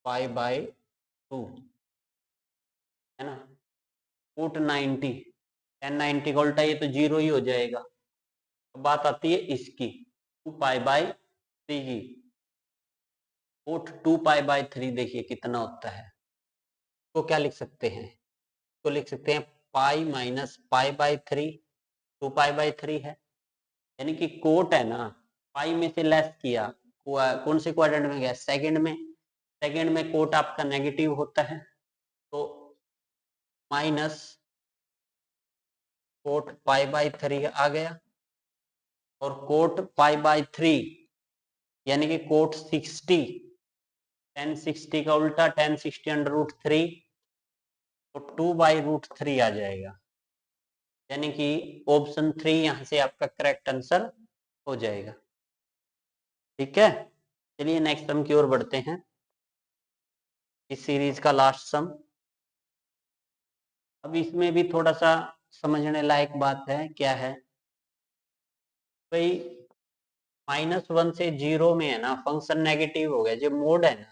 π/2, है ना, कोट 90, 1090 का उल्टा ये तो 0 ही हो जाएगा। अब बात आती है इसकी 2 π/3 की, कोट 2 π/3 देखिए कितना होता है, तो क्या लिख सकते हैं, तो लिख सकते हैं पाई माइनस π/3, 2 π/3 है, यानी कि कोट है ना, पाई में से लेस किया, कौन से क्वाड्रेंट में गया, सेकंड में, सेकंड में कोट आपका नेगेटिव होता है, तो माइनस कोट π/3 आ गया, और कोट π/3 यानी कि कोट 60, 1060 का उल्टा 1060 √3, तो 2/√3 आ जाएगा, यानी कि ऑप्शन 3 यहां से आपका करेक्ट आंसर हो जाएगा। ठीक है, चलिए नेक्स्ट सम की ओर बढ़ते हैं, इस सीरीज का लास्ट सम। अब इसमें भी थोड़ा सा समझने लायक बात है, क्या है भाई, -1 से 0 में है ना फंक्शन नेगेटिव हो गया, जब मोड है ना,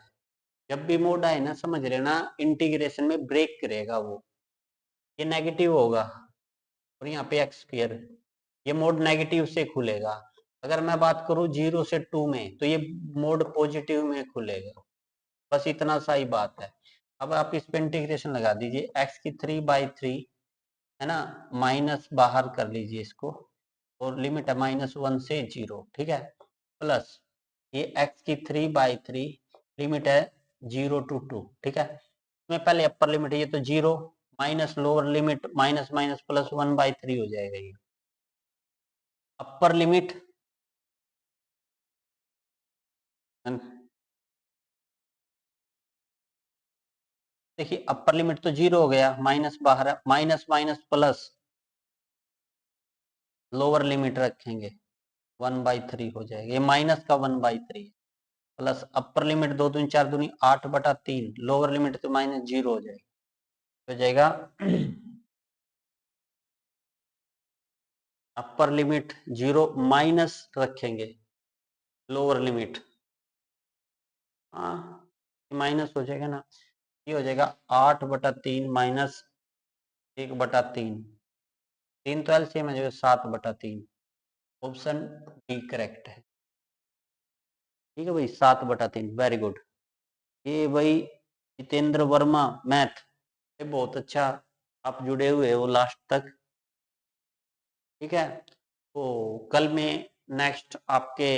जब भी मोड आए ना समझ लेना इंटीग्रेशन में ब्रेक करेगा वो, ये नेगेटिव होगा, और यहाँ पे x², ये मोड नेगेटिव से खुलेगा। अगर मैं बात करूं 0 से 2 में, तो ये मोड पॉजिटिव में खुलेगा, बस इतना सा ही बात है। अब आप इस पे इंटीग्रेशन लगा दीजिए, x3/3 है ना, माइनस बाहर कर लीजिए इसको, और लिमिट है -1 से 0, ठीक है, प्लस ये x3/3 लिमिट है 0 to 2, ठीक है, इसमें पहले अपर लिमिट है, ये तो 0 minus lower limit minus minus plus 1/3 हो जाएगा, ये अपर लिमिट देखिए, अपर लिमिट तो 0 हो गया, माइनस बाहर है, minus minus plus lower limit रखेंगे 1/3 हो जाएगा, ये माइनस का 1/3 प्लस अपर लिमिट 2 दूनी 4 दूनी 8/3, लोअर लिमिट तो -0 हो जाएगा, हो जाएगा अपर लिमिट 0 माइनस रखेंगे लोअर लिमिट, हाँ माइनस हो जाएगा ना, ये हो जाएगा 8/3 माइनस 1/3, 3 तो एलसीएम है, 7/3, ऑप्शन डी करेक्ट है। ठीक है भाई, 7/3, वेरी गुड। ये भाई जितेंद्र वर्मा मैथ, ये बहुत अच्छा, आप जुड़े हुए हो लास्ट तक। ठीक है, तो कल में नेक्स्ट आपके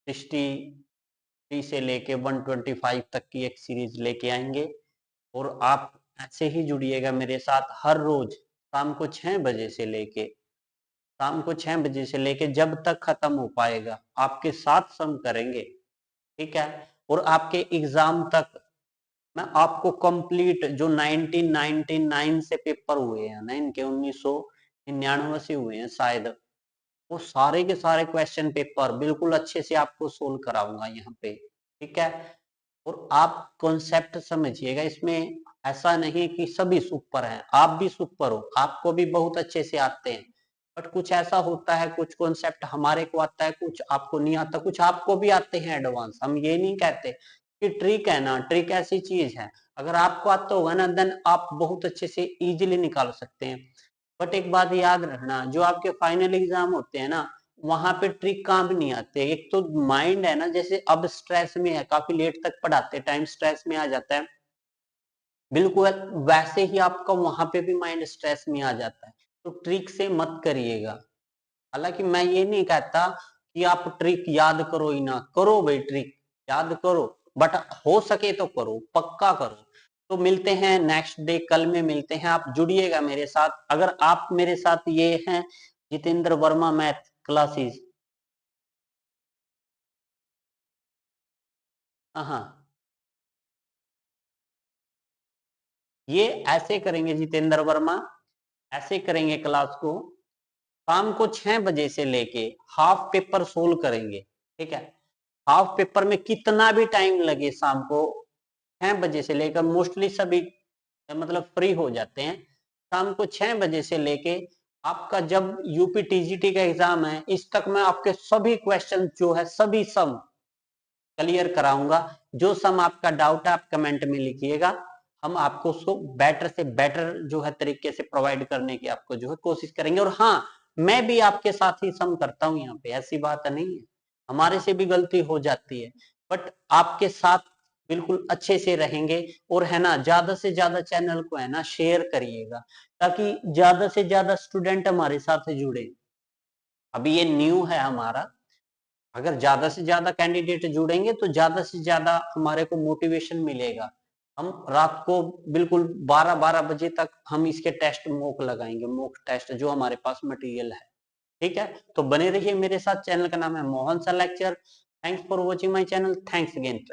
63 से लेके 125 तक की एक सीरीज लेके आएंगे, और आप ऐसे ही जुड़िएगा मेरे साथ हर रोज शाम को 6 बजे से लेके, शाम को 6 बजे से लेके जब तक खत्म हो पाएगा आपके साथ सम करेंगे। ठीक है, और आपके एग्जाम तक मैं आपको कंप्लीट जो 1999 से पेपर हुए हैं ना, इनके 1999 से हुए हैं शायद, वो सारे के सारे क्वेश्चन पेपर बिल्कुल अच्छे से आपको सोल्व कराऊंगा यहाँ पे। ठीक है, और आप कॉन्सेप्ट समझिएगा, इसमें ऐसा नहीं कि सभी सुपर हैं, आप भी सुपर हो, आपको भी बहुत अच्छे से आते हैं, बट कुछ ऐसा होता है, कुछ कॉन्सेप्ट हमारे को आता है, कुछ आपको नहीं आता, कुछ आपको भी आते हैं एडवांस। हम ये नहीं कहते कि ट्रिक है ना, ट्रिक ऐसी चीज है, अगर आपको आता होगा ना देन आप बहुत अच्छे से इजीली निकाल सकते हैं। बट एक बात याद रखना, जो आपके फाइनल एग्जाम होते हैं ना, वहां पे ट्रिक काम नहीं आते। एक तो माइंड है ना, जैसे अब स्ट्रेस में है, काफी लेट तक पढ़ाते टाइम स्ट्रेस में आ जाता है, बिल्कुल वैसे ही आपका वहां पे भी माइंड स्ट्रेस में आ जाता है, तो ट्रिक से मत करिएगा। हालांकि मैं ये नहीं कहता कि आप ट्रिक याद करो ही ना, करो भाई ट्रिक याद करो, बट हो सके तो करो, पक्का करो। तो मिलते हैं नेक्स्ट डे, कल में मिलते हैं। आप जुड़िएगा मेरे साथ। अगर आप मेरे साथ ये हैं जितेंद्र वर्मा मैथ क्लासेस, हाँ ये ऐसे करेंगे जितेंद्र वर्मा, ऐसे करेंगे क्लास को, शाम को 6 बजे से लेके हाफ पेपर सोल्व करेंगे। ठीक है, हाफ पेपर में कितना भी टाइम लगे, शाम को 6 बजे से लेकर, मोस्टली सभी मतलब फ्री हो जाते हैं शाम को 6 बजे से लेके आपका जब यूपी टीजीटी का एग्जाम है, इस तक मैं आपके सभी क्वेश्चन जो है सभी सम क्लियर कराऊंगा। जो सम आपका डाउट है आप कमेंट में लिखिएगा, हम आपको उसको बेटर से बेटर जो है तरीके से प्रोवाइड करने की आपको जो है कोशिश करेंगे। और हाँ, मैं भी आपके साथ ही सम करता हूँ यहाँ पे, ऐसी बात नहीं है, हमारे से भी गलती हो जाती है, बट आपके साथ बिल्कुल अच्छे से रहेंगे। और है ना, ज्यादा से ज्यादा चैनल को है ना शेयर करिएगा, ताकि ज्यादा से ज्यादा स्टूडेंट हमारे साथ जुड़े। अभी ये न्यू है हमारा, अगर ज्यादा से ज्यादा कैंडिडेट जुड़ेंगे तो ज्यादा से ज्यादा हमारे को मोटिवेशन मिलेगा। हम रात को बिल्कुल 12-12 बजे तक हम इसके टेस्ट मॉक लगाएंगे, मॉक टेस्ट जो हमारे पास मटेरियल है। ठीक है, तो बने रहिए मेरे साथ। चैनल का नाम है मोहन सा lecture. Thanks for watching my channel. Thanks again.